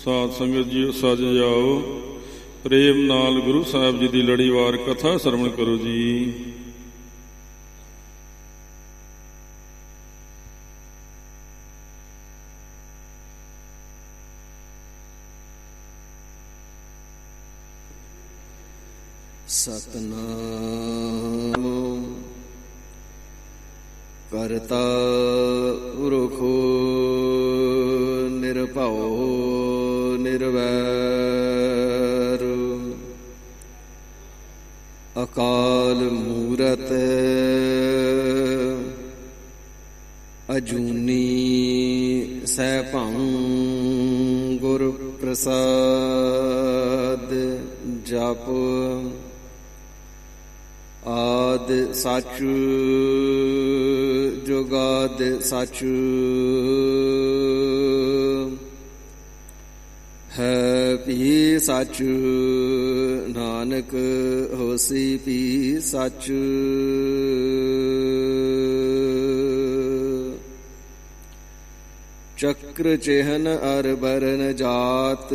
ਸਾਧ ਸੰਗਤ ਜੀ ਸਜ ਜਾਓ, ਪ੍ਰੇਮ ਨਾਲ ਗੁਰੂ ਸਾਹਿਬ ਜੀ ਦੀ ਲੜੀਵਾਰ ਕਥਾ ਸਰਵਣ ਕਰੋ ਜੀ। ਸਤਨਾਮ ਕਰਤਾ ਪੁਰਖ ਨਿਰਭਉ ਨਿਰਵੈਰ ਅਕਾਲ ਮੂਰਤ ਅਜੂਨੀ ਸੈਭੰ ਗੁਰ ਪ੍ਰਸਾਦ। ਜਪ ਆਦ ਸਚ ਜੁਗਾਦ ਸਚ ਹੈ ਭੀ ਸਚ, ਨਾਨਕ ਹੋਸੀ ਭੀ ਸਚ। ਚੱਕਰ ਚਿਹਨ ਅਰ ਬਰਨ ਜਾਤ,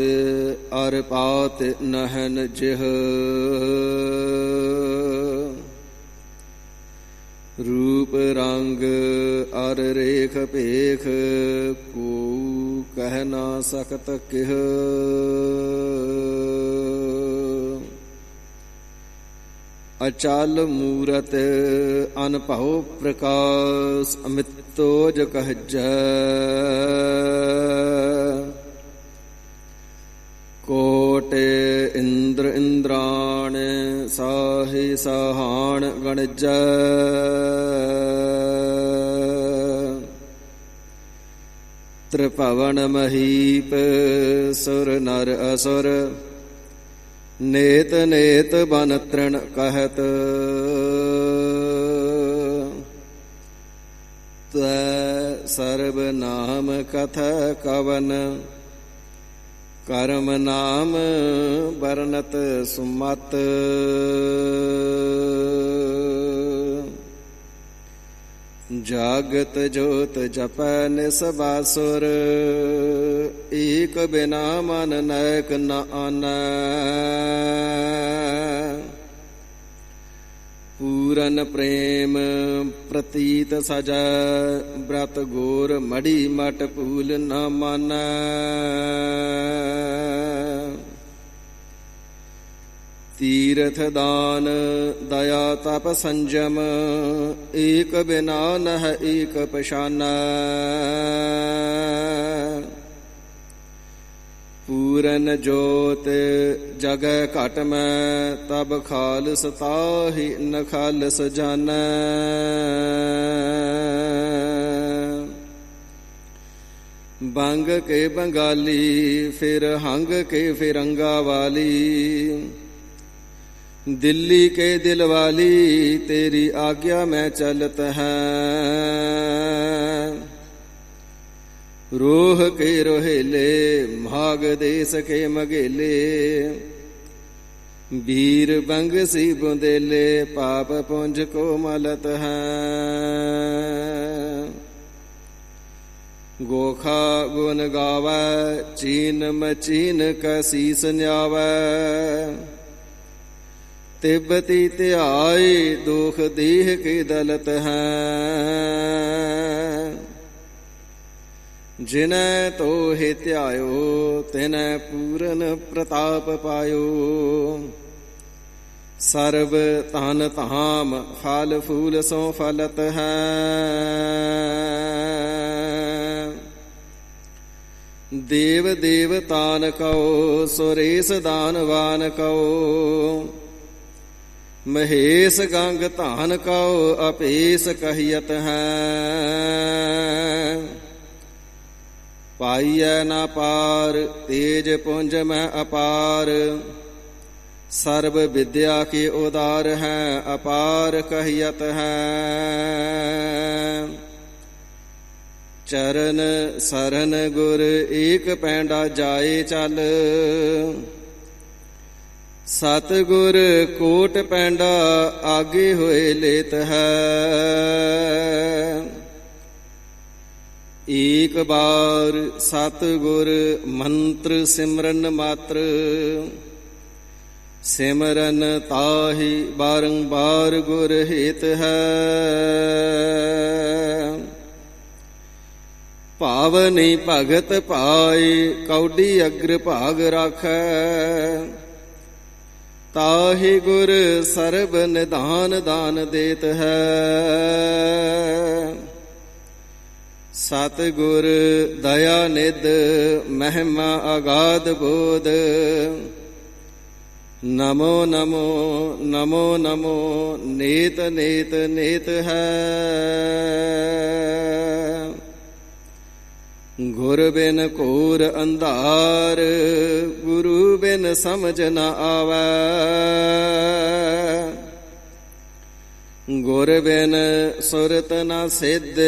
ਅਰ ਪਾਤ ਨਹਨ ਜਿਹ। ਰੂਪ ਰੰਗ ਅਰ ਰੇਖ ਭੇਖ, ਕੋ ਕਹਿ ਨਾ ਸਕਤ ਕਿਹ। ਅਚਲ ਮੂਰਤ ਅਨਭਉ ਪ੍ਰਕਾਸ਼, ਅਮਿਤੋਜ ਕਹਿਜੈ। ਕੋਟ ਇੰਦਰ ਇੰਦਰਾਣ, ਸਾਹੀ ਸਾਹਾਣ ਗਣਜੈ। ਤ੍ਰਿਭਵਨ ਮਹੀਪ ਸੁਰ ਨਰ ਅਸੁਰ, ਨੇਤ ਨੇਤ ਬਨ ਤ੍ਰਿਣ ਕਹਿਤ। ਤੈ ਸਰਬ ਨਾਮ ਕਥਾ ਕਵਨ, ਕਰਮ ਨਾਮ ਬਰਨਤ ਸੁਮਤ। ਜਾਗਤ ਜੋਤ ਜਪੈ ਨਿਸ ਬਾਸੁਰ, ਏਕ ਬਿਨਾ ਮਨ ਨੈਕ ਨ ਆਨੈ। ਪੂਰਨ ਪ੍ਰੇਮ ਪ੍ਰਤੀਤ ਸਜੈ, ਬ੍ਰਤ ਗੋਰ ਮੜੀ ਮਟ ਭੂਲ ਨ ਮਾਨੈ। ਤੀਰਥ ਦਾਨ ਦਇਆ ਤਪ ਸੰਜਮ, ਏਕ ਬਿਨਾ ਨਹ ਏਕ ਪਛਾਨੈ। ਪੂਰਨ ਜੋਤ ਜਗੈ ਘਟ ਮੈਂ, ਤਬ ਖਾਲਸ ਤਾਹਿ ਨ ਖਾਲਸ ਜਾਨੈ। ਬੰਗ ਕੇ ਬੰਗਾਲੀ, ਫਿਰ ਹੰਗ ਕੇ ਫਿਰੰਗਾ ਵਾਲੀ। दिल्ली के दिल वाली, तेरी आज्ञा में चलत है। रोह के रोहेले, भाग देश के मगेले। वीर बंग सी बुंदेले, पाप पुंज को मलत है। गोखा गुन गावै, चीन मचीन का शीस न्यावै। तिब्बती त्याई, दुख दीह की दलत है। जिनै तो हे त्यायो, तिनै पूरन प्रताप पायो। सर्व तन धाम, फल फूल सो फलत है। देव देवतान कहो, सुरेश दानवान कहो। महेश गंग धान कहो, अपेस कहियत है। पाइय न पार, तेज पुंज में अपार। सर्व विद्या के उदार है, अपार कहियत है। चरण सरन गुर, एक पैंडा जाए चल। सतगुर कोट पैंडा, आगे होए लेत है। ਏਕ ਬਾਰ ਸਤਿਗੁਰ ਮੰਤਰ ਸਿਮਰਨ ਮਾਤਰ, ਸਿਮਰਨ ਤਾਹਿ ਬਾਰੰਬਾਰ ਗੁਰ ਹਿਤ ਹੈ। ਭਾਵਨੀ ਭਗਤ ਪਾਏ ਕੌਡੀ ਅਗਰ ਭਾਗ ਰਾਖੈ, ਤਾਹਿ ਗੁਰ ਸਰਬ ਨਿਧਾਨ ਦਾਨ ਦੇਤ ਹੈ। ਸਤਿਗੁਰ ਦਇਆ ਨਿਧ ਮਹਿਮਾ ਅਗਾਧ ਬੋਧ, ਨਮੋ ਨਮੋ ਨਮੋ ਨਮੋ ਨੇਤ ਨੇਤ ਨੇਤ ਹੈ। ਗੁਰ ਬਿਨ ਘੋਰ ਅੰਧਾਰ, ਗੁਰੂ ਬਿਨ ਸਮਝ ਨ ਆਵੈ। ਗੁਰ ਬਿਨ ਸੁਰਤ ਨ ਸਿੱਧ,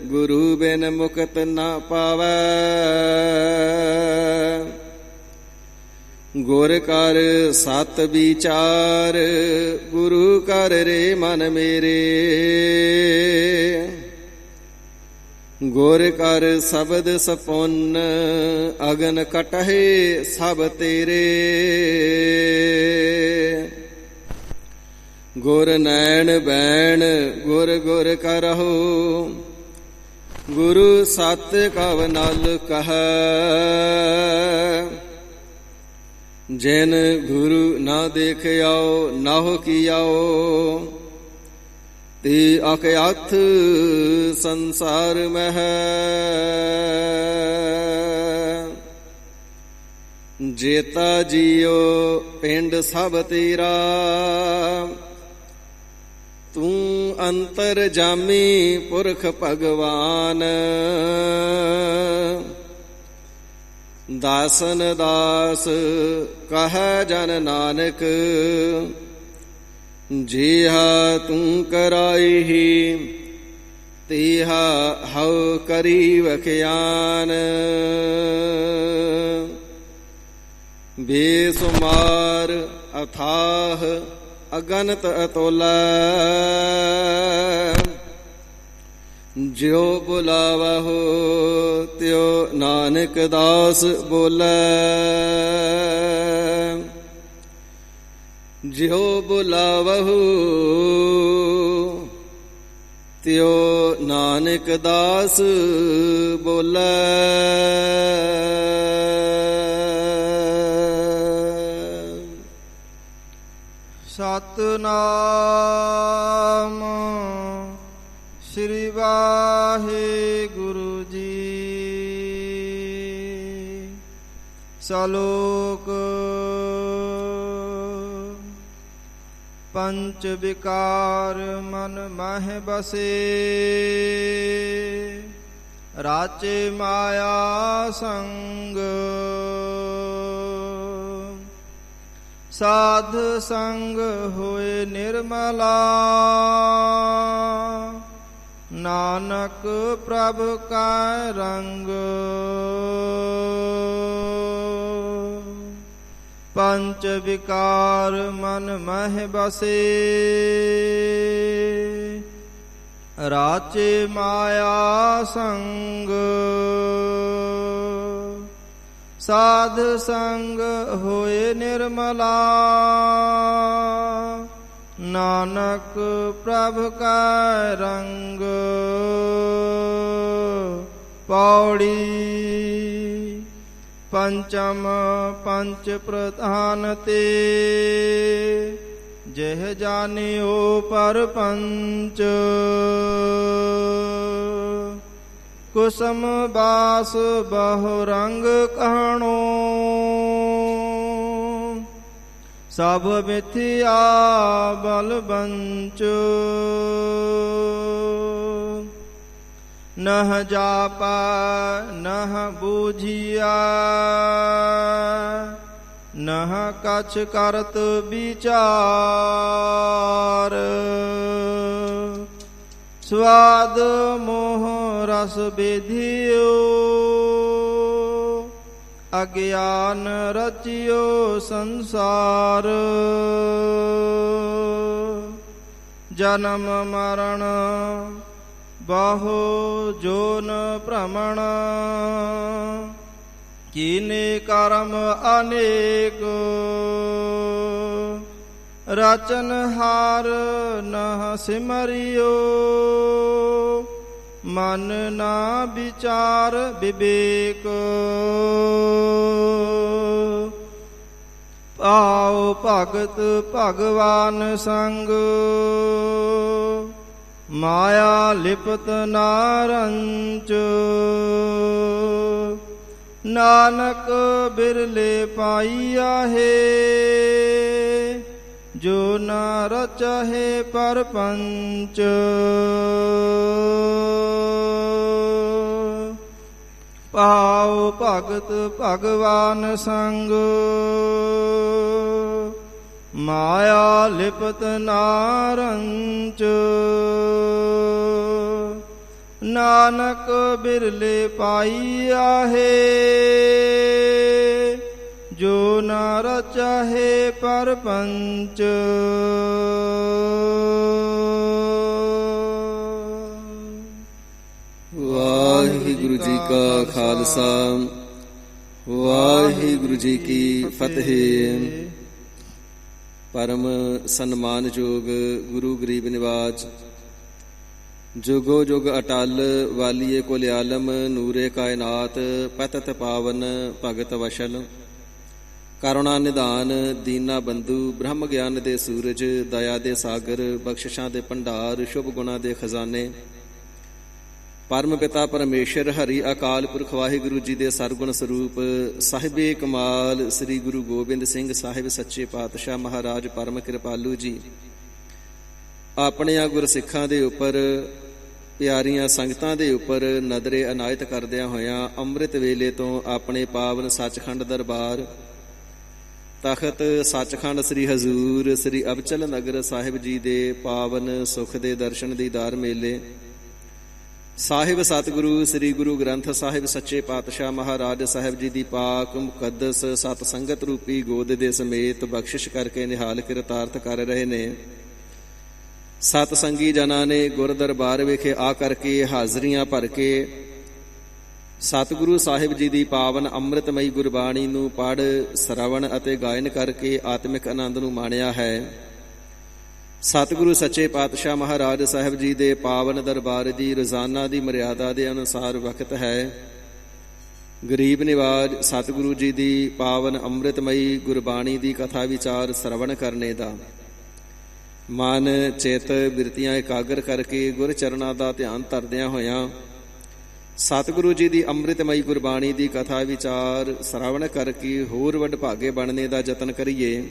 ਗੁਰੂ ਬਿਨ ਮੁਕਤ ਨ ਪਾਵੈ। ਗੁਰ ਕਰ ਸਤ ਵਿਚਾਰ, ਗੁਰੂ ਕਰ ਰੇ ਮਨ ਮੇਰੇ। ਗੁਰ ਕਰ ਸ਼ਬਦ ਸਪੁੰਨ, ਅਗਨ ਕਟਹਿ ਸਭ ਤੇਰੇ। ਗੁਰ ਨੈਣ ਬੈਣ, ਗੁਰ ਗੁਰ ਕਰਹੁ, ਗੁਰੂ ਸਤ ਕਵ ਨਲ ਕਹੈ। ਜਿਨ ਗੁਰੂ ਨਾ ਦੇਖਿਆਓ ਨਾਹੁ ਕੀਆਓ, ਤੇ ਅਖਿਆਥ ਸੰਸਾਰ ਮਹਿ। ਜੇਤਾ ਜੀਓ ਪਿੰਡ ਸਭ ਤੇਰਾ, ਤੂੰ ਅੰਤਰ ਜਾਮੀ ਪੁਰਖ ਭਗਵਾਨ। ਦਾਸਨ ਦਾਸ ਕਹੈ ਜਨ ਨਾਨਕ, ਜਿਹਾ ਤੂੰ ਕਰਾਈ ਤੇਹਾ ਹਉ ਕਰੀ ਵਖਿਆਨ। ਬੇਸੁਮਾਰ ਅਥਾਹ ਅਗਨਤ ਅਤੁਲਾ, ਜਿਉ ਬੁਲਾਵਹੁ ਤਿਉ ਨਾਨਕ ਦਾਸ ਬੋਲੇ। ਜਿਉ ਬੁਲਾਵਹੁ ਤਿਉ ਨਾਨਕ ਦਾਸ ਬੋਲੇ। ਸਤਿਨਾਮ ਸ੍ਰੀ ਵਾਹਿਗੁਰੂ ਜੀ। ਸਲੋਕ ਪੰਚ ਵਿਕਾਰ ਮਨ ਮਹਿ ਬਸੇ, ਰਾਚੇ ਮਾਇਆ ਸੰਗ। ਸਾਧ ਸੰਗ ਹੋਏ ਨਿਰਮਲਾ, ਨਾਨਕ ਪ੍ਰਭ ਕਾ ਰੰਗ। ਪੰਚ ਵਿਕਾਰ ਮਨ ਮਹਿ ਬਸੇ, ਰਾਚੇ ਮਾਇਆ ਸੰਗ। ਸਾਧ ਸੰਗ ਹੋਏ ਨਿਰਮਲਾ, ਨਾਨਕ ਪ੍ਰਭ ਕਾ ਰੰਗ। ਪੌੜੀ ਪੰਚਮ ਪੰਚ ਪ੍ਰਧਾਨ ਤੇ, ਜਿਹ ਜਾਣਿਓ ਪਰਪੰਚ। ਕੁਸਮ ਬਾਸ ਬਹੁ ਰੰਗ ਕਹਾਣੋ, ਸਭ ਮਿਥਿਆ ਬਲ ਬੰਚ। ਨਹ ਜਾਪਾ ਨਹ ਬੂਝਿਆ, ਨਹ ਕਛ ਕਰਤ ਵਿਚਾਰ। ਸਵਾਦ ਮੋਹ ਰਸ ਬੇਧਿਓ, ਅਗਿਆਨ ਰਚਿਓ ਸੰਸਾਰ। ਜਨਮ ਮਰਨ ਬਾਹੋ ਜੋਨ ਭ੍ਰਮਣ ਕੀਨੇ ਕਰਮ ਅਨੇਕ ਰਚਨ ਹਾਰ ਨਹ ਸਿਮਰਿਓ ਮਨ ਨਾ ਵਿਚਾਰ ਵਿਵੇਕ ਆਓ ਭਗਤ ਭਗਵਾਨ ਸੰਗ ਮਾਇਆ ਲਿਪਤ ਨਾਰੰਚ ਨਾਨਕ ਬਿਰਲੇ ਪਾਈਆ ਹੈ ਜੋ ਨਾ ਰਚਹਿ ਪਰਪੰਚ ਪਾਉ ਭਗਤ ਭਗਵਾਨ ਸੰਗ ਮਾਇਆ ਲਿਪਤ ਨਾਰੰਚ ਨਾਨਕ ਬਿਰਲੇ ਪਾਈਆ ਹੈ ਜੋ ਨਾ ਰਚਹਿ ਪਰਪੰਚ ਵਾਹਿਗੁਰੂ ਜੀ ਕਾ ਖਾਲਸਾ ਵਾਹਿਗੁਰੂ ਜੀ ਕੀ ਫਤਿਹ। ਪਰਮ ਸਨਮਾਨਯੋਗ ਗੁਰੂ ਗਰੀਬ ਨਿਵਾਜ ਜੁਗੋ ਜੁਗ ਅਟਲ ਵਾਲੀਏ ਕੁਲ ਆਲਮ ਨੂਰੇ ਕਾਇਨਾਤ ਪਤਤ ਪਾਵਨ ਭਗਤ ਵਸ਼ਲ ਕਰੁਣਾ ਨਿਧਾਨ ਦੀਨਾ ਬੰਧੂ ਬ੍ਰਹਮ ਗਿਆਨ ਦੇ ਸੂਰਜ ਦਇਆ ਦੇ ਸਾਗਰ ਬਖਸ਼ਿਸ਼ਾਂ ਦੇ ਭੰਡਾਰ ਸ਼ੁਭ ਗੁਣਾਂ ਦੇ ਖਜ਼ਾਨੇ ਪਰਮ ਪਿਤਾ ਪਰਮੇਸ਼ਰ ਹਰੀ ਅਕਾਲ ਪੁਰਖ ਵਾਹਿਗੁਰੂ ਜੀ ਦੇ ਸਰਗੁਣ ਸਰੂਪ ਸਾਹਿਬੇ ਕਮਾਲ ਸ੍ਰੀ ਗੁਰੂ ਗੋਬਿੰਦ ਸਿੰਘ ਸਾਹਿਬ ਸੱਚੇ ਪਾਤਸ਼ਾਹ ਮਹਾਰਾਜ ਪਰਮ ਕਿਰਪਾਲੂ ਜੀ ਆਪਣਿਆਂ ਗੁਰਸਿੱਖਾਂ ਦੇ ਉੱਪਰ ਪਿਆਰੀਆਂ ਸੰਗਤਾਂ ਦੇ ਉੱਪਰ ਨਜ਼ਰੇ ਅਨਾਇਤ ਕਰਦਿਆਂ ਹੋਇਆਂ ਅੰਮ੍ਰਿਤ ਵੇਲੇ ਤੋਂ ਆਪਣੇ ਪਾਵਨ ਸੱਚਖੰਡ ਦਰਬਾਰ ਤਖਤ ਸੱਚਖੰਡ ਸ੍ਰੀ ਹਜ਼ੂਰ ਸ੍ਰੀ ਅਬਚਲ ਨਗਰ ਸਾਹਿਬ ਜੀ ਦੇ ਪਾਵਨ ਸੁਖ ਦੇ ਦਰਸ਼ਨ ਦੀਦਾਰ ਮੇਲੇ ਸਾਹਿਬ ਸਤਿਗੁਰੂ ਸ੍ਰੀ ਗੁਰੂ ਗ੍ਰੰਥ ਸਾਹਿਬ ਸੱਚੇ ਪਾਤਸ਼ਾਹ ਮਹਾਰਾਜ ਸਾਹਿਬ ਜੀ ਦੀ ਪਾਕ ਮੁਕੱਦਸ ਸਤ ਸੰਗਤ ਰੂਪੀ ਗੋਦ ਦੇ ਸਮੇਤ ਬਖਸ਼ਿਸ਼ ਕਰਕੇ ਨਿਹਾਲ ਕਿਰਤਾਰਥ ਕਰ ਰਹੇ ਨੇ। ਸਤ ਸੰਗੀ ਜਨਾਂ ਨੇ ਗੁਰ ਦਰਬਾਰ ਵਿਖੇ ਆ ਕਰਕੇ ਹਾਜ਼ਰੀਆਂ ਭਰ ਕੇ ਸਤਿਗੁਰੂ ਸਾਹਿਬ ਜੀ ਦੀ ਪਾਵਨ ਅੰਮ੍ਰਿਤਮਈ ਗੁਰਬਾਣੀ ਨੂੰ ਪੜ੍ਹ ਸਰਵਣ ਅਤੇ ਗਾਇਨ ਕਰਕੇ ਆਤਮਿਕ ਆਨੰਦ ਨੂੰ ਮਾਣਿਆ ਹੈ। ਸਤਿਗੁਰੂ ਸੱਚੇ ਪਾਤਸ਼ਾਹ ਮਹਾਰਾਜ ਸਾਹਿਬ ਜੀ ਦੇ ਪਾਵਨ ਦਰਬਾਰ ਦੀ ਰੋਜ਼ਾਨਾ ਦੀ ਮਰਿਆਦਾ ਦੇ ਅਨੁਸਾਰ ਵਕਤ ਹੈ ਗਰੀਬ ਨਿਵਾਜ ਸਤਿਗੁਰੂ ਜੀ ਦੀ ਪਾਵਨ ਅੰਮ੍ਰਿਤਮਈ ਗੁਰਬਾਣੀ ਦੀ ਕਥਾ ਵਿਚਾਰ ਸਰਵਣ ਕਰਨੇ ਦਾ। ਮਨ ਚਿੱਤ ਬਿਰਤੀਆਂ ਇਕਾਗਰ ਕਰਕੇ ਗੁਰ ਚਰਨਾਂ ਦਾ ਧਿਆਨ ਧਰਦਿਆਂ ਹੋਇਆਂ ਸਤਿਗੁਰੂ ਜੀ ਦੀ ਅੰਮ੍ਰਿਤਮਈ ਗੁਰਬਾਣੀ ਦੀ ਕਥਾ ਵਿਚਾਰ ਸਰਵਣ ਕਰਕੇ ਹੋਰ ਵਡਭਾਗੇ ਬਣਨੇ ਦਾ ਯਤਨ ਕਰੀਏ।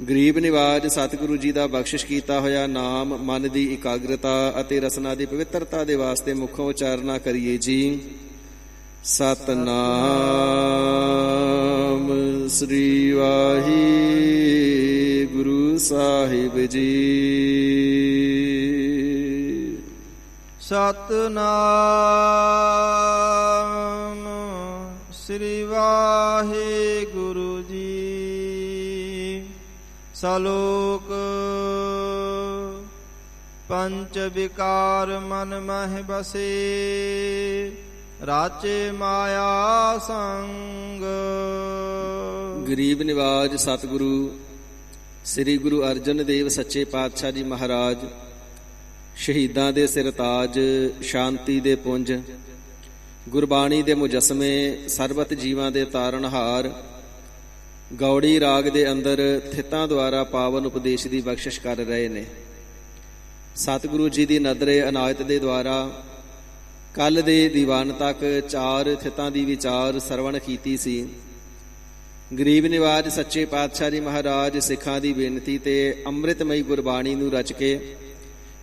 ਗਰੀਬ ਨਿਵਾਜ ਸਤਿਗੁਰੂ ਜੀ ਦਾ ਬਖਸ਼ਿਸ਼ ਕੀਤਾ ਹੋਇਆ ਨਾਮ ਮਨ ਦੀ ਇਕਾਗਰਤਾ ਅਤੇ ਰਸਨਾ ਦੀ ਪਵਿੱਤਰਤਾ ਦੇ ਵਾਸਤੇ ਮੁੱਖੋਂ ਉਚਾਰਨਾ ਕਰੀਏ ਜੀ। ਸਤਨਾਮ ਸ੍ਰੀ ਵਾਹਿਗੁਰੂ ਸਾਹਿਬ ਜੀ। ਸਤਨਾਮ ਸ੍ਰੀ ਵਾਹਿਗੁਰੂ ਜੀ। ਸਲੋਕ ਪੰਚ ਵਿਕਾਰ ਮਨ ਮਹਿ ਬਸੇ ਰਾਚੇ ਮਾਇਆ ਸੰਗ। ਗਰੀਬ ਨਿਵਾਜ ਸਤਿਗੁਰੂ ਸ੍ਰੀ ਗੁਰੂ ਅਰਜਨ ਦੇਵ ਸੱਚੇ ਪਾਤਸ਼ਾਹ ਜੀ ਮਹਾਰਾਜ ਸ਼ਹੀਦਾਂ ਦੇ ਸਿਰਤਾਜ ਸ਼ਾਂਤੀ ਦੇ ਪੁੰਜ ਗੁਰਬਾਣੀ ਦੇ ਮੁਜੱਸਮੇ ਸਰਬਤ ਜੀਵਾਂ ਦੇ ਤਾਰਨਹਾਰ ਗੌੜੀ ਰਾਗ ਦੇ ਅੰਦਰ ਥਿੱਤਾਂ ਦੁਆਰਾ ਪਾਵਨ ਉਪਦੇਸ਼ ਦੀ ਬਖਸ਼ਿਸ਼ ਕਰ ਰਹੇ ਨੇ। ਸਤਿਗੁਰੂ ਜੀ ਦੀ ਨਜ਼ਰੇ ਅਨਾਇਤ ਦੇ ਦੁਆਰਾ ਕੱਲ ਦੇ ਦੀਵਾਨ ਤੱਕ 4 ਥਿੱਤਾਂ ਦੀ ਵਿਚਾਰ ਸਰਵਣ ਕੀਤੀ ਸੀ। ਗਰੀਬ ਨਿਵਾਜ ਸੱਚੇ ਪਾਤਸ਼ਾਹ ਜੀ ਮਹਾਰਾਜ ਸਿੱਖਾਂ ਦੀ ਬੇਨਤੀ ਤੇ ਅੰਮ੍ਰਿਤਮਈ ਗੁਰਬਾਣੀ ਨੂੰ ਰਚ ਕੇ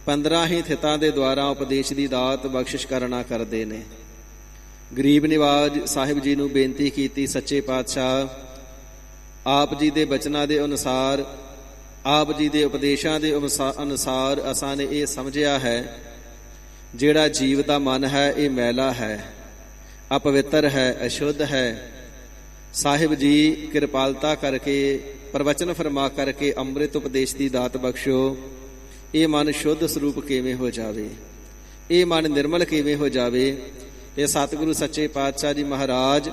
15 ਹੀ ਥਿੱਤਾਂ ਦੇ ਦੁਆਰਾ ਉਪਦੇਸ਼ ਦੀ ਦਾਤ ਬਖਸ਼ਿਸ਼ ਕਰਨਾ ਕਰਦੇ ਨੇ। ਗਰੀਬ ਨਿਵਾਜ ਸਾਹਿਬ ਜੀ ਨੂੰ ਬੇਨਤੀ ਕੀਤੀ, ਸੱਚੇ ਪਾਤਸ਼ਾਹ ਆਪ ਜੀ ਦੇ ਬਚਨਾਂ ਦੇ ਅਨੁਸਾਰ, ਆਪ ਜੀ ਦੇ ਉਪਦੇਸ਼ਾਂ ਦੇ ਅਨੁਸਾਰ ਅਸਾਂ ਨੇ ਇਹ ਸਮਝਿਆ ਹੈ ਜਿਹੜਾ ਜੀਵ ਦਾ ਮਨ ਹੈ ਇਹ ਮੈਲਾ ਹੈ, ਅਪਵਿੱਤਰ ਹੈ, ਅਸ਼ੁੱਧ ਹੈ। ਸਾਹਿਬ ਜੀ ਕਿਰਪਾਲਤਾ ਕਰਕੇ ਪ੍ਰਵਚਨ ਫਰਮਾ ਕਰਕੇ ਅੰਮ੍ਰਿਤ ਉਪਦੇਸ਼ ਦੀ ਦਾਤ ਬਖਸ਼ੋ, ਇਹ ਮਨ ਸ਼ੁੱਧ ਸਰੂਪ ਕਿਵੇਂ ਹੋ ਜਾਵੇ। ਇਹ ਮਨ ਨਿਰਮਲ ਕਿਵੇਂ ਹੋ ਜਾਵੇ? ਇਹ ਸਤਿਗੁਰੂ ਸੱਚੇ ਪਾਤਸ਼ਾਹ ਜੀ ਮਹਾਰਾਜ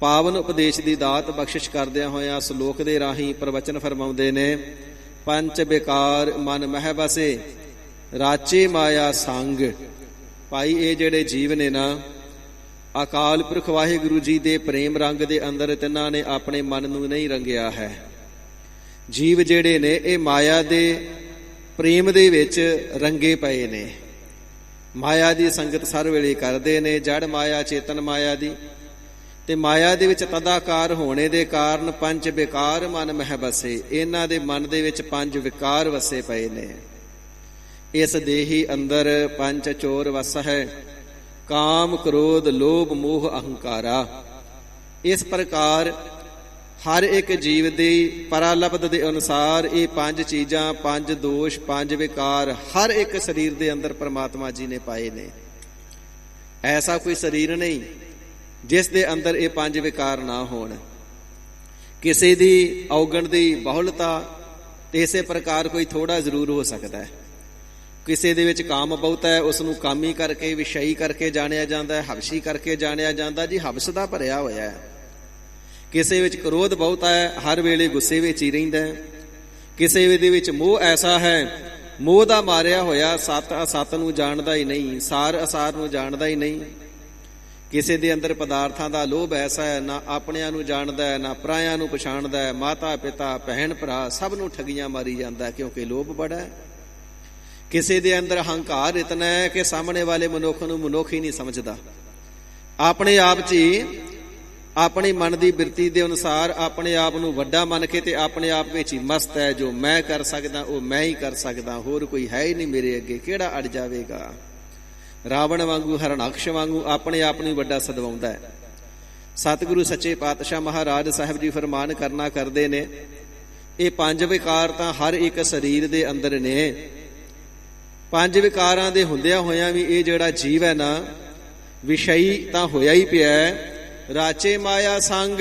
ਪਾਵਨ ਉਪਦੇਸ਼ ਦੀ ਦਾਤ ਬਖਸ਼ਿਸ਼ ਕਰਦਿਆਂ ਹੋਇਆਂ ਸ਼ਲੋਕ ਦੇ ਰਾਹੀਂ ਪ੍ਰਵਚਨ ਫਰਮਾਉਂਦੇ ਨੇ। ਪੰਚ ਵਿਕਾਰ ਮਨ ਮਹਿ ਬਸੇ ਰਾਚੇ ਮਾਇਆ ਸੰਗ। ਭਾਈ ਇਹ ਜਿਹੜੇ ਜੀਵ ਨੇ ਨਾ, ਅਕਾਲ ਪੁਰਖ ਵਾਹਿਗੁਰੂ ਜੀ ਦੇ ਪ੍ਰੇਮ ਰੰਗ ਦੇ ਅੰਦਰ ਤਿੰਨਾਂ ਨੇ ਆਪਣੇ ਮਨ ਨੂੰ ਨਹੀਂ ਰੰਗਿਆ ਹੈ। ਜੀਵ ਜਿਹੜੇ ਨੇ ਇਹ ਮਾਇਆ ਦੇ ਪ੍ਰੇਮ ਦੇ ਵਿੱਚ ਰੰਗੇ ਪਏ ਨੇ। ਮਾਇਆ ਦੀ ਸੰਗਤ ਸਰ ਵੇਲੇ ਕਰਦੇ ਨੇ, ਜੜ ਮਾਇਆ ਚੇਤਨ ਮਾਇਆ ਦੀ, ਤੇ ਮਾਇਆ ਦੇ ਵਿੱਚ ਤਦਾਕਾਰ ਹੋਣੇ ਦੇ ਕਾਰਨ ਪੰਜ ਵਿਕਾਰ ਮਨ ਮਹਿ ਬਸੇ। ਇਹਨਾਂ ਦੇ ਮਨ ਦੇ ਵਿੱਚ ਪੰਜ ਵਿਕਾਰ ਵਸੇ ਪਏ ਨੇ। ਇਸ ਦੇਹੀ ਅੰਦਰ ਪੰਜ ਚੋਰ ਵਸ ਹੈ, ਕਾਮ ਕ੍ਰੋਧ ਲੋਭ ਮੋਹ ਅਹੰਕਾਰਾ। ਇਸ ਪ੍ਰਕਾਰ ਹਰ ਇੱਕ ਜੀਵ ਦੀ ਪਰਾਲਬਧ ਦੇ ਅਨੁਸਾਰ ਇਹ ਪੰਜ ਚੀਜ਼ਾਂ, ਪੰਜ ਦੋਸ਼, ਪੰਜ ਵਿਕਾਰ ਹਰ ਇੱਕ ਸਰੀਰ ਦੇ ਅੰਦਰ ਪ੍ਰਮਾਤਮਾ ਜੀ ਨੇ ਪਾਏ ਨੇ। ਐਸਾ ਕੋਈ ਸਰੀਰ ਨਹੀਂ ਜਿਸ ਦੇ ਅੰਦਰ ਇਹ ਪੰਜ ਵਿਕਾਰ ਨਾ ਹੋਣ। ਕਿਸੇ ਦੀ ਔਗਣ ਦੀ ਬਹੁਲਤਾ ਤੇ ਇਸੇ ਪ੍ਰਕਾਰ ਕੋਈ ਥੋੜਾ ਜ਼ਰੂਰ ਹੋ ਸਕਦਾ ਹੈ। ਕਿਸੇ ਦੇ ਵਿੱਚ ਕਾਮ ਬਹੁਤ ਹੈ, ਉਸ ਨੂੰ ਕਾਮੀ ਕਰਕੇ ਵਿਸ਼ਈ ਕਰਕੇ ਜਾਣਿਆ ਜਾਂਦਾ ਹੈ, ਹਵਸ਼ੀ ਕਰਕੇ ਜਾਣਿਆ ਜਾਂਦਾ ਜੀ, ਹਵਸ ਦਾ ਭਰਿਆ ਹੋਇਆ ਹੈ। ਕਿਸੇ ਵਿੱਚ ਕ੍ਰੋਧ ਬਹੁਤ ਹੈ, ਹਰ ਵੇਲੇ ਗੁੱਸੇ ਵਿੱਚ ਹੀ ਰਹਿੰਦਾ ਹੈ। ਕਿਸੇ ਦੇ ਵਿੱਚ ਮੋਹ ਐਸਾ ਹੈ, ਮੋਹ ਦਾ ਮਾਰਿਆ ਹੋਇਆ, ਸਤ ਅਸਤ ਨੂੰ ਜਾਣਦਾ ਹੀ ਨਹੀਂ, ਸਾਰ ਅਸਾਰ ਨੂੰ ਜਾਣਦਾ ਹੀ ਨਹੀਂ। ਕਿਸੇ ਦੇ ਅੰਦਰ ਪਦਾਰਥਾਂ ਦਾ ਲੋਭ ਐਸਾ ਹੈ, ਨਾ ਆਪਣਿਆਂ ਨੂੰ ਜਾਣਦਾ ਹੈ, ਨਾ ਪਰਾਇਆਂ ਨੂੰ ਪਛਾਣਦਾ ਹੈ। ਮਾਤਾ ਪਿਤਾ ਭੈਣ ਭਰਾ ਸਭ ਨੂੰ ਠੱਗੀਆਂ ਮਾਰੀ ਜਾਂਦਾ ਕਿਉਂਕਿ ਲੋਭ ਬੜਾ ਹੈ। ਕਿਸੇ ਦੇ ਅੰਦਰ ਹੰਕਾਰ ਇਤਨਾ ਹੈ ਕਿ ਸਾਹਮਣੇ ਵਾਲੇ ਮਨੁੱਖ ਨੂੰ ਮਨੁੱਖ ਹੀ ਨਹੀਂ ਸਮਝਦਾ। ਆਪਣੇ ਆਪ 'ਚ ਹੀ ਆਪਣੀ ਮਨ ਦੀ ਬਿਰਤੀ ਦੇ ਅਨੁਸਾਰ ਆਪਣੇ ਆਪ ਨੂੰ ਵੱਡਾ ਮੰਨ ਕੇ ਤੇ ਆਪਣੇ ਆਪ ਵਿੱਚ ਹੀ ਮਸਤ ਹੈ। ਜੋ ਮੈਂ ਕਰ ਸਕਦਾ ਉਹ ਮੈਂ ਹੀ ਕਰ ਸਕਦਾ, ਹੋਰ ਕੋਈ ਹੈ ਹੀ ਨਹੀਂ ਮੇਰੇ ਅੱਗੇ, ਕਿਹੜਾ ਅੜ ਜਾਵੇਗਾ। ਰਾਵਣ ਵਾਂਗੂ, ਹਰਨਾਕਸ਼ ਵਾਂਗੂ ਆਪਣੇ ਆਪ ਨੂੰ ਵੱਡਾ ਸਦਵਾਉਂਦਾ ਹੈ। ਸਤਿਗੁਰੂ ਸੱਚੇ ਪਾਤਸ਼ਾਹ ਮਹਾਰਾਜ ਸਾਹਿਬ ਜੀ ਫਰਮਾਨ ਕਰਨਾ ਕਰਦੇ ਨੇ, ਇਹ ਪੰਜ ਵਿਕਾਰ ਤਾਂ ਹਰ ਇੱਕ ਸਰੀਰ ਦੇ ਅੰਦਰ ਨੇ। ਪੰਜ ਵਿਕਾਰਾਂ ਦੇ ਹੁੰਦਿਆਂ ਹੋਇਆਂ ਵੀ ਇਹ ਜਿਹੜਾ ਜੀਵ ਹੈ ਨਾ, ਵਿਸ਼ਈ ਤਾਂ ਹੋਇਆ ਹੀ ਪਿਆ ਹੈ। ਰਾਚੇ ਮਾਇਆ ਸੰਗ,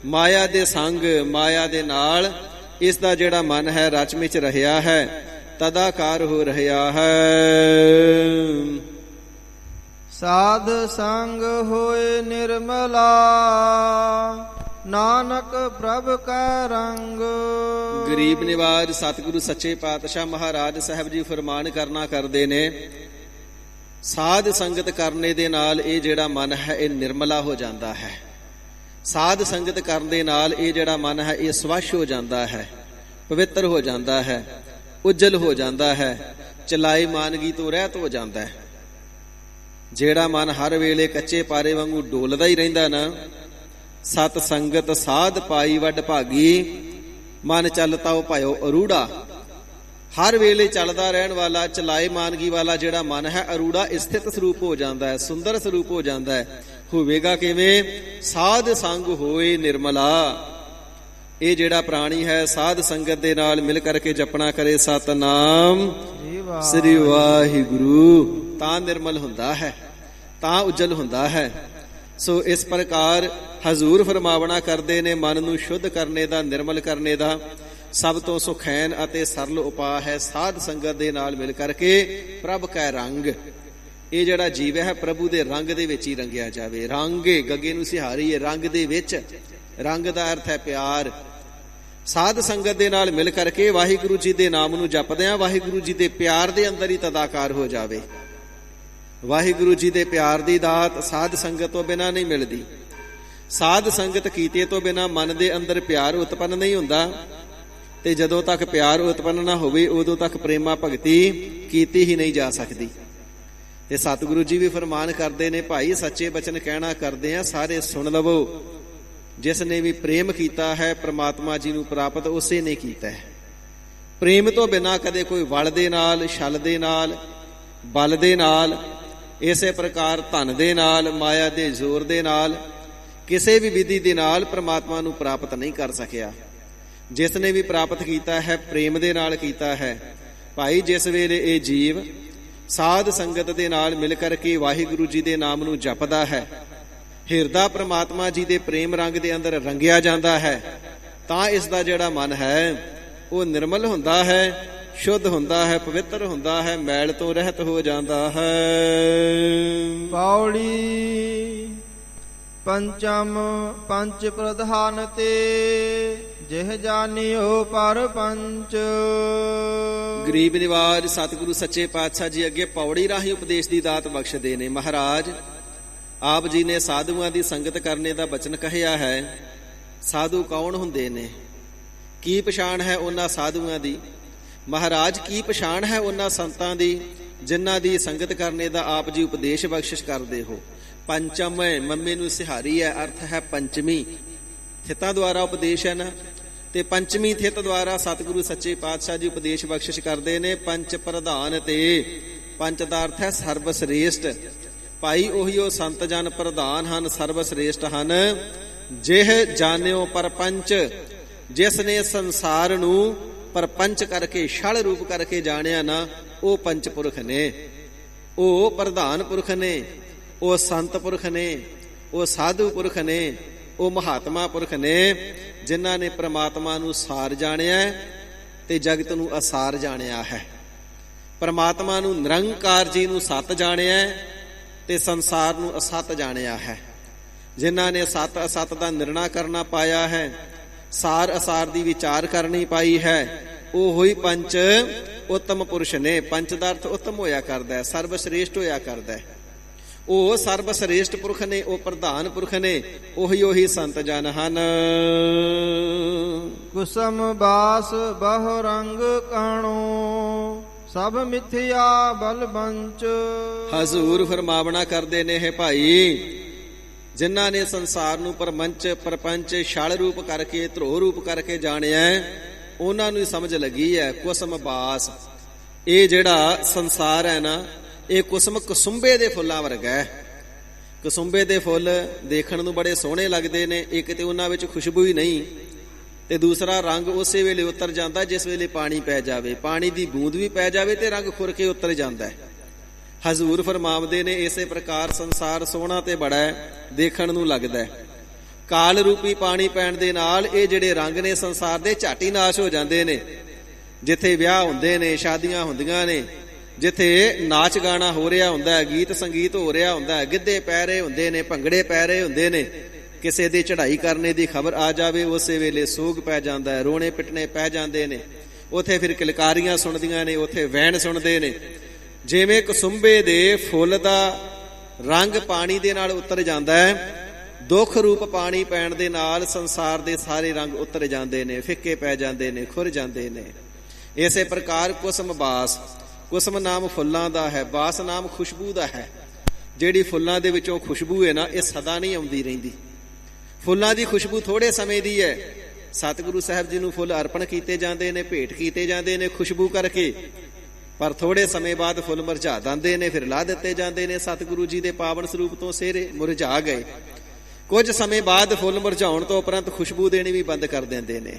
ਮਾਇਆ ਦੇ ਸੰਗ, ਮਾਇਆ ਦੇ ਨਾਲ ਇਸ ਦਾ ਜਿਹੜਾ ਮਨ ਹੈ ਰਚ ਵਿੱਚ ਰਹਿਆ ਹੈ, ਤਦਾਕਾਰ ਹੋ ਰਿਹਾ ਹੈ। ਸਾਧ ਸੰਗ ਹੋਏ ਨਿਰਮਲਾ, ਨਾਨਕ ਪ੍ਰਭ ਕਾ ਰੰਗ। ਗਰੀਬ ਨਿਵਾਜ ਸਤਿਗੁਰੂ ਸੱਚੇ ਪਾਤਸ਼ਾਹ ਮਹਾਰਾਜ ਸਾਹਿਬ ਜੀ ਫਰਮਾਨ ਕਰਨਾ ਕਰਦੇ ਨੇ, ਸਾਧ ਸੰਗਤ ਕਰਨੇ ਦੇ ਨਾਲ ਇਹ ਜਿਹੜਾ ਮਨ ਹੈ ਇਹ ਨਿਰਮਲਾ ਹੋ ਜਾਂਦਾ ਹੈ। ਸਾਧ ਸੰਗਤ ਕਰਨ ਦੇ ਨਾਲ ਇਹ ਜਿਹੜਾ ਮਨ ਹੈ ਇਹ ਸਵੱਛ ਹੋ ਜਾਂਦਾ ਹੈ, ਪਵਿੱਤਰ ਹੋ ਜਾਂਦਾ ਹੈ, ਉਜਲ ਹੋ ਜਾਂਦਾ ਹੈ, ਚਲਾਈ ਮਾਨਗੀ ਤੋਂ ਰਹਿਤ ਹੋ ਜਾਂਦਾ ਹੈ। ਜਿਹੜਾ ਮਨ ਹਰ ਵੇਲੇ ਕੱਚੇ ਪਾਰੇ ਵਾਂਗੂ ਡੋਲਦਾ ਹੀ ਰਹਿੰਦਾ ਨਾ, ਸਤ ਸੰਗਤ ਸਾਧ ਪਾਈ ਵੱਡ ਭਾਗੀ, ਮਨ ਚੱਲਤਾ ਉਹ ਭਾਇਓ ਅਰੂੜਾ। ਹਰ ਵੇਲੇ ਚੱਲਦਾ ਰਹਿਣ ਵਾਲਾ, ਚਲਾਏ ਮਾਨਗੀ ਵਾਲਾ ਜਿਹੜਾ ਮਨ ਹੈ ਅਰੂੜਾ ਸਥਿਤ ਸਰੂਪ ਹੋ ਜਾਂਦਾ ਹੈ, ਸੁੰਦਰ ਸਰੂਪ ਹੋ ਜਾਂਦਾ ਹੈ। ਹੋਵੇਗਾ ਕਿਵੇਂ? ਸਾਧ ਸੰਗ ਹੋਏ ਨਿਰਮਲਾ। ਇਹ ਜਿਹੜਾ ਪ੍ਰਾਣੀ ਹੈ ਸਾਧ ਸੰਗਤ ਦੇ ਨਾਲ ਮਿਲ ਕਰਕੇ ਜਪਣਾ ਕਰੇ ਸਤਨਾਮ ਸ੍ਰੀ ਵਾਹਿਗੁਰੂ, ਤਾਂ ਨਿਰਮਲ ਹੁੰਦਾ ਹੈ, ਤਾਂ ਉਜਲ ਹੁੰਦਾ ਹੈ। ਸੋ ਇਸ ਪ੍ਰਕਾਰ ਹਜ਼ੂਰ ਫਰਮਾਵਣਾ ਕਰਦੇ ਨੇ, ਮਨ ਨੂੰ ਸ਼ੁੱਧ ਕਰਨੇ ਦਾ, ਨਿਰਮਲ ਕਰਨੇ ਦਾ ਸਭ ਤੋਂ ਸੁਖੈਨ ਅਤੇ ਸਰਲ ਉਪਾਅ ਹੈ ਸਾਧ ਸੰਗਤ ਦੇ ਨਾਲ ਮਿਲ ਕਰਕੇ ਪ੍ਰਭ ਕੈ ਰੰਗ। ਇਹ ਜਿਹੜਾ ਜੀਵ ਹੈ ਪ੍ਰਭੂ ਦੇ ਰੰਗ ਦੇ ਵਿੱਚ ਹੀ ਰੰਗਿਆ ਜਾਵੇ। ਰੰਗੇ ਗੱਗੇ ਨੂੰ ਸਿਹਾਰੀਏ, ਰੰਗ ਦੇ ਵਿੱਚ। ਰੰਗ ਦਾ ਅਰਥ ਹੈ ਪਿਆਰ। ਸਾਧ ਸੰਗਤ ਦੇ ਨਾਲ ਮਿਲ ਕਰਕੇ ਵਾਹਿਗੁਰੂ ਜੀ ਦੇ ਨਾਮ ਨੂੰ ਜਪਦਿਆਂ ਵਾਹਿਗੁਰੂ ਜੀ ਦੇ ਪਿਆਰ ਦੇ ਅੰਦਰ ਹੀ ਤਦਾਕਾਰ ਹੋ ਜਾਵੇ। ਵਾਹਿਗੁਰੂ ਜੀ ਦੇ ਪਿਆਰ ਦੀ ਦਾਤ ਸਾਧ ਸੰਗਤ ਤੋਂ ਬਿਨਾਂ ਨਹੀਂ ਮਿਲਦੀ। ਸਾਧ ਸੰਗਤ ਕੀਤੇ ਤੋਂ ਬਿਨਾਂ ਮਨ ਦੇ ਅੰਦਰ ਪਿਆਰ ਉਤਪੰਨ ਨਹੀਂ ਹੁੰਦਾ, ਤੇ ਜਦੋਂ ਤੱਕ ਪਿਆਰ ਉਤਪੰਨ ਨਾ ਹੋਵੇ ਉਦੋਂ ਤੱਕ ਪ੍ਰੇਮਾ ਭਗਤੀ ਕੀਤੀ ਹੀ ਨਹੀਂ ਜਾ ਸਕਦੀ। ਤੇ ਸਤਿਗੁਰੂ ਜੀ ਵੀ ਫਰਮਾਨ ਕਰਦੇ ਨੇ, ਭਾਈ ਸੱਚੇ ਬਚਨ ਕਹਿਣਾ ਕਰਦੇ ਆ, ਸਾਰੇ ਸੁਣ ਲਵੋ। ਜਿਸ ਨੇ ਵੀ ਪ੍ਰੇਮ ਕੀਤਾ ਹੈ ਪ੍ਰਮਾਤਮਾ ਜੀ ਨੂੰ ਪ੍ਰਾਪਤ ਉਸੇ ਨੇ ਕੀਤਾ ਹੈ। ਪ੍ਰੇਮ ਤੋਂ ਬਿਨਾਂ ਕਦੇ ਕੋਈ ਵਲ ਦੇ ਨਾਲ, ਛਲ ਦੇ ਨਾਲ, ਬਲ ਦੇ ਨਾਲ, ਇਸੇ ਪ੍ਰਕਾਰ ਧਨ ਦੇ ਨਾਲ, ਮਾਇਆ ਦੇ ਜ਼ੋਰ ਦੇ ਨਾਲ, ਕਿਸੇ ਵੀ ਵਿਧੀ ਦੇ ਨਾਲ ਪ੍ਰਮਾਤਮਾ ਨੂੰ ਪ੍ਰਾਪਤ ਨਹੀਂ ਕਰ ਸਕਿਆ। ਜਿਸ ਨੇ ਵੀ ਪ੍ਰਾਪਤ ਕੀਤਾ ਹੈ ਪ੍ਰੇਮ ਦੇ ਨਾਲ ਕੀਤਾ ਹੈ। ਭਾਈ ਜਿਸ ਵੇਲੇ ਇਹ ਜੀਵ ਸਾਧ ਸੰਗਤ ਦੇ ਨਾਲ ਮਿਲ ਕਰਕੇ ਵਾਹਿਗੁਰੂ ਜੀ ਦੇ ਨਾਮ ਨੂੰ ਜਪਦਾ ਹੈ, ਹਿਰਦਾ ਪ੍ਰਮਾਤਮਾ ਜੀ ਦੇ ਪ੍ਰੇਮ ਰੰਗ ਦੇ ਅੰਦਰ ਰੰਗਿਆ ਜਾਂਦਾ ਹੈ, ਤਾਂ ਇਸ ਦਾ ਜਿਹੜਾ ਮਨ ਹੈ ਉਹ ਨਿਰਮਲ ਹੁੰਦਾ ਹੈ, ਸ਼ੁੱਧ ਹੁੰਦਾ ਹੈ, ਪਵਿੱਤਰ ਹੁੰਦਾ ਹੈ, ਮੈਲ ਤੋਂ ਰਹਿਤ ਹੋ ਜਾਂਦਾ ਹੈ। ਪੌੜੀ ਪੰਚਮ ਪੰਚ ਪ੍ਰਧਾਨ ਤੇ ਜਿਹ ਜਾਣਿਓ ਪਰ ਪੰਚ। ਗਰੀਬ ਨਿਵਾਜ ਸਤਿਗੁਰੂ ਸੱਚੇ ਪਾਤਸ਼ਾਹ ਜੀ ਅੱਗੇ ਪੌੜੀ ਰਾਹੀਂ ਉਪਦੇਸ਼ ਦੀ ਦਾਤ ਬਖਸ਼ਦੇ ਨੇ। ਮਹਾਰਾਜ ਆਪ ਜੀ ਨੇ ਸਾਧੂਆਂ ਦੀ ਸੰਗਤ ਕਰਨੇ ਦਾ ਬਚਨ ਕਹਿਆ ਹੈ। ਸਾਧੂ ਕੌਣ ਹੁੰਦੇ ਨੇ? ਕੀ ਪਛਾਣ ਹੈ ਉਹਨਾਂ ਸਾਧੂਆਂ ਦੀ? ਮਹਾਰਾਜ ਕੀ ਪਛਾਣ ਹੈ ਉਹਨਾਂ ਸੰਤਾਂ ਦੀ ਜਿਨ੍ਹਾਂ ਦੀ ਸੰਗਤ ਕਰਨੇ ਦਾ ਆਪ ਜੀ ਉਪਦੇਸ਼ ਬਖਸ਼ਿਸ਼ ਕਰਦੇ ਹੋ? ਪੰਚਮ ਮੰਮੇ ਨੂੰ ਸਿਹਾਰੀ ਹੈ, ਅਰਥ ਹੈ ਪੰਚਮੀ ਥਿਤਾਂ ਦੁਆਰਾ ਉਪਦੇਸ਼ ਹੈ ਨਾ, ਤੇ ਪੰਚਮੀ ਥਿਤ ਦੁਆਰਾ ਸਤਿਗੁਰੂ ਸੱਚੇ ਪਾਤਸ਼ਾਹ ਜੀ ਉਪਦੇਸ਼ ਬਖਸ਼ਿਸ਼ ਕਰਦੇ ਨੇ। ਪੰਚ ਪ੍ਰਧਾਨ ਤੇ ਪੰਚ ਦਾ ਅਰਥ ਹੈ ਸਰਬ ਸ੍ਰੇਸ਼ਟ। ਭਾਈ ਉਹੀਓ ਸੰਤ ਜਨ ਪ੍ਰਧਾਨ ਹਨ, ਸਰਬ ਸ੍ਰੇਸ਼ਟ ਹਨ। ਜਿਹ ਜਾਣਿਓ ਪਰਪੰਚ, ਜਿਸ ਨੇ ਸੰਸਾਰ ਨੂੰ ਪਰਪੰਚ ਕਰਕੇ ਛਲ ਰੂਪ ਕਰਕੇ ਜਾਣਿਆ ਨਾ, ਉਹ ਪੰਚ ਪੁਰਖ ਨੇ, ਉਹ ਪ੍ਰਧਾਨ ਪੁਰਖ ਨੇ, ਉਹ ਸੰਤ ਪੁਰਖ ਨੇ, ਉਹ ਸਾਧੂ ਪੁਰਖ ਨੇ, ਉਹ ਮਹਾਤਮਾ ਪੁਰਖ ਨੇ ਜਿਨ੍ਹਾਂ ਨੇ ਪ੍ਰਮਾਤਮਾ ਨੂੰ ਸਾਰ ਜਾਣਿਆ ਤੇ ਜਗਤ ਨੂੰ ਅਸਾਰ ਜਾਣਿਆ ਹੈ। ਪ੍ਰਮਾਤਮਾ ਨੂੰ ਨਿਰੰਕਾਰ ਜੀ ਨੂੰ ਸਤ ਜਾਣਿਆ ਤੇ ਸੰਸਾਰ ਨੂੰ ਅਸਤ ਜਾਣਿਆ ਹੈ। ਜਿਨ੍ਹਾਂ ਨੇ ਸਤ ਅਸਤ ਦਾ ਨਿਰਣਾ ਕਰਨਾ ਪਾਇਆ ਹੈ, ਸਾਰ ਅਸਾਰ ਦੀ ਵਿਚਾਰ ਕਰਨੀ ਪਾਈ ਹੈ, ਉਹ ਹੋਈ ਪੰਚ ਉੱਤਮ ਪੁਰਸ਼ ਨੇ। ਪੰਚ ਦਾ ਅਰਥ ਉੱਤਮ ਹੋਇਆ ਕਰਦਾ ਹੈ, ਸਰਬ ਸ੍ਰੇਸ਼ਟ ਹੋਇਆ ਕਰਦਾ ਹੈ। ਉਹ ਸਰਬ ਸ੍ਰੇਸ਼ਟ ਪੁਰਖ ਨੇ, ਉਹ ਪ੍ਰਧਾਨ ਪੁਰਖ ਨੇ, ਉਹੀ ਸੰਤ ਜਨ ਹਨ। ਕੁਸਮ ਬਾਸ ਬਹੁ ਰੰਗ ਕਾਣੋ ਸਭ ਮਿਥਿਆ ਬਲ ਬੰਚ। ਹਜ਼ੂਰ ਫਰਮਾਵਣਾ ਕਰਦੇ ਨੇ, ਹੈ ਭਾਈ ਜਿਨ੍ਹਾਂ ਨੇ ਸੰਸਾਰ ਨੂੰ ਪਰਪੰਚ ਛਲ ਰੂਪ ਕਰਕੇ ਧਰੋ ਰੂਪ ਕਰਕੇ ਜਾਣਿਆ, ਉਹਨਾਂ ਨੂੰ ਸਮਝ ਲੱਗੀ ਹੈ ਕੁਸਮ ਬਾਸ। ਇਹ ਜਿਹੜਾ ਸੰਸਾਰ ਹੈ ਨਾ, ਇਹ ਕੁਸਮ ਕਸੁੰਬੇ ਦੇ ਫੁੱਲਾਂ ਵਰਗਾ ਹੈ। ਕਸੁੰਬੇ ਦੇ ਫੁੱਲ ਦੇਖਣ ਨੂੰ ਬੜੇ ਸੋਹਣੇ ਲੱਗਦੇ ਨੇ, ਇੱਕ ਤੇ ਉਹਨਾਂ ਵਿੱਚ ਖੁਸ਼ਬੂ ਹੀ ਨਹੀਂ, ਤੇ ਦੂਸਰਾ ਰੰਗ ਉਸੇ ਵੇਲੇ ਉਤਰ ਜਾਂਦਾ ਜਿਸ ਵੇਲੇ ਪਾਣੀ ਪੈ ਜਾਵੇ। ਪਾਣੀ ਦੀ ਬੂੰਦ ਵੀ ਪੈ ਜਾਵੇ ਤੇ ਰੰਗ ਖੁਰ ਕੇ ਉਤਰ ਜਾਂਦਾ ਹੈ। ਹਜ਼ੂਰ ਫਰਮਾਵਦੇ ਨੇ ਇਸੇ ਪ੍ਰਕਾਰ ਸੰਸਾਰ ਸੋਹਣਾ ਤੇ ਬੜਾ ਦੇਖਣ ਨੂੰ ਲੱਗਦਾ ਹੈ। ਕਾਲ ਰੂਪੀ ਪਾਣੀ ਪੈਣ ਦੇ ਨਾਲ ਇਹ ਜਿਹੜੇ ਰੰਗ ਨੇ ਸੰਸਾਰ ਦੇ ਝਾਟੀ ਨਾਸ਼ ਹੋ ਜਾਂਦੇ ਨੇ। ਜਿੱਥੇ ਵਿਆਹ ਹੁੰਦੇ ਨੇ, ਸ਼ਾਦੀਆਂ ਹੁੰਦੀਆਂ ਨੇ, ਜਿੱਥੇ ਨਾਚ ਗਾਣਾ ਹੋ ਰਿਹਾ ਹੁੰਦਾ ਹੈ, ਗੀਤ ਸੰਗੀਤ ਹੋ ਰਿਹਾ ਹੁੰਦਾ ਹੈ, ਗਿੱਧੇ ਪੈ ਰਹੇ ਹੁੰਦੇ ਨੇ, ਭੰਗੜੇ ਪੈ ਰਹੇ ਹੁੰਦੇ ਨੇ, ਕਿਸੇ ਦੀ ਚੜ੍ਹਾਈ ਕਰਨੇ ਦੀ ਖਬਰ ਆ ਜਾਵੇ ਉਸੇ ਵੇਲੇ ਸੋਗ ਪੈ ਜਾਂਦਾ ਹੈ, ਰੋਣੇ ਪਿੱਟਣੇ ਪੈ ਜਾਂਦੇ ਨੇ। ਉੱਥੇ ਫਿਰ ਕਿਲਕਾਰੀਆਂ ਸੁਣਦੀਆਂ ਨੇ, ਉੱਥੇ ਵੈਣ ਸੁਣਦੇ ਨੇ। ਜਿਵੇਂ ਕਸੁੰਬੇ ਦੇ ਫੁੱਲ ਦਾ ਰੰਗ ਪਾਣੀ ਦੇ ਨਾਲ ਉਤਰ ਜਾਂਦਾ ਹੈ, ਦੁੱਖ ਰੂਪ ਪਾਣੀ ਪੈਣ ਦੇ ਨਾਲ ਸੰਸਾਰ ਦੇ ਸਾਰੇ ਰੰਗ ਉਤਰ ਜਾਂਦੇ ਨੇ, ਫਿੱਕੇ ਪੈ ਜਾਂਦੇ ਨੇ, ਖੁਰ ਜਾਂਦੇ ਨੇ। ਇਸੇ ਪ੍ਰਕਾਰ ਕੁਸਮ ਬਾਸ, ਕੁਸਮ ਨਾਮ ਫੁੱਲਾਂ ਦਾ ਹੈ, ਬਾਸ ਨਾਮ ਖੁਸ਼ਬੂ ਦਾ ਹੈ। ਜਿਹੜੀ ਫੁੱਲਾਂ ਦੇ ਵਿੱਚੋਂ ਖੁਸ਼ਬੂ ਹੈ ਨਾ, ਇਹ ਸਦਾ ਨਹੀਂ ਆਉਂਦੀ ਰਹਿੰਦੀ। ਫੁੱਲਾਂ ਦੀ ਖੁਸ਼ਬੂ ਥੋੜੇ ਸਮੇਂ ਦੀ ਹੈ। ਸਤਿਗੁਰੂ ਸਾਹਿਬ ਜੀ ਨੂੰ ਫੁੱਲ ਅਰਪਣ ਕੀਤੇ ਜਾਂਦੇ ਨੇ, ਭੇਟ ਕੀਤੇ ਜਾਂਦੇ ਨੇ ਖੁਸ਼ਬੂ ਕਰਕੇ, ਪਰ ਥੋੜੇ ਸਮੇਂ ਬਾਅਦ ਫੁੱਲ ਮੁਰਝਾ ਜਾਂਦੇ ਨੇ, ਫਿਰ ਲਾ ਦਿੱਤੇ ਜਾਂਦੇ ਨੇ। ਸਤਿਗੁਰੂ ਜੀ ਦੇ ਪਾਵਨ ਸਰੂਪ ਤੋਂ ਸਿਹਰੇ ਮੁਰਝਾ ਗਏ। ਕੁਝ ਸਮੇਂ ਬਾਅਦ ਫੁੱਲ ਮੁਰਝਾਉਣ ਤੋਂ ਉਪਰੰਤ ਖੁਸ਼ਬੂ ਦੇਣੀ ਵੀ ਬੰਦ ਕਰ ਦਿੰਦੇ ਨੇ।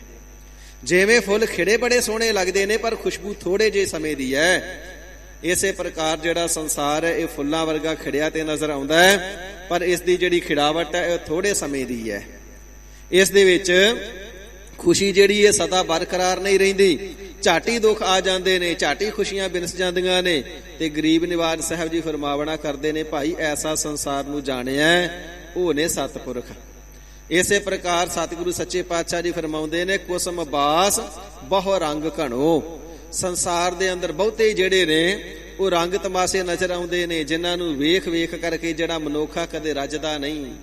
ਜਿਵੇਂ ਫੁੱਲ ਖਿੜੇ ਬੜੇ ਸੋਹਣੇ ਲੱਗਦੇ ਨੇ ਪਰ ਖੁਸ਼ਬੂ ਥੋੜੇ ਜਿਹੇ ਸਮੇਂ ਦੀ ਹੈ, ਇਸੇ ਪ੍ਰਕਾਰ ਜਿਹੜਾ ਸੰਸਾਰ ਹੈ ਇਹ ਫੁੱਲਾਂ ਵਰਗਾ ਖਿੜਿਆ ਤੇ ਨਜ਼ਰ ਆਉਂਦਾ ਹੈ, ਪਰ ਇਸ ਦੀ ਜਿਹੜੀ ਖਿੜਾਵਟ ਹੈ ਇਹ ਥੋੜੇ ਸਮੇਂ ਦੀ ਹੈ। ਇਸ ਦੇ ਵਿੱਚ ਖੁਸ਼ੀ ਜਿਹੜੀ ਹੈ ਸਦਾ ਬਰਕਰਾਰ ਨਹੀਂ ਰਹਿੰਦੀ। ਝਾਟੀ ਦੁੱਖ ਆ ਜਾਂਦੇ ਨੇ, ਝਾਟੀ ਖੁਸ਼ੀਆਂ ਬਿਨਸ ਜਾਂਦੀਆਂ ਨੇ। ਤੇ ਗਰੀਬ ਨਿਵਾਜ ਸਾਹਿਬ ਜੀ ਫਰਮਾਵਣਾ ਕਰਦੇ ਨੇ, ਭਾਈ ਐਸਾ ਸੰਸਾਰ ਨੂੰ ਜਾਣਿਆ ਉਹ ਨੇ ਸਤਿਪੁਰਖ। ਇਸੇ ਪ੍ਰਕਾਰ ਸਤਿਗੁਰੂ ਸੱਚੇ ਪਾਤਸ਼ਾਹ ਜੀ ਫਰਮਾਉਂਦੇ ਨੇ, ਕੁਸਮ ਬਾਸ ਬਹੁ ਰੰਗ ਘਣੋ। ਸੰਸਾਰ ਦੇ ਅੰਦਰ ਬਹੁਤੇ ਜਿਹੜੇ ਨੇ ਉਹ ਰੰਗ ਤਮਾਸ਼ੇ ਨਜ਼ਰ ਆਉਂਦੇ ਨੇ, ਜਿਨ੍ਹਾਂ ਨੂੰ ਵੇਖ ਵੇਖ ਕਰਕੇ ਜਿਹੜਾ ਮਨੁੱਖਾ ਕਦੇ ਰੱਜਦਾ ਨਹੀਂ।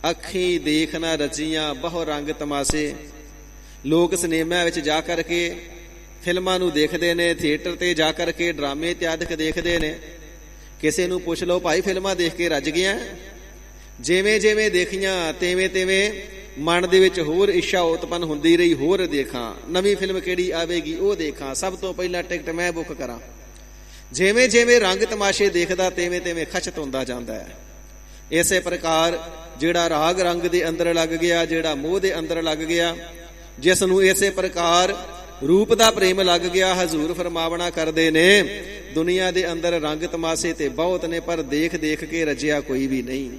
ਅੱਖੀ ਦੇਖ ਨਾ ਰਚੀਆਂ ਬਹੁ ਰੰਗ ਤਮਾਸ਼ੇ। ਲੋਕ ਸਿਨੇਮਾ ਵਿੱਚ ਜਾ ਕਰਕੇ ਫਿਲਮਾਂ ਨੂੰ ਦੇਖਦੇ ਨੇ, ਥੀਏਟਰ ਤੇ ਜਾ ਕਰਕੇ ਡਰਾਮੇ ਇਤਿਆਦਿਕ ਦੇਖਦੇ ਨੇ। ਕਿਸੇ ਨੂੰ ਪੁੱਛ ਲਓ, ਭਾਈ ਫਿਲਮਾਂ ਦੇਖ ਕੇ ਰੱਜ ਗਿਆ? ਜਿਵੇਂ ਜਿਵੇਂ ਦੇਖੀਆਂ ਤਿਵੇਂ ਤਿਵੇਂ ਮਨ ਦੇ ਵਿੱਚ ਹੋਰ ਇੱਛਾ ਉਤਪੰਨ ਹੁੰਦੀ ਰਹੀ, ਹੋਰ ਦੇਖਾਂ, ਨਵੀਂ ਫਿਲਮ ਕਿਹੜੀ ਆਵੇਗੀ ਉਹ ਦੇਖਾਂ, ਸਭ ਤੋਂ ਪਹਿਲਾਂ ਟਿਕਟ ਮੈਂ ਬੁੱਕ ਕਰਾਂ। ਜਿਵੇਂ ਜਿਵੇਂ ਰੰਗ ਤਮਾਸ਼ੇ ਦੇਖਦਾ ਤਿਵੇਂ ਤਿਵੇਂ ਖਚਤ ਹੁੰਦਾ ਜਾਂਦਾ ਹੈ। ਇਸੇ ਪ੍ਰਕਾਰ ਜਿਹੜਾ ਰਾਗ ਰੰਗ ਦੇ ਅੰਦਰ ਲੱਗ ਗਿਆ, ਜਿਹੜਾ ਮੋਹ ਦੇ ਅੰਦਰ ਲੱਗ ਗਿਆ, ਜਿਸ ਨੂੰ ਇਸੇ ਪ੍ਰਕਾਰ ਰੂਪ ਦਾ ਪ੍ਰੇਮ ਲੱਗ ਗਿਆ, ਹਜ਼ੂਰ ਫਰਮਾਵਣਾ ਕਰਦੇ ਨੇ, ਦੁਨੀਆ ਦੇ ਅੰਦਰ ਰੰਗ ਤਮਾਸ਼ੇ ਤੇ ਬਹੁਤ ਨੇ ਪਰ ਦੇਖ ਦੇਖ ਕੇ ਰੱਜਿਆ ਕੋਈ ਵੀ ਨਹੀਂ।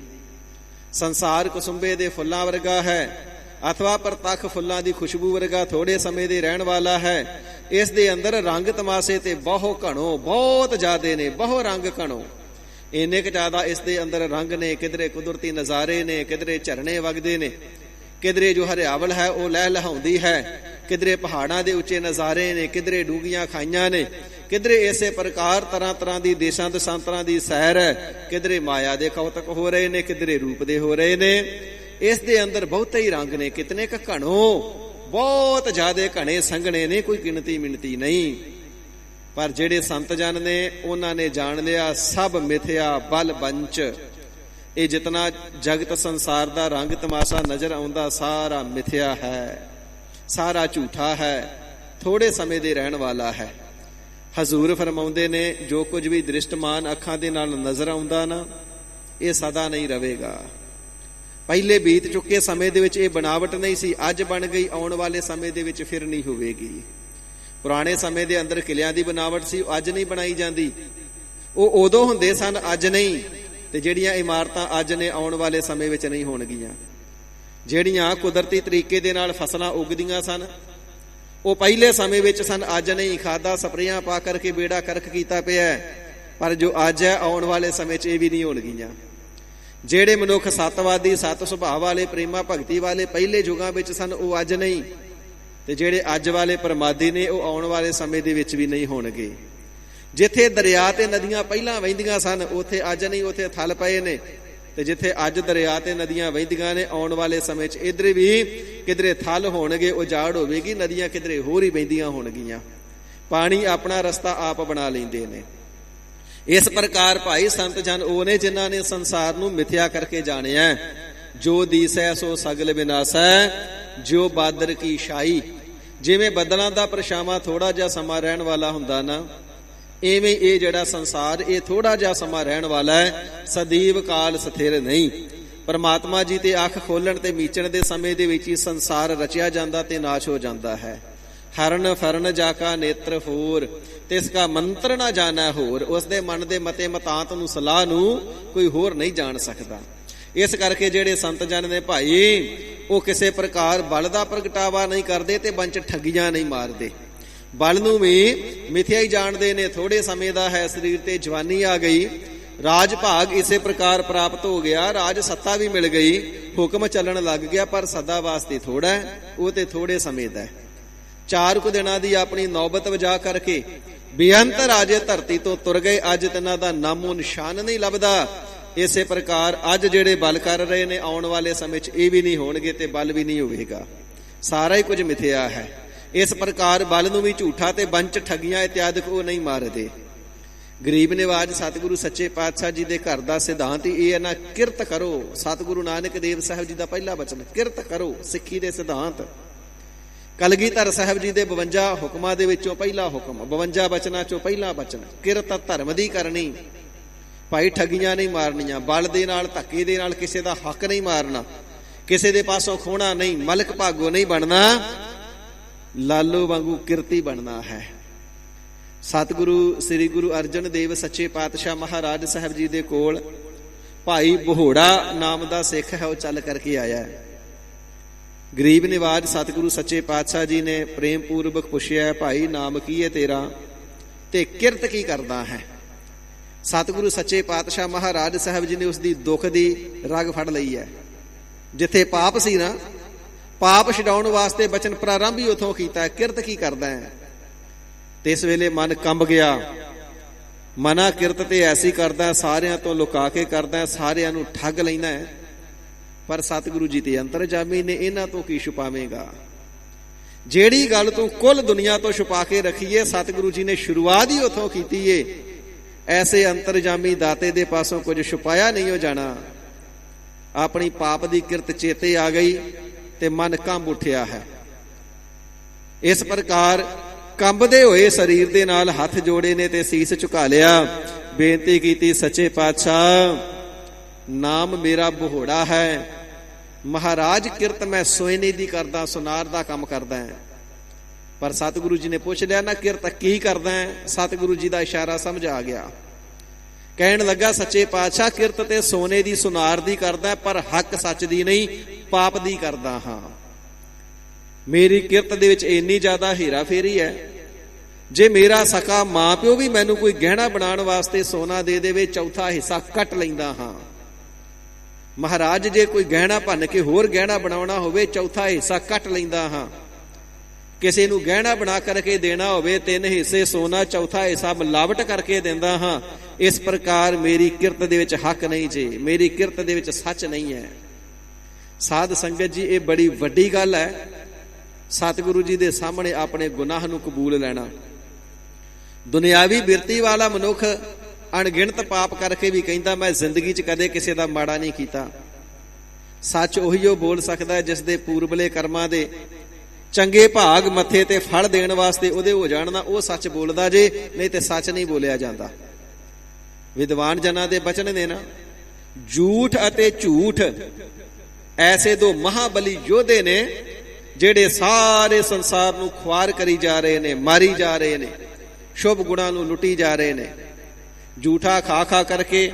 ਸੰਸਾਰ ਕੁਸੁੰਬੇ ਦੇ ਫੁੱਲਾਂ ਵਰਗਾ ਹੈ, ਅਥਵਾ ਪ੍ਰਤੱਖ ਫੁੱਲਾਂ ਦੀ ਖੁਸ਼ਬੂ ਵਰਗਾ ਥੋੜੇ ਸਮੇਂ ਦੇ ਰਹਿਣ ਵਾਲਾ ਹੈ। ਇਸ ਦੇ ਅੰਦਰ ਰੰਗ ਤਮਾਸ਼ੇ ਤੇ ਬਹੁ ਘਣੋ, ਬਹੁਤ ਜ਼ਿਆਦੇ ਨੇ, ਬਹੁ ਰੰਗ ਘਣੋ, ਇੰਨੇ ਕੁ ਜ਼ਿਆਦਾ ਇਸ ਦੇ ਅੰਦਰ ਰੰਗ ਨੇ। ਕਿਧਰੇ ਕੁਦਰਤੀ ਨਜ਼ਾਰੇ ਨੇ, ਕਿਧਰੇ ਝਰਨੇ ਵਗਦੇ ਨੇ, ਕਿਧਰੇ ਜੋ ਹਰਿਆਵਲ ਹੈ ਉਹ ਲਹਿ ਲਹਾਉਂਦੀ ਹੈ, ਕਿਧਰੇ ਪਹਾੜਾਂ ਦੇ ਉੱਚੇ ਨਜ਼ਾਰੇ ਨੇ, ਕਿਧਰੇ ਡੂੰਘੀਆਂ ਖਾਈਆਂ ਨੇ, ਕਿਧਰੇ ਇਸੇ ਪ੍ਰਕਾਰ ਤਰ੍ਹਾਂ ਤਰ੍ਹਾਂ ਦੀ ਦੇਸ਼ਾਂ ਦਸਾਂਤਰਾਂ ਦੀ ਸੈਰ ਹੈ, ਕਿਧਰੇ ਮਾਇਆ ਦੇ ਕੌਤਕ ਹੋ ਰਹੇ ਨੇ, ਕਿਧਰੇ ਰੂਪ ਦੇ ਹੋ ਰਹੇ ਨੇ। ਇਸ ਦੇ ਅੰਦਰ ਬਹੁਤੇ ਹੀ ਰੰਗ ਨੇ, ਕਿਤਨੇ ਕ ਘਣੋ, ਬਹੁਤ ਜ਼ਿਆਦੇ ਘਣੇ ਸੰਘਣੇ ਨੇ, ਕੋਈ ਗਿਣਤੀ ਮਿਣਤੀ ਨਹੀਂ। ਪਰ ਜਿਹੜੇ ਸੰਤ ਜਨ ਨੇ ਉਹਨਾਂ ਨੇ ਜਾਣ ਲਿਆ ਸਭ ਮਿਥਿਆ ਬਲ ਬੰਚ। ਇਹ ਜਿਤਨਾ ਜਗਤ ਸੰਸਾਰ ਦਾ ਰੰਗ ਤਮਾਸ਼ਾ ਨਜ਼ਰ ਆਉਂਦਾ ਸਾਰਾ ਮਿਥਿਆ ਹੈ, ਸਾਰਾ ਝੂਠਾ ਹੈ, ਥੋੜੇ ਸਮੇਂ ਦੇ ਰਹਿਣ ਵਾਲਾ ਹੈ। ਹਜ਼ੂਰ ਫਰਮਾਉਂਦੇ ਨੇ ਜੋ ਕੁਝ ਵੀ ਦ੍ਰਿਸ਼ਟਮਾਨ ਅੱਖਾਂ ਦੇ ਨਾਲ ਨਜ਼ਰ ਆਉਂਦਾ ਨਾ, ਇਹ ਸਦਾ ਨਹੀਂ ਰਹੇਗਾ। ਪਹਿਲੇ ਬੀਤ ਚੁੱਕੇ ਸਮੇਂ ਦੇ ਵਿੱਚ ਇਹ ਬਣਾਵਟ ਨਹੀਂ ਸੀ, ਅੱਜ ਬਣ ਗਈ, ਆਉਣ ਵਾਲੇ ਸਮੇਂ ਦੇ ਵਿੱਚ ਫਿਰ ਨਹੀਂ ਹੋਵੇਗੀ। ਪੁਰਾਣੇ ਸਮੇਂ ਦੇ ਅੰਦਰ ਕਿਲਿਆਂ ਦੀ ਬਣਾਵਟ ਸੀ, ਉਹ ਅੱਜ ਨਹੀਂ ਬਣਾਈ ਜਾਂਦੀ। ਉਹ ਉਦੋਂ ਹੁੰਦੇ ਸਨ, ਅੱਜ ਨਹੀਂ। ਤੇ ਜਿਹੜੀਆਂ ਇਮਾਰਤਾਂ ਅੱਜ ਨੇ ਆਉਣ ਵਾਲੇ ਸਮੇਂ ਵਿੱਚ ਨਹੀਂ ਹੋਣਗੀਆਂ। ਜਿਹੜੀਆਂ ਕੁਦਰਤੀ ਤਰੀਕੇ ਦੇ ਨਾਲ ਫਸਲਾਂ ਉਗਦੀਆਂ ਸਨ ਉਹ ਪਹਿਲੇ ਸਮੇਂ ਵਿੱਚ ਸਨ, ਅੱਜ ਨਹੀਂ। ਖਾਦਾਂ ਸਪਰੇਆਂ ਪਾ ਕਰਕੇ ਬੇੜਾ ਕਰਕ ਕੀਤਾ ਪਿਆ, ਪਰ ਜੋ ਅੱਜ ਹੈ ਆਉਣ ਵਾਲੇ ਸਮੇਂ 'ਚ ਇਹ ਵੀ ਨਹੀਂ ਹੋਣਗੀਆਂ। ਜਿਹੜੇ ਮਨੁੱਖ ਸੱਤਵਾਦੀ, ਸੱਤ ਸੁਭਾਅ ਵਾਲੇ, ਪ੍ਰੇਮਾ ਭਗਤੀ ਵਾਲੇ ਪਹਿਲੇ ਯੁਗਾਂ ਵਿੱਚ ਸਨ ਉਹ ਅੱਜ ਨਹੀਂ। ਤੇ ਜਿਹੜੇ ਅੱਜ ਵਾਲੇ ਪ੍ਰਮਾਦੀ ਨੇ ਉਹ ਆਉਣ ਵਾਲੇ ਸਮੇਂ ਦੇ ਵਿੱਚ ਵੀ ਨਹੀਂ ਹੋਣਗੇ। ਜਿੱਥੇ ਦਰਿਆ ਤੇ ਨਦੀਆਂ ਪਹਿਲਾਂ ਵਹਿੰਦੀਆਂ ਸਨ ਉੱਥੇ ਅੱਜ ਨਹੀਂ, ਉੱਥੇ ਥਲ ਪਏ ਨੇ। ਤੇ ਜਿੱਥੇ ਅੱਜ ਦਰਿਆ ਤੇ ਨਦੀਆਂ ਵਹਿੰਦੀਆਂ ਨੇ ਆਉਣ ਵਾਲੇ ਸਮੇਂ 'ਚ ਇੱਧਰ ਵੀ ਕਿਧਰੇ ਥਲ ਹੋਣਗੇ, ਉਜਾੜ ਹੋਵੇਗੀ, ਨਦੀਆਂ ਕਿਧਰੇ ਹੋਰ ਹੀ ਵਹਿੰਦੀਆਂ ਹੋਣਗੀਆਂ। ਪਾਣੀ ਆਪਣਾ ਰਸਤਾ ਆਪ ਬਣਾ ਲੈਂਦੇ ਨੇ। ਇਸ ਪ੍ਰਕਾਰ ਭਾਈ ਸੰਤ ਜਨ ਉਹ ਨੇ ਜਿਨ੍ਹਾਂ ਨੇ ਸੰਸਾਰ ਨੂੰ ਮਿਥਿਆ ਕਰਕੇ ਜਾਣਿਆ। ਜੋ ਦੀਸੈ ਸੋ ਸਗਲ ਵਿਨਾਸੈ, ਜਿਉ ਬਾਦਰ ਕੀ ਛਾਈ। ਜਿਵੇਂ ਬੱਦਲਾਂ ਦਾ ਪਰਛਾਵਾਂ ਥੋੜਾ ਜਿਹਾ ਸਮਾਂ ਰਹਿਣ ਵਾਲਾ ਹੁੰਦਾ ਨਾ, ਇਵੇਂ ਇਹ ਜਿਹੜਾ ਸੰਸਾਰ ਇਹ ਥੋੜਾ ਜਿਹਾ ਸਮਾਂ ਰਹਿਣ ਵਾਲਾ ਹੈ, ਸਦੀਵ ਕਾਲ ਸਥਿਰ ਨਹੀਂ। ਪਰਮਾਤਮਾ ਜੀ ਤੇ ਅੱਖ ਖੋਲਣ ਤੇ ਮੀਚਣ ਦੇ ਸਮੇਂ ਦੇ ਵਿੱਚ ਹੀ ਸੰਸਾਰ ਰਚਿਆ ਜਾਂਦਾ ਤੇ ਨਾਸ਼ ਹੋ ਜਾਂਦਾ ਹੈ। ਹਰਨ ਫਰਨ ਜਾ ਕਾ ਨੇਤਰ ਫੋਰ, ਤਿਸ ਕਾ ਮੰਤਰ ਨਾ ਜਾਣੈ ਹੋਰ। ਉਸ ਦੇ ਮਨ ਦੇ ਮਤੇ ਮਤਾਂਤ ਨੂੰ, ਸਲਾਹ ਨੂੰ ਕੋਈ ਹੋਰ ਨਹੀਂ ਜਾਣ ਸਕਦਾ। ਇਸ ਕਰਕੇ ਜਿਹੜੇ ਸੰਤ ਜਨ ਨੇ ਭਾਈ ਉਹ ਕਿਸੇ ਪ੍ਰਕਾਰ ਬਲ ਦਾ ਪ੍ਰਗਟਾਵਾ ਨਹੀਂ ਕਰਦੇ ਤੇ ਬੰਚ ਠੱਗੀਆਂ ਨਹੀਂ ਮਾਰਦੇ। ਬਲ ਨੂੰ ਵੀ ਮਿਥਿਆ ਹੀ ਜਾਣਦੇ ਨੇ। ਥੋੜੇ ਸਮੇਂ ਦਾ ਹੈ, ਸਰੀਰ ਤੇ ਜਵਾਨੀ ਆ ਗਈ, ਰਾਜ ਭਾਗ ਇਸੇ ਪ੍ਰਕਾਰ ਪ੍ਰਾਪਤ ਹੋ ਗਿਆ, ਰਾਜ ਸੱਤਾ ਵੀ ਮਿਲ ਗਈ, ਹੁਕਮ ਚੱਲਣ ਲੱਗ ਗਿਆ, ਪਰ ਸਦਾ ਵਾਸਤੇ ਥੋੜਾ ਹੈ, ਉਹ ਤੇ ਥੋੜੇ ਸਮੇਂ ਦਾ ਹੈ। 4 ਕੁ ਦਿਨਾਂ ਦੀ ਆਪਣੀ ਨੌਬਤ ਵਜਾ ਕਰਕੇ ਬੇਅੰਤ ਰਾਜੇ ਧਰਤੀ ਤੋਂ ਤੁਰ ਗਏ। ਅੱਜ ਤਿੰਨਾਂ ਦਾ ਨਾਮੋ ਨਿਸ਼ਾਨ ਨਹੀਂ ਲੱਭਦਾ। ਇਸੇ ਪ੍ਰਕਾਰ ਅੱਜ ਜਿਹੜੇ ਬਲ ਕਰ ਰਹੇ ਨੇ ਆਉਣ ਵਾਲੇ ਸਮੇਂ 'ਚ ਇਹ ਵੀ ਨਹੀਂ ਹੋਣਗੇ ਤੇ ਬਲ ਵੀ ਨਹੀਂ ਹੋਵੇਗਾ। ਸਾਰਾ ਹੀ ਕੁਝ ਮਿਥਿਆ ਹੈ। ਇਸ ਪ੍ਰਕਾਰ ਬਲ ਨੂੰ ਵੀ ਝੂਠਾ ਤੇ ਬੰਚ ਠੱਗੀਆਂ ਇਤਿਆਦਿਕ ਉਹ ਨਹੀਂ ਮਾਰਦੇ। ਗਰੀਬ ਨਿਵਾਜ ਸਤਿਗੁਰੂ ਸੱਚੇ ਪਾਤਸ਼ਾਹ ਜੀ ਦੇ ਘਰ ਦਾ ਸਿਧਾਂਤ ਹੀ ਇਹ ਹੈ ਨਾ, ਕਿਰਤ ਕਰੋ। ਸਤਿਗੁਰੂ ਨਾਨਕ ਦੇਵ ਸਾਹਿਬ ਜੀ ਦਾ ਪਹਿਲਾ ਬਚਨ ਕਿਰਤ ਕਰੋ, ਸਿੱਖੀ ਦੇ ਸਿਧਾਂਤ। ਕਲਗੀਧਰ ਸਾਹਿਬ ਜੀ ਦੇ 52 ਹੁਕਮਾਂ ਦੇ ਵਿੱਚੋਂ ਪਹਿਲਾ ਹੁਕਮ, 52 ਬਚਨਾਂ ਚੋਂ ਪਹਿਲਾ ਬਚਨ ਕਿਰਤ ਧਰਮ ਦੀ ਕਰਨੀ। ਭਾਈ ਠੱਗੀਆਂ ਨਹੀਂ ਮਾਰਨੀਆਂ, ਬਲ ਦੇ ਨਾਲ ਧੱਕੇ ਦੇ ਨਾਲ ਕਿਸੇ ਦਾ ਹੱਕ ਨਹੀਂ ਮਾਰਨਾ, ਕਿਸੇ ਦੇ ਪਾਸੋਂ ਖੋਣਾ ਨਹੀਂ, ਮਲਕ ਭਾਗੋ ਨਹੀਂ ਬਣਨਾ, ਲਾਲੋ ਵਾਂਗੂ ਕਿਰਤੀ ਬਣਨਾ ਹੈ। ਸਤਿਗੁਰੂ ਸ੍ਰੀ ਗੁਰੂ ਅਰਜਨ ਦੇਵ ਸੱਚੇ ਪਾਤਸ਼ਾਹ ਮਹਾਰਾਜ ਸਾਹਿਬ ਜੀ ਦੇ ਕੋਲ ਭਾਈ ਬਹੋੜਾ ਨਾਮ ਦਾ ਸਿੱਖ ਹੈ, ਉਹ ਚੱਲ ਕਰਕੇ ਆਇਆ। ਗਰੀਬ ਨਿਵਾਜ ਸਤਿਗੁਰੂ ਸੱਚੇ ਪਾਤਸ਼ਾਹ ਜੀ ਨੇ ਪ੍ਰੇਮ ਪੂਰਵਕ ਪੁੱਛਿਆ, ਭਾਈ ਨਾਮ ਕੀ ਹੈ ਤੇਰਾ ਤੇ ਕਿਰਤ ਕੀ ਕਰਦਾ ਹੈ? ਸਤਿਗੁਰੂ ਸੱਚੇ ਪਾਤਸ਼ਾਹ ਮਹਾਰਾਜ ਸਾਹਿਬ ਜੀ ਨੇ ਉਸ ਦੀ ਦੁੱਖ ਦੀ ਰਗ ਫੜ ਲਈ ਹੈ। ਜਿੱਥੇ ਪਾਪ ਸੀ ਨਾ, ਪਾਪ ਛਡਾਉਣ ਵਾਸਤੇ ਬਚਨ ਪ੍ਰਾਰੰਭ ਹੀ ਉਥੋਂ ਕੀਤਾ, ਕਿਰਤ ਕੀ ਕਰਦਾ ਹੈ? ਤੇ ਇਸ ਵੇਲੇ ਮਨ ਕੰਬ ਗਿਆ। ਮਨਾ ਕਿਰਤ ਤੇ ਐਸੀ ਕਰਦਾ, ਸਾਰਿਆਂ ਤੋਂ ਲੁਕਾ ਕੇ ਕਰਦਾ, ਸਾਰਿਆਂ ਨੂੰ ਠੱਗ ਲੈਂਦਾ ਹੈ। ਪਰ ਸਤਿਗੁਰੂ ਜੀ ਤੇ ਅੰਤਰਜਾਮੀ ਨੇ, ਇਹਨਾਂ ਤੋਂ ਕੀ ਛੁਪਾਵੇਂਗਾ? ਜਿਹੜੀ ਗੱਲ ਤੂੰ ਕੁੱਲ ਦੁਨੀਆ ਤੋਂ ਛੁਪਾ ਕੇ ਰੱਖੀਏ, ਸਤਿਗੁਰੂ ਜੀ ਨੇ ਸ਼ੁਰੂਆਤ ਹੀ ਉਥੋਂ ਕੀਤੀ ਏ। ਐਸੇ ਅੰਤਰਜਾਮੀ ਦਾਤੇ ਦੇ ਪਾਸੋਂ ਕੁਝ ਛੁਪਾਇਆ ਨਹੀਂ ਹੋ ਜਾਣਾ। ਆਪਣੀ ਪਾਪ ਦੀ ਕਿਰਤ ਚੇਤੇ ਆ ਗਈ ਤੇ ਮਨ ਕੰਬ ਉੱਠਿਆ ਹੈ। ਇਸ ਪ੍ਰਕਾਰ ਕੰਬਦੇ ਹੋਏ ਸਰੀਰ ਦੇ ਨਾਲ ਹੱਥ ਜੋੜੇ ਨੇ ਤੇ ਸੀਸ ਝੁਕਾ ਲਿਆ, ਬੇਨਤੀ ਕੀਤੀ, ਸੱਚੇ ਪਾਤਸ਼ਾਹ ਨਾਮ ਮੇਰਾ ਬਹੋੜਾ ਹੈ। ਮਹਾਰਾਜ ਕਿਰਤ ਮੈਂ ਸੋਇਨੇ ਦੀ ਕਰਦਾ, ਸੁਨਾਰ ਦਾ ਕੰਮ ਕਰਦਾ ਹੈ। ਪਰ ਸਤਿਗੁਰੂ ਜੀ ਨੇ ਪੁੱਛ ਲਿਆ ਨਾ, ਕਿਰਤ ਕੀ ਕਰਦਾ ਹੈ? ਸਤਿਗੁਰੂ ਜੀ ਦਾ ਇਸ਼ਾਰਾ ਸਮਝ ਆ ਗਿਆ। ਕਹਿਣ ਲੱਗਾ, ਸੱਚੇ ਪਾਤਸ਼ਾਹ ਕਿਰਤ ਤੇ ਸੋਨੇ ਦੀ ਸੁਨਾਰ ਦੀ ਕਰਦਾ, ਪਰ ਹੱਕ ਸੱਚ ਦੀ ਨਹੀਂ, ਪਾਪ ਦੀ ਕਰਦਾ ਹਾਂ। ਮੇਰੀ ਕਿਰਤ ਦੇ ਵਿੱਚ ਇੰਨੀ ਜ਼ਿਆਦਾ ਹੇਰਾ ਫੇਰੀ ਹੈ, ਜੇ ਮੇਰਾ ਸਕਾ ਮਾਂ ਪਿਓ ਵੀ ਮੈਨੂੰ ਕੋਈ ਗਹਿਣਾ ਬਣਾਉਣ ਵਾਸਤੇ ਸੋਨਾ ਦੇ ਦੇਵੇ, ਚੌਥਾ ਹਿੱਸਾ ਕੱਟ ਲੈਂਦਾ ਹਾਂ। ਮਹਾਰਾਜ ਜੇ ਕੋਈ ਗਹਿਣਾ ਭੰਨ ਕੇ ਹੋਰ ਗਹਿਣਾ ਬਣਾਉਣਾ ਹੋਵੇ, ਚੌਥਾ ਹਿੱਸਾ ਕੱਟ ਲੈਂਦਾ ਹਾਂ। ਕਿਸੇ ਨੂੰ ਗਹਿਣਾ ਬਣਾ ਕਰਕੇ ਦੇਣਾ ਹੋਵੇ, 3 ਹਿੱਸੇ ਸੋਨਾ, ਚੌਥਾ ਹਿੱਸਾ ਮਿਲਾਵਟ ਕਰਕੇ ਦਿੰਦਾ ਹਾਂ। ਇਸ ਪ੍ਰਕਾਰ ਮੇਰੀ ਕਿਰਤ ਦੇ ਵਿੱਚ ਹੱਕ ਨਹੀਂ ਜੇ, ਮੇਰੀ ਕਿਰਤ ਦੇ ਵਿੱਚ ਸੱਚ ਨਹੀਂ ਹੈ। ਸਾਧ ਸੰਗਤ ਜੀ, ਇਹ ਬੜੀ ਵੱਡੀ ਗੱਲ ਹੈ, ਸਤਿਗੁਰੂ ਜੀ ਦੇ ਸਾਹਮਣੇ ਆਪਣੇ ਗੁਨਾਹ ਨੂੰ ਕਬੂਲ ਲੈਣਾ। ਦੁਨਿਆਵੀ ਬਿਰਤੀ ਵਾਲਾ ਮਨੁੱਖ ਅਣਗਿਣਤ ਪਾਪ ਕਰਕੇ ਵੀ ਕਹਿੰਦਾ ਮੈਂ ਜ਼ਿੰਦਗੀ 'ਚ ਕਦੇ ਕਿਸੇ ਦਾ ਮਾੜਾ ਨਹੀਂ ਕੀਤਾ। ਸੱਚ ਉਹੀ ਉਹ ਬੋਲ ਸਕਦਾ ਜਿਸ ਦੇ ਪੂਰਬਲੇ ਕਰਮਾਂ ਦੇ ਚੰਗੇ ਭਾਗ ਮੱਥੇ ਤੇ ਫਲ ਦੇਣ ਵਾਸਤੇ ਉਹਦੇ ਹੋ ਜਾਣ ਨਾ, ਉਹ ਸੱਚ ਬੋਲਦਾ ਜੇ, ਨਹੀਂ ਤੇ ਸੱਚ ਨਹੀਂ ਬੋਲਿਆ ਜਾਂਦਾ। ਵਿਦਵਾਨ ਜਨਾਂ ਦੇ ਬਚਨ ਨੇ ਨਾ, ਝੂਠ ਅਤੇ ਝੂਠ ਐਸੇ ਦੋ ਮਹਾਬਲੀ ਯੋਧੇ ਨੇ ਜਿਹੜੇ ਸਾਰੇ ਸੰਸਾਰ ਨੂੰ ਖੁਆਰ ਕਰੀ ਜਾ ਰਹੇ ਨੇ, ਮਾਰੀ ਜਾ ਰਹੇ ਨੇ, ਸ਼ੁਭ ਗੁਣਾਂ ਨੂੰ ਲੁੱਟੀ ਜਾ ਰਹੇ ਨੇ। ਝੂਠਾ ਖਾ ਖਾ ਕਰਕੇ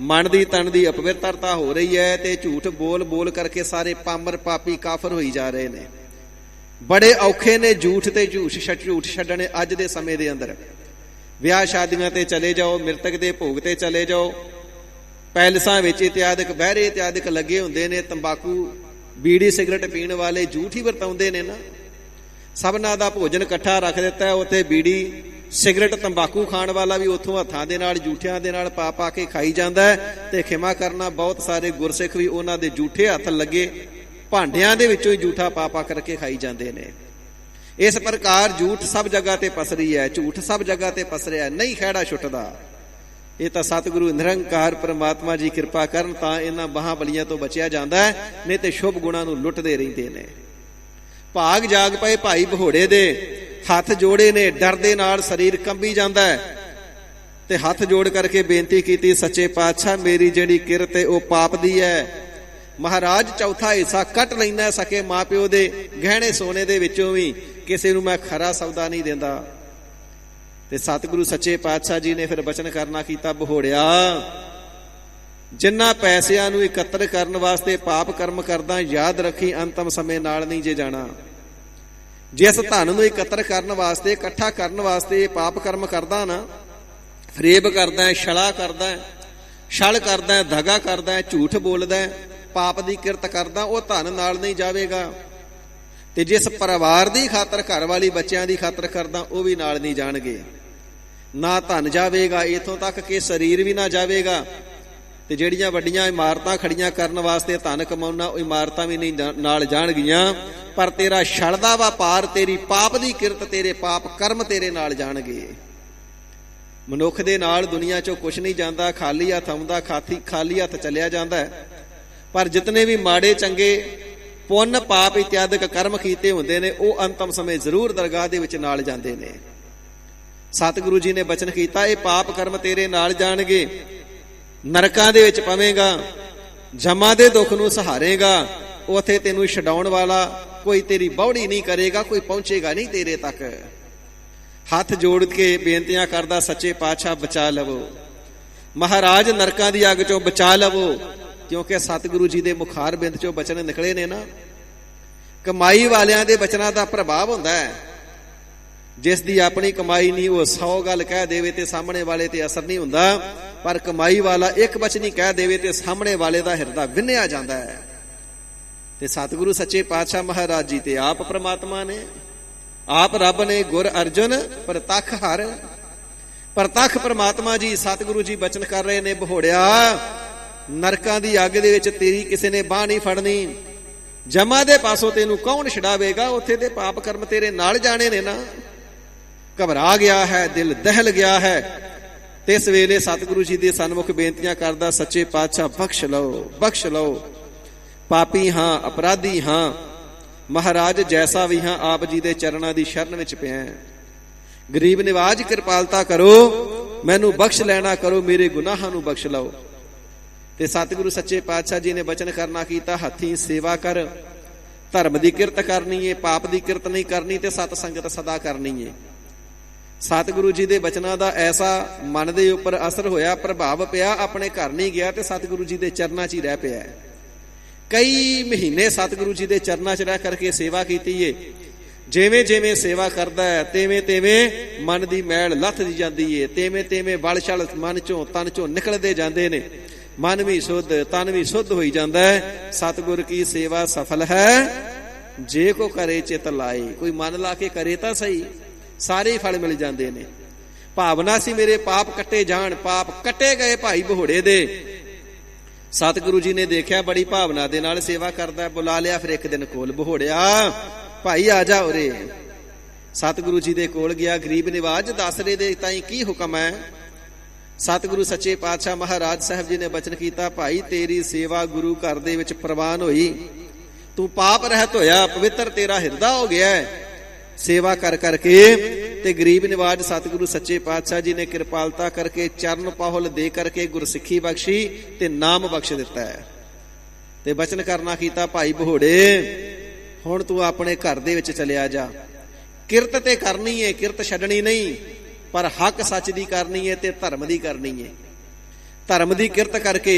ਮਨ ਦੀ ਤਨ ਦੀ ਅਪਵਿੱਤਰਤਾ ਹੋ ਰਹੀ ਹੈ, ਤੇ ਝੂਠ ਬੋਲ ਬੋਲ ਕਰਕੇ ਸਾਰੇ ਪਾਮਰ ਪਾਪੀ ਕਾਫਰ ਹੋਈ ਜਾ ਰਹੇ ਨੇ। ਬੜੇ ਔਖੇ ਨੇ ਝੂਠ ਤੇ ਝੂਠ ਛੱਡਣੇ ਅੱਜ ਦੇ ਸਮੇਂ ਦੇ ਅੰਦਰ। ਵਿਆਹ ਸ਼ਾਦੀਆਂ ਤੇ ਚਲੇ ਜਾਓ, ਮਿਰਤਕ ਦੇ ਭੋਗ ਤੇ ਚਲੇ ਜਾਓ, ਪੈਲਸਾਂ ਵਿੱਚ ਇਤਿਆਦਿਕ ਬਹਿਰੇ ਇਤਿਆਦਿਕ ਲੱਗੇ ਹੁੰਦੇ ਨੇ। ਤੰਬਾਕੂ ਬੀੜੀ ਸਿਗਰਟ ਪੀਣ ਵਾਲੇ ਝੂਠ ਹੀ ਵਰਤਾਉਂਦੇ ਨੇ ਨਾ। ਸਭਨਾਂ ਦਾ ਭੋਜਨ ਇਕੱਠਾ ਰੱਖ ਦਿੱਤਾ ਹੈ, ਉੱਥੇ ਬੀੜੀ ਸਿਗਰਟ ਤੰਬਾਕੂ ਖਾਣ ਵਾਲਾ ਵੀ ਉੱਥੋਂ ਹੱਥਾਂ ਦੇ ਨਾਲ ਝੂਠਿਆਂ ਦੇ ਨਾਲ ਪਾ ਪਾ ਕੇ ਖਾਈ ਜਾਂਦਾ ਹੈ। ਤੇ ਖਿਮਾ ਕਰਨਾ, ਬਹੁਤ ਸਾਰੇ ਗੁਰਸਿੱਖ ਵੀ ਉਹਨਾਂ ਦੇ ਝੂਠੇ ਹੱਥ ਲੱਗੇ ਭਾਂਡਿਆਂ ਦੇ ਵਿੱਚੋਂ ਹੀ ਝੂਠਾ ਪਾ ਪਾ ਕਰਕੇ ਖਾਈ ਜਾਂਦੇ ਨੇ। ਇਸ ਪ੍ਰਕਾਰ ਝੂਠ ਸਭ ਜਗ੍ਹਾ ਤੇ ਪਸਰੀ ਹੈ, ਝੂਠ ਸਭ ਜਗ੍ਹਾ ਤੇ ਪਸਰਿਆ, ਨਹੀਂ ਖਹਿੜਾ ਛੁੱਟਦਾ। ਇਹ ਤਾਂ ਸਤਿਗੁਰੂ ਨਿਰੰਕਾਰ ਪ੍ਰਮਾਤਮਾ ਜੀ ਕਿਰਪਾ ਕਰਨ ਤਾਂ ਇਹਨਾਂ ਮਹਾਬਲੀਆਂ ਤੋਂ ਬਚਿਆ ਜਾਂਦਾ ਹੈ, ਨਹੀਂ ਤੇ ਸ਼ੁਭ ਗੁਣਾਂ ਨੂੰ ਲੁੱਟਦੇ ਰਹਿੰਦੇ ਨੇ। ਭਾਗ ਜਾਗ ਪਏ ਭਾਈ ਬਹੋੜੇ ਦੇ, ਹੱਥ ਜੋੜੇ ਨੇ, ਡਰ ਦੇ ਨਾਲ ਸਰੀਰ ਕੰਬੀ ਜਾਂਦਾ ਹੈ, ਤੇ ਹੱਥ ਜੋੜ ਕਰਕੇ ਬੇਨਤੀ ਕੀਤੀ, ਸੱਚੇ ਪਾਤਸ਼ਾਹ ਮੇਰੀ ਜਿਹੜੀ ਕਿਰਤ ਹੈ ਉਹ ਪਾਪ ਦੀ ਹੈ। ਮਹਾਰਾਜ ਚੌਥਾ ਹਿੱਸਾ ਕੱਟ ਲੈਂਦਾ ਸਕੇ ਮਾਂ ਪਿਓ ਦੇ ਗਹਿਣੇ ਸੋਨੇ ਦੇ ਵਿੱਚੋਂ ਵੀ, ਕਿਸੇ ਨੂੰ ਮੈਂ ਖਰਾ ਸੌਦਾ ਨਹੀਂ ਦਿੰਦਾ। ਤੇ ਸਤਿਗੁਰੂ ਸੱਚੇ ਪਾਤਸ਼ਾਹ ਜੀ ਨੇ ਫਿਰ ਬਚਨ ਕਰਨਾ ਕੀਤਾ, ਬਹੋੜਿਆ ਜਿੰਨਾ ਪੈਸਿਆਂ ਨੂੰ ਇਕੱਤਰ ਕਰਨ ਵਾਸਤੇ ਪਾਪ ਕਰਮ ਕਰਦਾ, ਯਾਦ ਰੱਖੀ ਅੰਤਮ ਸਮੇਂ ਨਾਲ ਨਹੀਂ ਜੇ ਜਾਣਾ। ਜਿਸ ਧਨ ਨੂੰ ਇਕੱਤਰ ਕਰਨ ਵਾਸਤੇ, ਇਕੱਠਾ ਕਰਨ ਵਾਸਤੇ ਪਾਪ ਕਰਮ ਕਰਦਾ ਨਾ, ਫਰੇਬ ਕਰਦਾ ਹੈ, ਛਲਾ ਕਰਦਾ ਹੈ, ਛਲ ਕਰਦਾ ਹੈ, ਧਗਾ ਕਰਦਾ ਹੈ, ਝੂਠ ਬੋਲਦਾ ਹੈ, ਪਾਪ ਦੀ ਕਿਰਤ ਕਰਦਾ, ਉਹ ਧਨ ਨਾਲ ਨਹੀਂ ਜਾਵੇਗਾ। ਤੇ ਜਿਸ ਪਰਿਵਾਰ ਦੀ ਖਾਤਰ, ਘਰ ਵਾਲੀ ਬੱਚਿਆਂ ਦੀ ਖਾਤਰ ਕਰਦਾ, ਉਹ ਵੀ ਨਾਲ ਨਹੀਂ ਜਾਣਗੇ। ਨਾ ਧਨ ਜਾਵੇਗਾ, ਇਥੋਂ ਤੱਕ ਕਿ ਸਰੀਰ ਵੀ ਨਾ ਜਾਵੇਗਾ। ਤੇ ਜਿਹੜੀਆਂ ਵੱਡੀਆਂ ਇਮਾਰਤਾਂ ਖੜੀਆਂ ਕਰਨ ਵਾਸਤੇ ਧਨ ਕਮਾਉਣਾ, ਉਹ ਇਮਾਰਤਾਂ ਵੀ ਨਹੀਂ ਨਾਲ ਜਾਣਗੀਆਂ। ਪਰ ਤੇਰਾ ਛਲ ਦਾ ਵਪਾਰ, ਤੇਰੀ ਪਾਪ ਦੀ ਕਿਰਤ, ਤੇਰੇ ਪਾਪ ਕਰਮ ਤੇਰੇ ਨਾਲ ਜਾਣਗੇ। ਮਨੁੱਖ ਦੇ ਨਾਲ ਦੁਨੀਆ ਚੋਂ ਕੁਛ ਨਹੀਂ ਜਾਂਦਾ, ਖਾਲੀ ਹੱਥ ਆਉਂਦਾ, ਖਾਲੀ ਹੱਥ ਚਲਿਆ ਜਾਂਦਾ ਹੈ। ਪਰ ਜਿਤਨੇ ਵੀ ਮਾੜੇ ਚੰਗੇ ਪੁੰਨ ਪਾਪ ਇਤਿਆਦਿਕ ਕਰਮ ਕੀਤੇ ਹੁੰਦੇ ਨੇ, ਉਹ ਅੰਤਮ ਸਮੇਂ ਜ਼ਰੂਰ ਦਰਗਾਹ ਦੇ ਵਿੱਚ ਨਾਲ ਜਾਂਦੇ ਨੇ। ਸਤਿਗੁਰੂ ਜੀ ਨੇ ਬਚਨ ਕੀਤਾ, ਇਹ ਪਾਪ ਕਰਮ ਤੇਰੇ ਨਾਲ ਜਾਣਗੇ, ਨਰਕਾਂ ਦੇ ਵਿੱਚ ਪਵੇਂਗਾ, ਜਮਾਂ ਦੇ ਦੁੱਖ ਨੂੰ ਸਹਾਰੇਗਾ, ਉੱਥੇ ਤੈਨੂੰ ਛਡਾਉਣ ਵਾਲਾ ਕੋਈ ਤੇਰੀ ਬਾਉੜੀ ਨਹੀਂ ਕਰੇਗਾ, ਕੋਈ ਪਹੁੰਚੇਗਾ ਨਹੀਂ ਤੇਰੇ ਤੱਕ। ਹੱਥ ਜੋੜ ਕੇ ਬੇਨਤੀਆਂ ਕਰਦਾ, ਸੱਚੇ ਪਾਤਸ਼ਾਹ ਬਚਾ ਲਵੋ, ਮਹਾਰਾਜ ਨਰਕਾਂ ਦੀ ਅੱਗ ਚੋਂ ਬਚਾ ਲਵੋ। ਕਿਉਂਕਿ ਸਤਿਗੁਰੂ ਜੀ ਦੇ ਮੁਖਾਰ ਬਿੰਦ ਚੋਂ ਬਚਨ ਨਿਕਲੇ ਨੇ ਨਾ। ਕਮਾਈ ਵਾਲਿਆਂ ਦੇ ਬਚਨਾਂ ਦਾ ਪ੍ਰਭਾਵ ਹੁੰਦਾ ਹੈ। ਜਿਸ ਦੀ ਆਪਣੀ ਕਮਾਈ ਨਹੀਂ, ਉਹ 100 ਗੱਲ ਕਹਿ ਦੇਵੇ ਤੇ ਸਾਹਮਣੇ ਵਾਲੇ ਤੇ ਅਸਰ ਨਹੀਂ ਹੁੰਦਾ। ਪਰ ਕਮਾਈ ਵਾਲਾ ਇੱਕ ਬਚਨ ਹੀ ਕਹਿ ਦੇਵੇ ਤੇ ਸਾਹਮਣੇ ਵਾਲੇ ਦਾ ਹਿਰਦਾ ਵਿੰਨਿਆ ਜਾਂਦਾ ਹੈ। ਤੇ ਸਤਿਗੁਰੂ ਸੱਚੇ ਪਾਤਸ਼ਾਹ ਮਹਾਰਾਜ ਜੀ ਤੇ ਆਪ ਪ੍ਰਮਾਤਮਾ ਨੇ, ਆਪ ਰੱਬ ਨੇ, ਗੁਰ ਅਰਜੁਨ ਪ੍ਰਤੱਖ ਹਰ, ਪ੍ਰਤੱਖ ਪ੍ਰਮਾਤਮਾ ਜੀ ਸਤਿਗੁਰੂ ਜੀ ਬਚਨ ਕਰ ਰਹੇ ਨੇ, ਬਹੋੜਿਆ ਨਰਕਾਂ ਦੀ ਅੱਗ ਦੇ ਵਿੱਚ ਤੇਰੀ ਕਿਸੇ ਨੇ ਬਾਹ ਨਹੀਂ ਫੜਨੀ, ਜਮਾਂ ਦੇ ਪਾਸੋਂ ਤੈਨੂੰ ਕੌਣ ਛਡਾਵੇਗਾ, ਉੱਥੇ ਦੇ ਪਾਪ ਕਰਮ ਤੇਰੇ ਨਾਲ ਜਾਣੇ ਨੇ ਨਾ। ਘਬਰਾ ਗਿਆ ਹੈ, ਦਿਲ ਦਹਿਲ ਗਿਆ ਹੈ। ਤੇ ਇਸ ਵੇਲੇ ਸਤਿਗੁਰੂ ਜੀ ਦੇ ਸਨਮੁਖ ਬੇਨਤੀਆਂ ਕਰਦਾ, ਸੱਚੇ ਪਾਤਸ਼ਾਹ ਬਖਸ਼ ਲਓ, ਬਖਸ਼ ਲਓ, ਪਾਪੀ ਹਾਂ, ਅਪਰਾਧੀ ਹਾਂ, ਮਹਾਰਾਜ ਜੈਸਾ ਵੀ ਹਾਂ, ਆਪ ਜੀ ਦੇ ਚਰਨਾਂ ਦੀ ਸ਼ਰਨ ਵਿੱਚ ਪਿਆ। ਗਰੀਬ ਨਿਵਾਜ ਕਿਰਪਾਲਤਾ ਕਰੋ, ਮੈਨੂੰ ਬਖਸ਼ ਲੈਣਾ ਕਰੋ, ਮੇਰੇ ਗੁਨਾਹਾਂ ਨੂੰ ਬਖਸ਼ ਲਓ। ਤੇ ਸਤਿਗੁਰੂ ਸੱਚੇ ਪਾਤਸ਼ਾਹ ਜੀ ਨੇ ਬਚਨ ਕਰਨਾ ਕੀਤਾ, ਹੱਥੀਂ ਸੇਵਾ ਕਰ, ਧਰਮ ਦੀ ਕਿਰਤ ਕਰਨੀ ਏ, ਪਾਪ ਦੀ ਕਿਰਤ ਨਹੀਂ ਕਰਨੀ, ਤੇ ਸਤ ਸੰਗਤ ਸਦਾ ਕਰਨੀ ਏ। ਸਤਿਗੁਰੂ ਜੀ ਦੇ ਬਚਨਾਂ ਦਾ ਐਸਾ ਮਨ ਦੇ ਉੱਪਰ ਅਸਰ ਹੋਇਆ, ਪ੍ਰਭਾਵ ਪਿਆ, ਆਪਣੇ ਘਰ ਨਹੀਂ ਗਿਆ ਤੇ ਸਤਿਗੁਰੂ ਜੀ ਦੇ ਚਰਨਾਂ 'ਚ ਹੀ ਰਹਿ ਪਿਆ। ਕਈ ਮਹੀਨੇ ਸਤਿਗੁਰੂ ਜੀ ਦੇ ਚਰਨਾਂ 'ਚ ਰਹਿ ਕਰਕੇ ਸੇਵਾ ਕੀਤੀ ਏ। ਜਿਵੇਂ ਜਿਵੇਂ ਸੇਵਾ ਕਰਦਾ ਹੈ ਤਿਵੇਂ ਤਿਵੇਂ ਮਨ ਦੀ ਮੈਲ ਲੱਥਦੀ ਜਾਂਦੀ ਏ, ਤਿਵੇਂ ਤਿਵੇਂ ਬਲ ਛਲ ਮਨ ਚੋਂ ਤਨ ਚੋਂ ਨਿਕਲਦੇ ਜਾਂਦੇ ਨੇ। ਮਨ ਵੀ ਸ਼ੁੱਧ ਤਨ ਵੀ ਸ਼ੁੱਧ ਹੋਈ ਜਾਂਦਾ ਹੈ। ਸਤਿਗੁਰ ਕੀ ਸੇਵਾ ਸਫਲ ਹੈ ਜੇ ਕੋ ਕਰੇ ਚਿਤ ਲਾਏ। ਕੋਈ ਮਨ ਲਾ ਕੇ ਕਰੇ ਤਾਂ ਸਹੀ, ਸਾਰੇ ਫਲ ਮਿਲ ਜਾਂਦੇ ਨੇ। ਭਾਵਨਾ ਸੀ ਮੇਰੇ ਪਾਪ ਕੱਟੇ ਜਾਣ, ਪਾਪ ਕੱਟੇ ਗਏ ਭਾਈ ਬਹੋੜੇ ਦੇ। ਸਤਿਗੁਰੂ ਜੀ ਨੇ ਦੇਖਿਆ ਬੜੀ ਭਾਵਨਾ ਦੇ ਨਾਲ ਸੇਵਾ ਕਰਦਾ, ਬੁਲਾ ਲਿਆ। ਫਿਰ ਇੱਕ ਦਿਨ ਕੋਲ ਬਹੋੜਿਆ, ਭਾਈ ਆ ਜਾ ਉਰੇ। ਸਤਿਗੁਰੂ ਜੀ ਦੇ ਕੋਲ ਗਿਆ। ਗਰੀਬ ਨਿਵਾਜ ਦੱਸ ਰਹੇ ਦੇ ਤਾਈ ਕੀ ਹੁਕਮ ਹੈ। ਸਤਿਗੁਰੂ ਸੱਚੇ ਪਾਤਸ਼ਾਹ ਮਹਾਰਾਜ ਸਾਹਿਬ ਜੀ ਨੇ ਬਚਨ ਕੀਤਾ, ਭਾਈ ਤੇਰੀ ਸੇਵਾ ਗੁਰੂ ਘਰ ਦੇ ਵਿੱਚ ਪ੍ਰਵਾਨ ਹੋਈ, ਤੂੰ ਪਾਪ ਰਹਿਤ ਹੋਇਆ, ਪਵਿੱਤਰ ਤੇਰਾ ਹਿਰਦਾ ਹੋ ਗਿਆ ਸੇਵਾ ਕਰ ਕਰਕੇ। ਤੇ ਗਰੀਬ ਨਿਵਾਜ ਸਤਿਗੁਰੂ ਸੱਚੇ ਪਾਤਸ਼ਾਹ ਜੀ ਨੇ ਕਿਰਪਾਲਤਾ ਕਰਕੇ ਚਰਨ ਪਾਹੁਲ ਦੇ ਕਰਕੇ ਗੁਰਸਿੱਖੀ ਬਖਸ਼ੀ ਤੇ ਨਾਮ ਬਖਸ਼ ਦਿੱਤਾ ਹੈ। ਤੇ ਬਚਨ ਕਰਨਾ ਕੀਤਾ, ਭਾਈ ਬਹੋੜੇ ਹੁਣ ਤੂੰ ਆਪਣੇ ਘਰ ਦੇ ਵਿੱਚ ਚਲਿਆ ਜਾ। ਕਿਰਤ ਤੇ ਕਰਨੀ ਹੈ, ਕਿਰਤ ਛੱਡਣੀ ਨਹੀਂ, ਪਰ ਹੱਕ ਸੱਚ ਦੀ ਕਰਨੀ ਹੈ ਤੇ ਧਰਮ ਦੀ ਕਰਨੀ ਹੈ। ਧਰਮ ਦੀ ਕਿਰਤ ਕਰਕੇ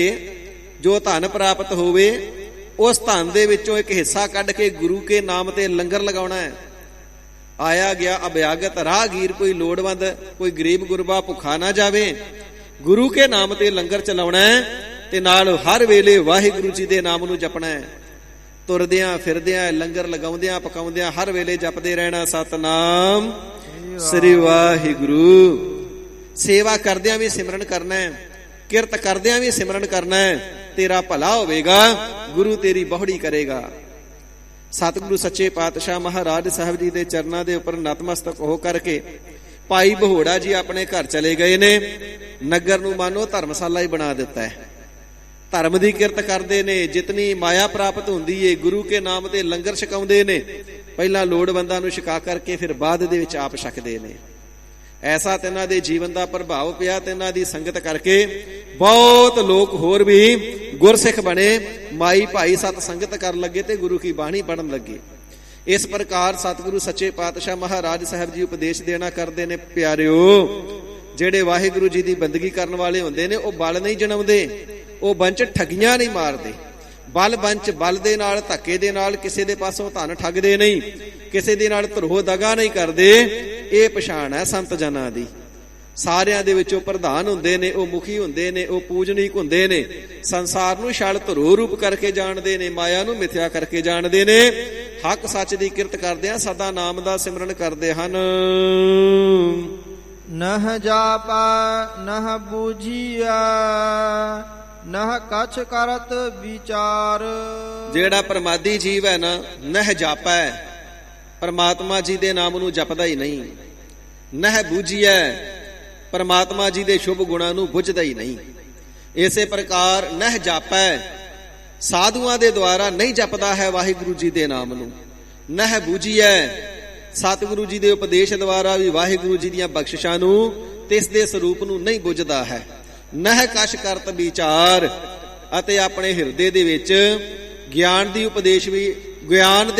ਜੋ ਧਨ ਪ੍ਰਾਪਤ ਹੋਵੇ ਉਸ ਧਨ ਦੇ ਵਿੱਚੋਂ ਇੱਕ ਹਿੱਸਾ ਕੱਢ ਕੇ ਗੁਰੂ ਕੇ ਨਾਮ ਤੇ ਲੰਗਰ ਲਗਾਉਣਾ ਹੈ। ਆਇਆ ਗਿਆ ਅਭਿਆਗਤ ਰਾਹਗੀਰ, ਕੋਈ ਲੋੜਵੰਦ ਕੋਈ ਗਰੀਬ ਗੁਰਬਾ ਭੁੱਖਾ ਨਾ ਜਾਵੇ। ਗੁਰੂ ਕੇ ਨਾਮ ਤੇ ਲੰਗਰ ਚਲਾਉਣਾ ਹੈ ਤੇ ਨਾਲ ਹਰ ਵੇਲੇ ਵਾਹਿਗੁਰੂ ਜੀ ਦੇ ਨਾਮ ਨੂੰ ਜਪਣਾ ਹੈ। ਤੁਰਦਿਆਂ ਫਿਰਦਿਆਂ ਲੰਗਰ ਲਗਾਉਂਦਿਆਂ ਪਕਾਉਂਦਿਆਂ ਹਰ ਵੇਲੇ ਜਪਦੇ ਰਹਿਣਾ, ਸਤਨਾਮ ਸ੍ਰੀ ਵਾਹਿਗੁਰੂ। ਸੇਵਾ ਕਰਦਿਆਂ ਵੀ ਸਿਮਰਨ ਕਰਨਾ ਹੈ, ਕਿਰਤ ਕਰਦਿਆਂ ਵੀ ਸਿਮਰਨ ਕਰਨਾ ਹੈ। ਤੇਰਾ ਭਲਾ ਹੋਵੇਗਾ, ਗੁਰੂ ਤੇਰੀ ਬਹੁੜੀ ਕਰੇਗਾ। ਸਤਿਗੁਰੂ ਸੱਚੇ ਪਾਤਸ਼ਾਹ ਮਹਾਰਾਜ ਸਾਹਿਬ ਜੀ ਦੇ ਚਰਨਾਂ ਦੇ ਉੱਪਰ ਨਤਮਸਤਕ ਹੋ ਕਰਕੇ ਭਾਈ ਬਹੋੜਾ ਜੀ ਆਪਣੇ ਘਰ ਚਲੇ ਗਏ ਨੇ। ਨਗਰ ਨੂੰ ਮਾਨੋ ਧਰਮਸ਼ਾਲਾ ਹੀ ਬਣਾ ਦਿੱਤਾ ਹੈ। ਧਰਮ ਦੀ ਕਿਰਤ ਕਰਦੇ ਨੇ, ਜਿਤਨੀ ਮਾਇਆ ਪ੍ਰਾਪਤ ਹੁੰਦੀ ਏ ਗੁਰੂ ਕੇ ਨਾਮ ਤੇ ਲੰਗਰ ਛਕਾਉਂਦੇ ਨੇ। ਪਹਿਲਾਂ ਲੋੜਵੰਦਾਂ ਨੂੰ ਛਕਾ ਕਰਕੇ ਫਿਰ ਬਾਅਦ ਦੇ ਵਿੱਚ ਆਪ ਛਕਦੇ ਨੇ। ਐਸਾ ਤਿੰਨਾਂ ਦੇ ਜੀਵਨ ਦਾ ਪ੍ਰਭਾਵ ਪਿਆ। ਤਿੰਨਾਂ ਦੀ ਸੰਗਤ ਕਰਕੇ ਬਹੁਤ ਲੋਕ ਹੋਰ ਵੀ ਗੁਰਸਿੱਖ ਬਣੇ, ਮਾਈ ਭਾਈ ਸਤ ਸੰਗਤ ਕਰਨ ਲੱਗੇ ਤੇ ਗੁਰੂ ਕੀ ਬਾਣੀ ਪੜਨ ਲੱਗੇ। ਇਸ ਪ੍ਰਕਾਰ ਸਤਿਗੁਰੂ ਸੱਚੇ ਪਾਤਸ਼ਾਹ ਮਹਾਰਾਜ ਸਾਹਿਬ ਜੀ ਉਪਦੇਸ਼ ਦੇਣਾ ਕਰਦੇ ਨੇ, ਪਿਆਰਿਓ ਜਿਹੜੇ ਵਾਹਿਗੁਰੂ ਜੀ ਦੀ ਬੰਦਗੀ ਕਰਨ ਵਾਲੇ ਹੁੰਦੇ ਨੇ ਉਹ ਬਲ ਨਹੀਂ ਜਣਾਉਂਦੇ, ਉਹ ਬੰਚ ਠੱਗੀਆਂ ਨਹੀਂ ਮਾਰਦੇ। ਬਲ ਬੰਚ ਬਲ ਦੇ ਨਾਲ ਧੱਕੇ ਦੇ ਨਾਲ ਕਿਸੇ ਦੇ ਪਾਸੋਂ ਧਨ ਠੱਗਦੇ ਨਹੀਂ, ਕਿਸੇ ਦੇ ਨਾਲ ਧਰੋਹ ਦਗਾ ਨਹੀਂ ਕਰਦੇ। ਇਹ ਪਛਾਣ ਹੈ ਸੰਤ ਜਨਾਂ ਦੀ। ਸਾਰਿਆਂ ਦੇ ਵਿੱਚੋਂ ਪ੍ਰਧਾਨ ਹੁੰਦੇ ਨੇ, ਉਹ ਮੁਖੀ ਹੁੰਦੇ ਨੇ, ਉਹ ਪੂਜਨੀਕ ਹੁੰਦੇ ਨੇ। ਸੰਸਾਰ ਨੂੰ ਛਲ ਧਰੋਹ ਰੂਪ ਕਰਕੇ ਜਾਣਦੇ ਨੇ, ਮਾਇਆ ਨੂੰ ਮਿਥਿਆ ਕਰਕੇ ਜਾਣਦੇ ਨੇ। ਹੱਕ ਸੱਚ ਦੀ ਕਿਰਤ ਕਰਦੇ ਆ, ਸਦਾ ਨਾਮ ਦਾ ਸਿਮਰਨ ਕਰਦੇ ਹਨ। ਨਹ ਜਾਪਾ ਨਹ ਬੂਝੀਆ ਨਹ ਕਛ ਕਰਤ ਵਿਚਾਰ। ਜਿਹੜਾ ਪ੍ਰਮਾਦੀ ਜੀਵ ਹੈ ਨਾ, ਨਹ ਜਾਪਾ ਹੈ, ਪਰਮਾਤਮਾ ਜੀ ਦੇ ਨਾਮ ਨੂੰ ਜਪਦਾ ਹੀ ਨਹੀਂ। ਨਹ ਬੂਝੀਆ, ਪਰਮਾਤਮਾ ਜੀ ਦੇ ਸ਼ੁਭ ਗੁਣਾਂ ਨੂੰ ਬੁੱਝਦਾ ਹੀ ਨਹੀਂ। ਇਸੇ ਪ੍ਰਕਾਰ ਨਹ ਜਾਪਾ, ਸਾਧੂਆਂ ਦੇ ਦੁਆਰਾ ਨਹੀਂ ਜਪਦਾ ਹੈ ਵਾਹਿਗੁਰੂ ਜੀ ਦੇ ਨਾਮ ਨੂੰ। ਨਹ ਬੂਝੀਆ, ਸਤਿਗੁਰੂ ਜੀ ਦੇ ਉਪਦੇਸ਼ ਦੁਆਰਾ ਵੀ ਵਾਹਿਗੁਰੂ ਜੀ ਦੀਆਂ ਬਖਸ਼ਿਸ਼ਾਂ ਨੂੰ ਤੇ ਇਸ ਦੇ ਸਰੂਪ ਨੂੰ ਨਹੀਂ ਬੁੱਝਦਾ ਹੈ। ਨਹ ਕਛ ਕਰਤ ਵਿਚਾਰ, ਅਤੇ ਆਪਣੇ ਹਿਰਦੇ ਦੇ ਵਿੱਚ ਗਿਆਨ ਦੇ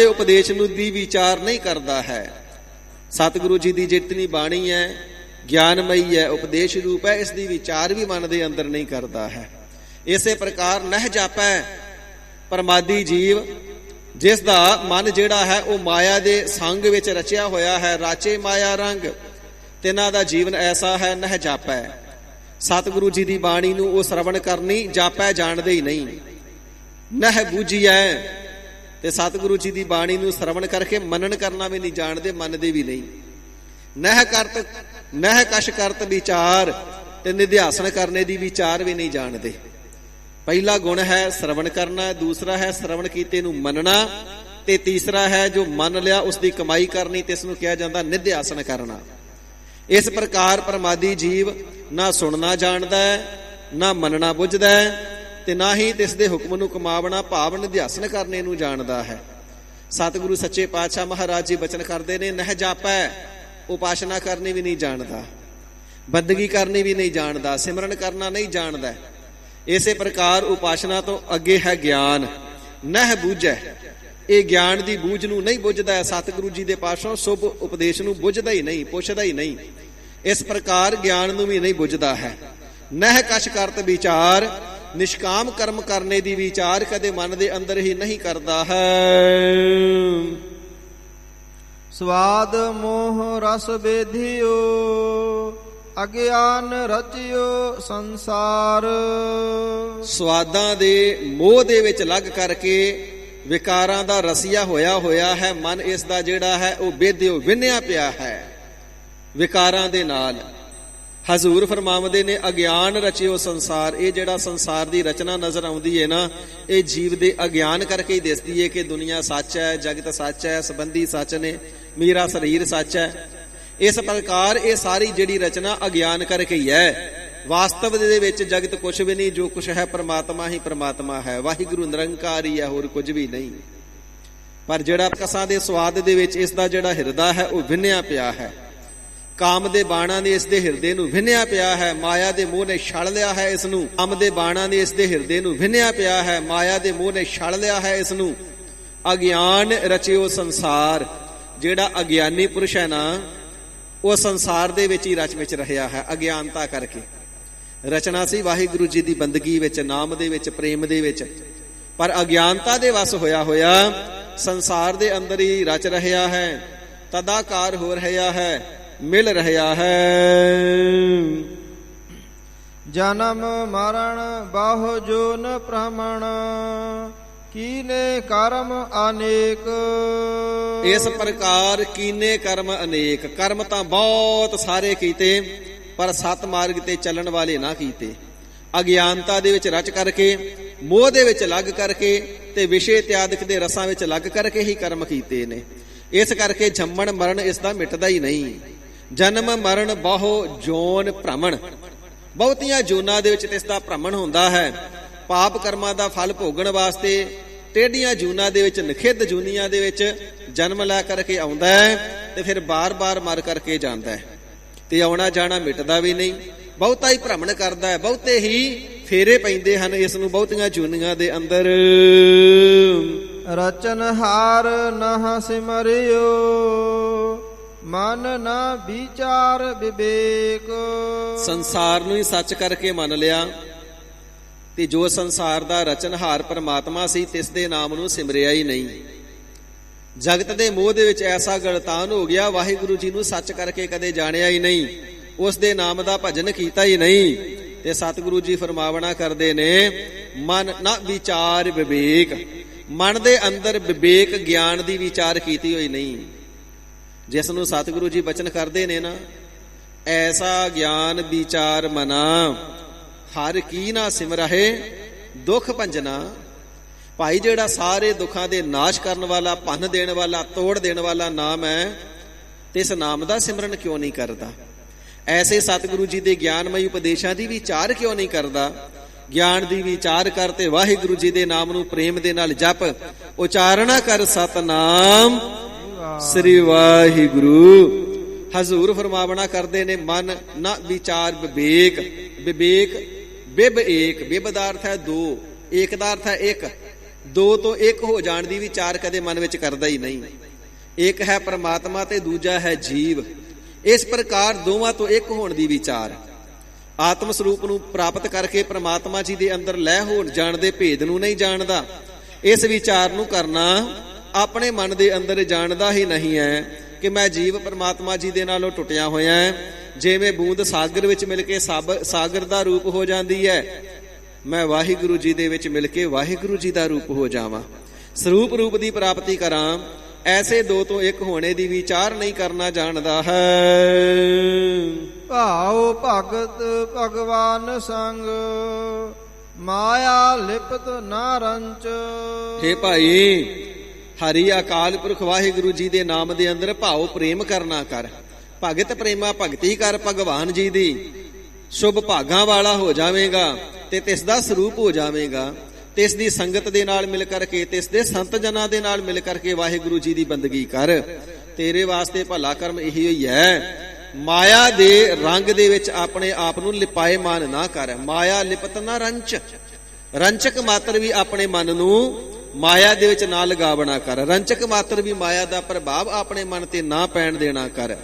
ਉਪਦੇਸ਼ ਨੂੰ ਦੀ ਵਿਚਾਰ ਨਹੀਂ ਕਰਦਾ ਹੈ। ਸਤਿਗੁਰੂ ਜੀ ਦੀ ਜਿਤਨੀ ਬਾਣੀ ਹੈ ਗਿਆਨਮਈ ਹੈ, ਉਪਦੇਸ਼ ਰੂਪ ਹੈ, ਇਸ ਦੀ ਵਿਚਾਰ ਵੀ ਮਨ ਦੇ ਅੰਦਰ ਨਹੀਂ ਕਰਦਾ ਹੈ। ਇਸੇ ਪ੍ਰਕਾਰ ਨਹ ਜਾਪੈ, ਪਰਮਾਦੀ ਜੀਵ ਜਿਸ ਦਾ ਮਨ ਜਿਹੜਾ ਹੈ ਉਹ ਮਾਇਆ ਦੇ ਸੰਗ ਵਿੱਚ ਰਚਿਆ ਹੋਇਆ ਹੈ, ਰਾਚੇ ਮਾਇਆ ਰੰਗ, ਤਿਨਾਂ ਦਾ ਜੀਵਨ ਐਸਾ ਹੈ। ਨਹ ਜਾਪੈ, ਸਤਿਗੁਰੂ ਜੀ ਦੀ ਬਾਣੀ ਨੂੰ ਉਹ ਸਰਵਣ ਕਰਨੀ, ਜਾਪੈ ਜਾਣਦੇ ਹੀ ਨਹੀਂ। ਨਹ ਬੂਝੀਐ, ਤੇ ਸਤਿਗੁਰੂ ਜੀ ਦੀ ਬਾਣੀ ਨੂੰ ਸਰਵਣ ਕਰਕੇ ਮੰਨਣ ਕਰਨਾ ਵੀ ਨਹੀਂ ਜਾਣਦੇ, ਮੰਨਦੇ ਵੀ ਨਹੀਂ। ਨਹ ਕਛ ਕਰਤ ਵਿਚਾਰ, ਤੇ ਨਿਧਿਆਸਨ ਕਰਨੇ ਦੀ ਵਿਚਾਰ ਵੀ ਨਹੀਂ ਜਾਣਦੇ। ਪਹਿਲਾ ਗੁਣ ਹੈ ਸਰਵਣ ਕਰਨਾ, ਦੂਸਰਾ ਹੈ ਸਰਵਣ ਕੀਤੇ ਨੂੰ ਮੰਨਣਾ, ਤੇ ਤੀਸਰਾ ਹੈ ਜੋ ਮੰਨ ਲਿਆ ਉਸ ਦੀ ਕਮਾਈ ਕਰਨੀ, ਤੇ ਇਸ ਨੂੰ ਕਿਹਾ ਜਾਂਦਾ ਨਿਧਿਆਸਨ ਕਰਨਾ। ਇਸ ਪ੍ਰਕਾਰ ਪ੍ਰਮਾਦੀ ਜੀਵ ਨਾ ਸੁਣਨਾ ਜਾਣਦਾ ਹੈ, ਨਾ ਮੰਨਣਾ ਬੁੱਝਦਾ ਹੈ, ਤੇ ਨਾ ਹੀ ਇਸ ਦੇ ਹੁਕਮ ਨੂੰ ਕਮਾਵਣਾ ਭਾਵ ਨਿਧਿਆਸਨ ਕਰਨੇ ਨੂੰ ਜਾਣਦਾ ਹੈ। ਸਤਿਗੁਰੂ ਸੱਚੇ ਪਾਤਸ਼ਾਹ ਮਹਾਰਾਜ ਜੀ ਬਚਨ ਕਰਦੇ ਨੇ, ਨਹ ਜਾਪੈ, ਉਪਾਸਨਾ ਕਰਨੀ ਵੀ ਨਹੀਂ ਜਾਣਦਾ, ਬੰਦਗੀ ਕਰਨੀ ਵੀ ਨਹੀਂ ਜਾਣਦਾ, ਸਿਮਰਨ ਕਰਨਾ ਨਹੀਂ ਜਾਣਦਾ। ਇਸੇ ਪ੍ਰਕਾਰ ਉਪਾਸਨਾ ਤੋਂ ਅੱਗੇ ਹੈ ਗਿਆਨ। ਨਹ ਬੂਝੈ, ਇਹ ਗਿਆਨ ਦੀ ਬੂਝ ਨੂੰ ਨਹੀਂ ਬੁੱਝਦਾ, ਸਤਿਗੁਰੂ ਜੀ ਦੇ ਪਾਸੋਂ ਸ਼ੁਭ ਉਪਦੇਸ਼ ਨੂੰ ਬੁੱਝਦਾ ਹੀ ਨਹੀਂ, ਪੁੱਛਦਾ ਹੀ ਨਹੀਂ। ਇਸ ਪ੍ਰਕਾਰ ਗਿਆਨ ਨੂੰ ਵੀ ਨਹੀਂ ਬੁੱਝਦਾ ਹੈ। ਨਹ ਕਛ ਕਰਤ ਵਿਚਾਰ, ਨਿਸ਼ਕਾਮ ਕਰਮ ਕਰਨੇ ਦੀ ਵਿਚਾਰ ਕਦੇ ਮਨ ਦੇ ਅੰਦਰ ਹੀ ਨਹੀਂ ਕਰਦਾ ਹੈ। ਸਵਾਦ ਮੋਹ ਰਸ ਬੇਧਿਓ ਅਗਿਆਨ ਰਚਿਓ ਸੰਸਾਰ। ਸਵਾਦਾਂ ਦੇ ਮੋਹ ਦੇ ਵਿੱਚ ਲੱਗ ਕਰਕੇ ਵਿਕਾਰਾਂ ਦਾ ਰਸੀਆ ਹੋਇਆ ਹੈ ਮਨ। ਇਸ ਦਾ ਜਿਹੜਾ ਹੈ ਉਹ ਬੇਧਿਓ ਵਿੰਨਿਆ ਪਿਆ ਹੈ ਵਿਕਾਰਾਂ ਦੇ ਨਾਲ। ਹਜ਼ੂਰ ਫਰਮਾਉਂਦੇ ਨੇ ਅਗਿਆਨ ਰਚਿਓ ਸੰਸਾਰ। ਇਹ ਜਿਹੜਾ ਸੰਸਾਰ ਦੀ ਰਚਨਾ ਨਜ਼ਰ ਆਉਂਦੀ ਹੈ ਨਾ, ਇਹ ਜੀਵ ਦੇ ਅਗਿਆਨ ਕਰਕੇ ਹੀ ਦਿਸਦੀ ਹੈ ਕਿ ਦੁਨੀਆ ਸੱਚ ਹੈ, ਜਗਤ ਸੱਚ ਹੈ, ਸੰਬੰਧੀ ਸੱਚ ਨੇ, ਮੇਰਾ ਸਰੀਰ ਸੱਚ ਹੈ। ਇਸ ਪ੍ਰਕਾਰ ਇਹ ਸਾਰੀ ਜਿਹੜੀ ਰਚਨਾ ਅਗਿਆਨ ਕਰਕੇ ਹੀ ਹੈ। ਵਾਸਤਵ ਦੇ ਵਿੱਚ ਜਗਤ ਕੁਛ ਵੀ ਨਹੀਂ, ਜੋ ਕੁਛ ਹੈ ਪ੍ਰਮਾਤਮਾ ਹੀ ਪ੍ਰਮਾਤਮਾ ਹੈ। ਵਾਹਿਗੁਰੂ ਨਿਰੰਕਾਰੀ ਹੈ, ਹੋਰ ਕੁਝ ਵੀ ਨਹੀਂ। ਪਰ ਜਿਹੜਾ ਕਸਾਂ ਦੇ ਸਵਾਦ ਦੇ ਵਿੱਚ ਇਸ ਦਾ ਜਿਹੜਾ ਹਿਰਦਾ ਹੈ ਉਹ ਵਿੰਨਿਆ ਪਿਆ ਹੈ। ਕਾਮ ਦੇ ਬਾਣਾਂ ਨੇ ਇਸ ਦੇ ਹਿਰਦੇ ਨੂੰ ਵਿੰਨਿਆ ਪਿਆ ਹੈ। ਮਾਇਆ ਦੇ ਮੋਹ ਨੇ ਛਲ ਲਿਆ ਹੈ ਇਸ ਨੂੰ। ਕਾਮ ਦੇ ਬਾਣਾਂ ਨੇ ਇਸ ਦੇ ਹਿਰਦੇ ਨੂੰ ਵਿੰਨਿਆ ਪਿਆ ਹੈ। ਮਾਇਆ ਦੇ ਮੋਹ ਨੇ ਛਲ ਲਿਆ ਹੈ ਇਸ ਨੂੰ। ਅਗਿਆਨ ਰਚਿਓ ਸੰਸਾਰ। ਜਿਹੜਾ ਅਗਿਆਨੀ ਪੁਰਸ਼ ਹੈ ਨਾ, ਉਹ ਸੰਸਾਰ ਦੇ ਵਿੱਚ ਹੀ ਰਚ ਵਿੱਚ ਰਿਹਾ ਹੈ ਅਗਿਆਨਤਾ ਕਰਕੇ। ਰਚਨਾ ਸੀ ਵਾਹਿਗੁਰੂ ਜੀ ਦੀ ਬੰਦਗੀ ਵਿੱਚ, ਨਾਮ ਦੇ ਵਿੱਚ, ਪ੍ਰੇਮ ਦੇ ਵਿੱਚ, ਪਰ ਅਗਿਆਨਤਾ ਦੇ ਵਸ ਹੋਇਆ ਸੰਸਾਰ ਦੇ ਅੰਦਰ ਹੀ ਰਚ ਰਿਹਾ ਹੈ, ਤਦਾਕਾਰ ਹੋ ਰਿਹਾ ਹੈ, ਮਿਲ ਰਿਹਾ ਹੈ। ਜਨਮ ਮਰਨ ਬਾਹੁ ਜੋਨ ਭ੍ਰਮਣ ਕੀਨੇ ਕਰਮ ਅਨੇਕ। ਇਸ ਪ੍ਰਕਾਰ ਕੀਨੇ ਕਰਮ ਅਨੇਕ। ਕਰਮ ਤਾਂ ਬਹੁਤ ਸਾਰੇ ਕੀਤੇ, ਪਰ ਸਤ ਮਾਰਗ ਤੇ ਚੱਲਣ ਵਾਲੇ ਨਾ ਕੀਤੇ। ਅਗਿਆਨਤਾ ਦੇ ਵਿੱਚ ਰਚ ਕਰਕੇ, ਮੋਹ ਦੇ ਵਿੱਚ ਲੱਗ ਕਰਕੇ ਤੇ ਵਿਸ਼ੇ ਇਤਿਆਦਿਕ ਦੇ ਰਸਾਂ ਵਿੱਚ ਲੱਗ ਕਰਕੇ ਹੀ ਕਰਮ ਕੀਤੇ ਨੇ। ਇਸ ਕਰਕੇ ਜੰਮਣ ਮਰਨ ਇਸ ਦਾ ਮਿਟਦਾ ਹੀ ਨਹੀਂ। ਜਨਮ ਮਰਨ ਬਹੁ ਜੋਨ ਭ੍ਰਮਣ। ਬਹੁਤੀਆਂ ਜੋਨਾਂ ਦੇ ਵਿੱਚ ਇਸ ਦਾ ਭ੍ਰਮਣ ਹੁੰਦਾ ਹੈ। ਪਾਪ ਕਰਮਾਂ ਦਾ ਫਲ ਭੋਗਣ ਵਾਸਤੇ ਟੇਢੀਆਂ ਜੂਨਾਂ ਦੇ ਵਿੱਚ, ਨਖਿੱਧ ਜੂਨੀਆਂ ਦੇ ਵਿੱਚ ਜਨਮ ਲੈ ਕਰਕੇ ਆਉਂਦਾ ਹੈ ਤੇ ਫਿਰ ਬਾਰ-ਬਾਰ ਮਰ ਕਰਕੇ ਜਾਂਦਾ ਹੈ ਤੇ ਆਉਣਾ ਜਾਣਾ ਮਿਟਦਾ ਵੀ ਨਹੀਂ। ਬਹੁਤਾ ਹੀ ਭ੍ਰਮਣ ਕਰਦਾ ਹੈ, ਬਹੁਤੇ ਹੀ ਫੇਰੇ ਪੈਂਦੇ ਹਨ ਇਸ ਨੂੰ ਬਹੁਤੀਆਂ ਜੂਨੀਆਂ ਦੇ ਅੰਦਰ। ਰਚਨਹਾਰ ਨਹ ਸਿਮਰਿਓ ਮਨ ਨਾ ਵਿਚਾਰ ਵਿਵੇਕ। ਸੰਸਾਰ ਨੂੰ ਹੀ ਸੱਚ ਕਰਕੇ ਮੰਨ ਲਿਆ ਤੇ ਜੋ ਸੰਸਾਰ ਦਾ ਰਚਨਹਾਰ ਪਰਮਾਤਮਾ ਸੀ ਤਿਸ ਦੇ ਨਾਮ ਨੂੰ ਸਿਮਰਿਆ ਹੀ ਨਹੀਂ। ਜਗਤ ਦੇ ਮੋਹ ਦੇ ਵਿੱਚ ਐਸਾ ਗਲਤਾਨ ਹੋ ਗਿਆ, ਵਾਹਿਗੁਰੂ ਜੀ ਨੂੰ ਸੱਚ ਕਰਕੇ ਕਦੇ ਜਾਣਿਆ ਹੀ ਨਹੀਂ, ਉਸ ਦੇ ਨਾਮ ਦਾ ਭਜਨ ਕੀਤਾ ਹੀ ਨਹੀਂ। ਤੇ ਸਤਿਗੁਰੂ ਜੀ ਫਰਮਾਵਣਾ ਕਰਦੇ ਨੇ, ਮਨ ਨਾ ਵਿਚਾਰ ਵਿਵੇਕ। ਮਨ ਦੇ ਅੰਦਰ ਵਿਵੇਕ ਗਿਆਨ ਦੀ ਵਿਚਾਰ ਕੀਤੀ ਹੋਈ ਨਹੀਂ। ਜਿਸ ਨੂੰ ਸਤਿਗੁਰੂ ਜੀ ਬਚਨ ਕਰਦੇ ਨੇ ਨਾ, ਐਸਾ ਗਿਆਨ ਵਿਚਾਰ ਮਨਾ ਹਰ ਕੀ ਨਾ ਸਿਮਰਹਿ ਦੁੱਖ ਭੰਜਨਾ। ਭਾਈ ਜਿਹੜਾ ਸਾਰੇ ਦੁੱਖਾਂ ਦੇ ਨਾਸ਼ ਕਰਨ ਵਾਲਾ, ਭੰਨ ਦੇਣ ਵਾਲਾ, ਤੋੜ ਦੇਣ ਵਾਲਾ ਨਾਮ ਹੈ, ਤੇ ਇਸ ਨਾਮ ਦਾ ਸਿਮਰਨ ਕਿਉਂ ਨਹੀਂ ਕਰਦਾ? ਐਸੇ ਸਤਿਗੁਰੂ ਜੀ ਦੇ ਗਿਆਨਮਈ ਉਪਦੇਸ਼ਾਂ ਦੀ ਵਿਚਾਰ ਕਿਉਂ ਨਹੀਂ ਕਰਦਾ? ਗਿਆਨ ਦੀ ਵਿਚਾਰ ਕਰ ਤੇ ਵਾਹਿਗੁਰੂ ਜੀ ਦੇ ਨਾਮ ਨੂੰ ਪ੍ਰੇਮ ਦੇ ਨਾਲ ਜਪ, ਉਚਾਰਣਾ ਕਰ ਸਤਨਾਮ ਸ੍ਰੀ ਵਾਹਿਗੁਰੂ। ਹਜ਼ੂਰ ਫਰਮਾਵਣਾ ਕਰਦੇ ਨੇ, ਮਨ ਨਾ ਵਿਚਾਰ ਵਿਵੇਕ। ਵਿਵੇਕ ਬਿਬ ਏਕ। ਬਿਬ ਦਾ ਅਰਥ ਹੈ ਦੋ, ਏਕ ਦਾ ਅਰਥ ਹੈ ਇੱਕ। ਦੋ ਤੋਂ ਇੱਕ ਹੋ ਜਾਣ ਦੀ ਵਿਚਾਰ ਕਦੇ ਮਨ ਵਿੱਚ ਕਰਦਾ ਹੀ ਨਹੀਂ। ਇੱਕ ਹੈ ਪਰਮਾਤਮਾ ਤੇ ਦੂਜਾ ਹੈ ਜੀਵ। ਇਸ ਪ੍ਰਕਾਰ ਦੋਵਾਂ ਤੋਂ ਇੱਕ ਹੋਣ ਦੀ ਵਿਚਾਰ, ਆਤਮ ਸਰੂਪ ਨੂੰ ਪ੍ਰਾਪਤ ਕਰਕੇ ਪਰਮਾਤਮਾ ਜੀ ਦੇ ਅੰਦਰ ਲੈ ਹੋਣ ਜਾਣ ਦੇ ਭੇਦ ਨੂੰ ਨਹੀਂ ਜਾਣਦਾ। ਇਸ ਵਿਚਾਰ ਨੂੰ ਕਰਨਾ ਆਪਣੇ ਮਨ ਦੇ ਅੰਦਰ ਜਾਣਦਾ ਹੀ ਨਹੀਂ ਹੈ ਕਿ ਮੈਂ ਜੀਵ ਪਰਮਾਤਮਾ ਜੀ ਦੇ ਨਾਲੋਂ ਟੁੱਟਿਆ ਹੋਇਆ ਹੈ। ਜਿਵੇਂ ਬੂੰਦ ਸਾਗਰ ਵਿੱਚ ਮਿਲ ਕੇ ਸਾਗਰ ਦਾ ਰੂਪ ਹੋ ਜਾਂਦੀ ਹੈ, ਮੈਂ ਵਾਹਿਗੁਰੂ ਜੀ ਦੇ ਵਿੱਚ ਮਿਲ ਕੇ ਵਾਹਿਗੁਰੂ ਜੀ ਦਾ ਰੂਪ ਹੋ ਜਾਵਾਂ, ਸਰੂਪ ਰੂਪ ਦੀ ਪ੍ਰਾਪਤੀ ਕਰਾਂ। ਐਸੇ ਦੋ ਤੋਂ ਇੱਕ ਹੋਣੇ ਦੀ ਵਿਚਾਰ ਨਹੀਂ ਕਰਨਾ ਜਾਣਦਾ ਹੈ। ਭਾਉ ਭਗਤ ਭਗਵਾਨ ਸੰਗ ਮਾਇਆ ਲਿਪਤ ਨਾ ਰੰਚ। ਹੇ ਭਾਈ, ਹਰੀ ਅਕਾਲ ਪੁਰਖ ਵਾਹਿਗੁਰੂ ਜੀ ਦੇ ਨਾਮ ਦੇ ਅੰਦਰ ਭਾਉ ਪ੍ਰੇਮ ਕਰਨਾ ਕਰ। ਭਗਤ ਪ੍ਰੇਮਾ ਭਗਤੀ ਕਰ ਭਗਵਾਨ ਜੀ ਦੀ। ਸ਼ੁਭ ਭਾਗਾਂ ਵਾਲਾ ਹੋ ਜਾਵੇਗਾ ਤੇ ਤਿਸ ਦਾ ਸਰੂਪ ਹੋ ਜਾਵੇਗਾ। ਤਿਸ ਦੀ ਸੰਗਤ ਦੇ ਨਾਲ ਮਿਲ ਕਰਕੇ, ਤਿਸ ਦੇ ਸੰਤ ਜਨਾਂ ਦੇ ਨਾਲ ਮਿਲ ਕਰਕੇ ਵਾਹਿਗੁਰੂ ਜੀ ਦੀ ਬੰਦਗੀ ਕਰ। ਤੇਰੇ ਵਾਸਤੇ ਭਲਾ ਕਰਮ ਇਹੀ ਹੋਈ ਹੈ। ਮਾਇਆ ਦੇ ਰੰਗ ਦੇ ਵਿੱਚ ਆਪਣੇ ਆਪ ਨੂੰ ਲਿਪਾਏਮਾਨ ਨਾ ਕਰ। ਮਾਇਆ ਲਿਪਤ ਨਾ ਰੰਚ। ਰੰਚਕ ਮਾਤਰ ਵੀ ਆਪਣੇ ਮਨ ਨੂੰ ਮਾਇਆ ਦੇ ਵਿੱਚ ਨਾ ਲਗਾਵਣਾ ਕਰ। ਰੰਚਕ ਮਾਤਰ ਵੀ ਮਾਇਆ ਦਾ ਪ੍ਰਭਾਵ ਆਪਣੇ ਮਨ ਤੇ ਨਾ ਪੈਣ ਦੇਣਾ ਕਰ।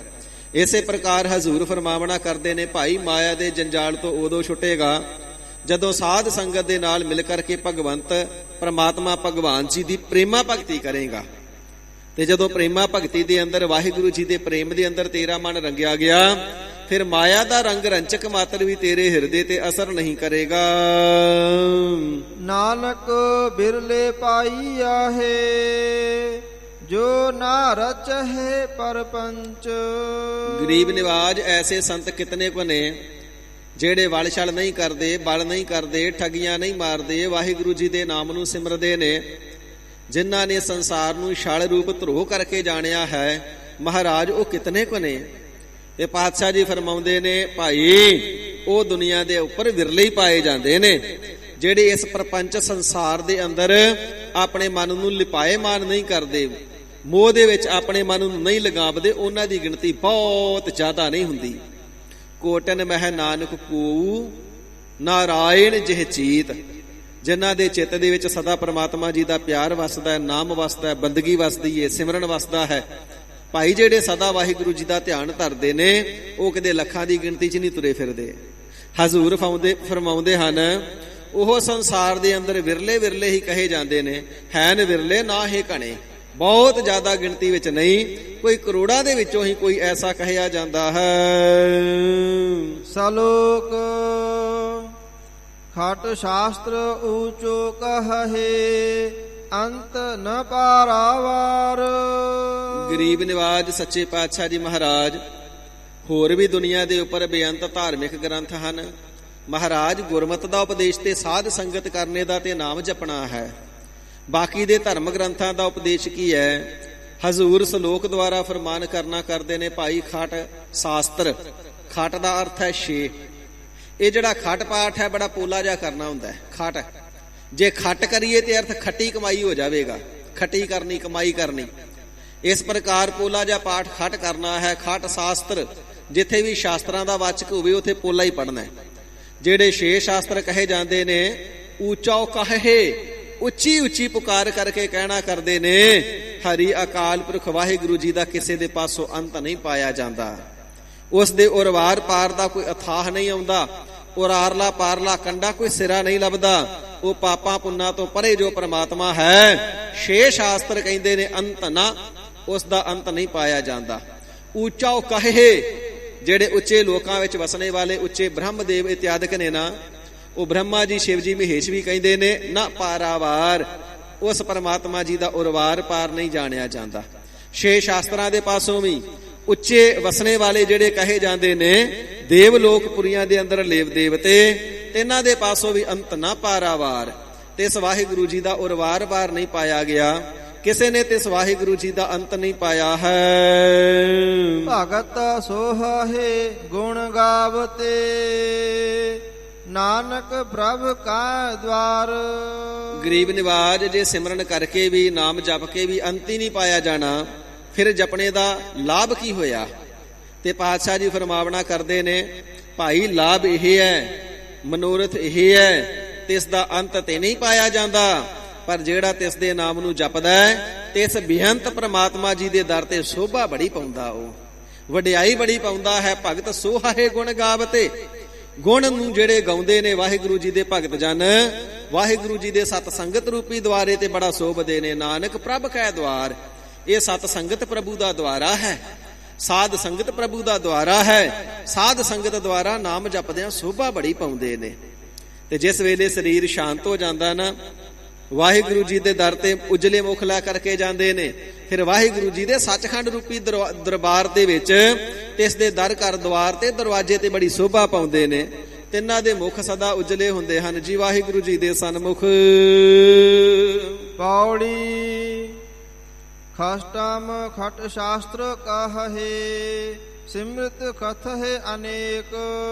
ਇਸੇ ਪ੍ਰਕਾਰ ਹਜ਼ੂਰ ਫਰਮਾਵਣਾ ਕਰਦੇ ਨੇ, ਭਾਈ ਮਾਇਆ ਦੇ ਜੰਜਾਲ ਤੋਂ ਉਦੋਂ ਛੁੱਟੇਗਾ ਜਦੋਂ ਸਾਧ ਸੰਗਤ ਦੇ ਨਾਲ ਮਿਲ ਕਰਕੇ ਭਗਵੰਤ ਪਰਮਾਤਮਾ ਭਗਵਾਨ ਜੀ ਦੀ ਪ੍ਰੇਮਾ ਭਗਤੀ ਕਰੇਗਾ। ਤੇ ਜਦੋਂ ਪ੍ਰੇਮਾ ਭਗਤੀ ਦੇ ਅੰਦਰ ਵਾਹਿਗੁਰੂ ਜੀ ਦੇ ਪ੍ਰੇਮ ਦੇ ਅੰਦਰ ਤੇਰਾ ਮਨ ਰੰਗਿਆ ਗਿਆ, ਫਿਰ ਮਾਇਆ ਦਾ ਰੰਗ ਰੰਚਕ ਮਾਤਰ ਵੀ ਤੇਰੇ ਹਿਰਦੇ ਤੇ ਅਸਰ ਨਹੀਂ ਕਰੇਗਾ। ਨਾਨਕ ਬਿਰਲੇ ਪਾਈ ਆਹੇ ਜੋ ਨਾ ਰਚਹਿ ਪਰਪੰਚ। ਗਰੀਬ ਨਿਵਾਜ ਐਸੇ ਸੰਤ ਕਿਤਨੇ ਕੋ ਨੇ ਜਿਹੜੇ ਵਲ ਛਲ ਨਹੀਂ ਕਰਦੇ, ਬਲ ਨਹੀਂ ਕਰਦੇ, ਠੱਗੀਆਂ ਨਹੀਂ ਮਾਰਦੇ, ਵਾਹਿਗੁਰੂ ਜੀ ਦੇ ਨਾਮ ਨੂੰ ਸਿਮਰਦੇ ਨੇ, ਜਿਨ੍ਹਾਂ ਨੇ ਸੰਸਾਰ ਨੂੰ ਛਲ ਰੂਪ ਧਰੋਹ ਕਰਕੇ ਜਾਣਿਆ ਹੈ। ਮਹਾਰਾਜ ਉਹ ਕਿਤਨੇ ਕੋ ਨੇ? ਇਹ ਪਾਤਸ਼ਾਹ ਜੀ ਫਰਮਾਉਂਦੇ ਨੇ, ਭਾਈ ਉਹ ਦੁਨੀਆ ਦੇ ਉੱਪਰ ਵਿਰਲੇ ਹੀ ਪਾਏ ਜਾਂਦੇ ਨੇ ਜਿਹੜੇ ਇਸ ਪ੍ਰਪੰਚ ਸੰਸਾਰ ਦੇ ਅੰਦਰ ਆਪਣੇ ਮਨ ਨੂੰ ਲਿਪਾਏਮਾਨ ਨਹੀਂ ਕਰਦੇ, ਮੋਹ ਦੇ ਵਿੱਚ ਆਪਣੇ ਮਨ ਨੂੰ ਨਹੀਂ ਲਗਾਵਦੇ। ਉਹਨਾਂ ਦੀ ਗਿਣਤੀ ਬਹੁਤ ਜ਼ਿਆਦਾ ਨਹੀਂ ਹੁੰਦੀ। ਕੋਟਨ ਮਹਿ ਨਾਨਕ ਕੋ ਨਾਰਾਇਣ ਜਿਹ ਚੀਤ, ਜਿਨ੍ਹਾਂ ਦੇ ਚਿੱਤ ਦੇ ਵਿੱਚ ਸਦਾ ਪ੍ਰਮਾਤਮਾ ਜੀ ਦਾ ਪਿਆਰ ਵਸਦਾ ਹੈ, ਨਾਮ ਵਸਦਾ ਹੈ, ਬੰਦਗੀ ਵਸਦੀ ਹੈ, ਸਿਮਰਨ ਵਸਦਾ ਹੈ। ਭਾਈ ਜਿਹੜੇ ਸਦਾ ਵਾਹਿਗੁਰੂ ਜੀ ਦਾ ਧਿਆਨ ਧਰਦੇ ਨੇ ਉਹ ਕਿਤੇ ਲੱਖਾਂ ਦੀ ਗਿਣਤੀ 'ਚ ਨਹੀਂ ਤੁਰੇ ਫਿਰਦੇ। ਹਜ਼ੂਰ ਫਰਮਾਉਂਦੇ ਹਨ, ਉਹ ਸੰਸਾਰ ਦੇ ਅੰਦਰ ਵਿਰਲੇ ਵਿਰਲੇ ਹੀ ਕਹੇ ਜਾਂਦੇ ਨੇ, ਹੈਨ ਵਿਰਲੇ ਨਾ ਹੀ ਘਣੇ। ਬਹੁਤ ਜ਼ਿਆਦਾ ਗਿਣਤੀ ਵਿੱਚ ਨਹੀਂ, ਕੋਈ ਕਰੋੜਾਂ ਦੇ ਵਿੱਚੋਂ ਹੀ ਕੋਈ ਐਸਾ ਕਹਿਆ ਜਾਂਦਾ ਹੈ। ਸਲੋਕ ਖਟ ਸ਼ਾਸਤਰ ਊਚੋ ਕਹੇ ਅੰਤ ਨ ਪਾਰਾਵਾਰ। ਗਰੀਬ ਨਿਵਾਜ ਸੱਚੇ ਪਾਤਸ਼ਾਹ ਜੀ ਮਹਾਰਾਜ, ਹੋਰ ਵੀ ਦੁਨੀਆ ਦੇ ਉੱਪਰ ਬੇਅੰਤ ਧਾਰਮਿਕ ਗ੍ਰੰਥ ਹਨ। ਮਹਾਰਾਜ ਗੁਰਮਤਿ ਦਾ ਉਪਦੇਸ਼ ਤੇ ਸਾਧ ਸੰਗਤ ਕਰਨੇ ਦਾ ਤੇ ਨਾਮ ਜਪਣਾ ਹੈ। ਬਾਕੀ ਦੇ ਧਰਮ ਗ੍ਰੰਥਾਂ ਦਾ ਉਪਦੇਸ਼ ਕੀ ਹੈ? ਹਜ਼ੂਰ ਸ਼ਲੋਕ ਦੁਆਰਾ ਫਰਮਾਨ ਕਰਨਾ ਕਰਦੇ ਨੇ, ਭਾਈ ਖਟ ਸ਼ਾਸਤਰ। ਖਟ ਦਾ ਅਰਥ ਹੈ ਛੇ। ਇਹ ਜਿਹੜਾ ਖਟ ਪਾਠ ਹੈ ਬੜਾ ਪੋਲਾ ਜਿਹਾ ਕਰਨਾ ਹੁੰਦਾ ਹੈ। ਖਟ ਜੇ ਖਟ ਕਰੀਏ ਤੇ ਅਰਥ ਖੱਟੀ ਕਮਾਈ ਹੋ ਜਾਵੇਗਾ, ਖੱਟੀ ਕਰਨੀ, ਕਮਾਈ ਕਰਨੀ। ਇਸ ਪ੍ਰਕਾਰ ਪੋਲਾ ਜਿਹਾ ਪਾਠ ਖਟ ਕਰਨਾ ਹੈ। ਖਟ ਸ਼ਾਸਤਰ, ਜਿੱਥੇ ਵੀ ਸ਼ਾਸਤਰਾਂ ਦਾ ਵਾਚਕ ਹੋਵੇ ਉੱਥੇ ਪੋਲਾ ਹੀ ਪੜਨਾ ਹੈ। ਜਿਹੜੇ ਛੇ ਸ਼ਾਸਤਰ ਕਹੇ ਜਾਂਦੇ ਨੇ, ਊਚਾ ਕਹੇ, ਉੱਚੀ ਉੱਚੀ ਪੁਕਾਰ ਕਰਕੇ ਕਹਿਣਾ ਕਰਦੇ ਨੇ, ਹਰੀ ਅਕਾਲ ਪੁਰਖ ਵਾਹਿਗੁਰੂ ਜੀ ਦਾ ਕਿਸੇ ਦੇ ਪਾਸੋਂ ਅੰਤ ਨਹੀਂ ਪਾਇਆ ਜਾਂਦਾ। ਉਸ ਦੇ ਉਰਵਾਰ ਪਾਰ ਦਾ ਕੋਈ ਅਥਾਹ ਨਹੀਂ ਆਉਂਦਾ, ਉਰਾਰਲਾ ਪਾਰਲਾ ਕੰਡਾ ਕੋਈ ਸਿਰਾ ਨਹੀਂ ਲੱਭਦਾ। ਉਹ ਪਾਪਾਂ ਪੁੰਨਾਂ ਤੋਂ ਪਰੇ ਜੋ ਪ੍ਰਮਾਤਮਾ ਹੈ, ਛੇ ਸ਼ਾਸਤਰ ਕਹਿੰਦੇ ਨੇ ਅੰਤ ਨਾ, ਉਸ ਦਾ ਅੰਤ ਨਹੀਂ ਪਾਇਆ ਜਾਂਦਾ। ਊਚਾ ਕਹੇ, ਜਿਹੜੇ ਉੱਚੇ ਲੋਕਾਂ ਵਿੱਚ ਵਸਣੇ ਵਾਲੇ ਉੱਚੇ ਬ੍ਰਹਮ ਦੇਵ ਇਤਿਆਦਿਕ ਨੇ ਨਾ, ਉਹ ਬ੍ਰਹਮਾ ਜੀ, ਸ਼ਿਵ ਜੀ, ਮਹੇਸ਼ ਵੀ ਕਹਿੰਦੇ ਨੇ ਨਾ ਪਾਰਾਵਾਰ, ਉਸ ਪਰਮਾਤਮਾ ਜੀ ਦਾ ਉਰਵਾਰ ਪਾਰ ਨਹੀਂ ਜਾਣਿਆ ਜਾਂਦਾ। ਛੇ ਸ਼ਾਸਤਰਾਂ ਦੇ ਪਾਸੋਂ ਵੀ ਉੱਚੇ ਵਸਣੇ ਵਾਲੇ ਜਿਹੜੇ ਕਹੇ ਜਾਂਦੇ ਨੇ, ਦੇਵ ਲੋਕਪੁਰੀਆਂ ਦੇ ਅੰਦਰ ਲੇਵ ਦੇਵਤੇ, ਇਹਨਾਂ ਦੇ ਪਾਸੋਂ ਵੀ ਅੰਤ ਨਾ ਪਾਰਾਵਾਰ। ਤੇ ਇਸ ਵਾਹਿਗੁਰੂ ਜੀ ਦਾ ਉਰਵਾਰ ਪਾਰ ਨਹੀਂ ਪਾਇਆ ਗਿਆ। ਕਿਸੇ ਨੇ ਤੇ ਇਸ ਵਾਹਿਗੁਰੂ ਜੀ ਦਾ ਅੰਤ ਨਹੀਂ ਪਾਇਆ ਹੈ। ਭਗਤ ਸੋਹੇ ਗੁਣ ਗਾਵਤੇ ਨਾਨਕ ਪ੍ਰਭ ਕਾ ਦਵਾਰ। ਗਰੀਬ ਨਿਵਾਜ, ਜੇ ਸਿਮਰਨ ਕਰਕੇ ਵੀ, ਨਾਮ ਜਪ ਕੇ ਵੀ ਅੰਤ ਹੀ ਨਹੀਂ ਪਾਇਆ ਜਾਣਾ, ਫਿਰ ਜਪਣੇ ਦਾ ਲਾਭ ਕੀ ਹੋਇਆ? ਤੇ ਪਾਤਸ਼ਾਹ ਜੀ ਫਰਮਾਵਣਾ ਕਰਦੇ ਨੇ, ਭਾਈ ਲਾਭ ਇਹ ਹੈ, ਮਨੋਰਥ ਇਹ ਹੈ, ਤਿਸ ਦਾ ਅੰਤ ਤੇ ਨਹੀਂ ਪਾਇਆ ਜਾਂਦਾ। ਪਰ ਜਿਹੜਾ ਤਿਸ ਦੇ ਨਾਮ ਨੂੰ ਜਪਦਾ ਹੈ, ਤੇ ਇਸ ਬੇਅੰਤ ਪ੍ਰਮਾਤਮਾ ਜੀ ਦੇ ਦਰ ਤੇ ਸੋਭਾ ਬੜੀ ਪਾਉਂਦਾ, ਉਹ ਵਡਿਆਈ ਬੜੀ ਪਾਉਂਦਾ ਹੈ। ਭਗਤ ਸੋਹਾਏ ਗੁਣ ਗਾਵਤੇ, ਗੁਣ ਨੂੰ ਜਿਹੜੇ ਗਾਉਂਦੇ ਨੇ ਵਾਹਿਗੁਰੂ ਜੀ ਦੇ ਭਗਤ ਜਨ, ਵਾਹਿਗੁਰੂ ਜੀ ਦੇ ਸਤ ਸੰਗਤ ਰੂਪੀ ਦੁਆਰੇ ਤੇ ਬੜਾ ਸੋਭਦੇ ਨੇ। ਨਾਨਕ ਪ੍ਰਭ ਕੈ ਦੁਆਰ, ਇਹ ਸਤ ਸੰਗਤ ਪ੍ਰਭੂ ਦਾ ਦੁਆਰਾ ਹੈ, ਸਾਧ ਸੰਗਤ ਪ੍ਰਭੂ ਦਾ ਦੁਆਰਾ ਹੈ। ਸਾਧ ਸੰਗਤ ਦੁਆਰਾ ਨਾਮ ਜਪਦਿਆਂ ਸੋਭਾ ਬੜੀ ਪਾਉਂਦੇ ਨੇ। ਤੇ ਜਿਸ ਵੇਲੇ ਸਰੀਰ ਸ਼ਾਂਤ ਹੋ ਜਾਂਦਾ ਨਾ, ਵਾਹਿਗੁਰੂ ਜੀ ਦੇ ਦਰ ਤੇ ਉਜਲੇ ਮੁਖ ਲੈ ਕਰਕੇ ਜਾਂਦੇ ਨੇ, ਫਿਰ ਵਾਹਿਗੁਰੂ ਜੀ ਦੇ ਸੱਚਖੰਡ ਰੂਪੀ ਦਰਬਾਰ ਦੇ ਵਿੱਚ ਤੇ ਇਸ ਦੇ ਦਰ ਘਰ ਦੁਆਰ ਤੇ ਦਰਵਾਜ਼ੇ ਤੇ ਬੜੀ ਸੋਭਾ ਪਾਉਂਦੇ ਨੇ। ਤਿੰਨਾਂ ਦੇ ਮੁਖ ਸਦਾ ਉਜਲੇ ਹੁੰਦੇ ਹਨ ਜੀ ਵਾਹਿਗੁਰੂ ਜੀ ਦੇ ਸਨਮੁਖ। ਪੌੜੀ ਖਸ਼ਟਮ ਖਟ ਸ਼ਾਸਤਰ ਕਹੇ ਸਿਮਰਤ ਕਥਹਿ ਅਨੇਕ।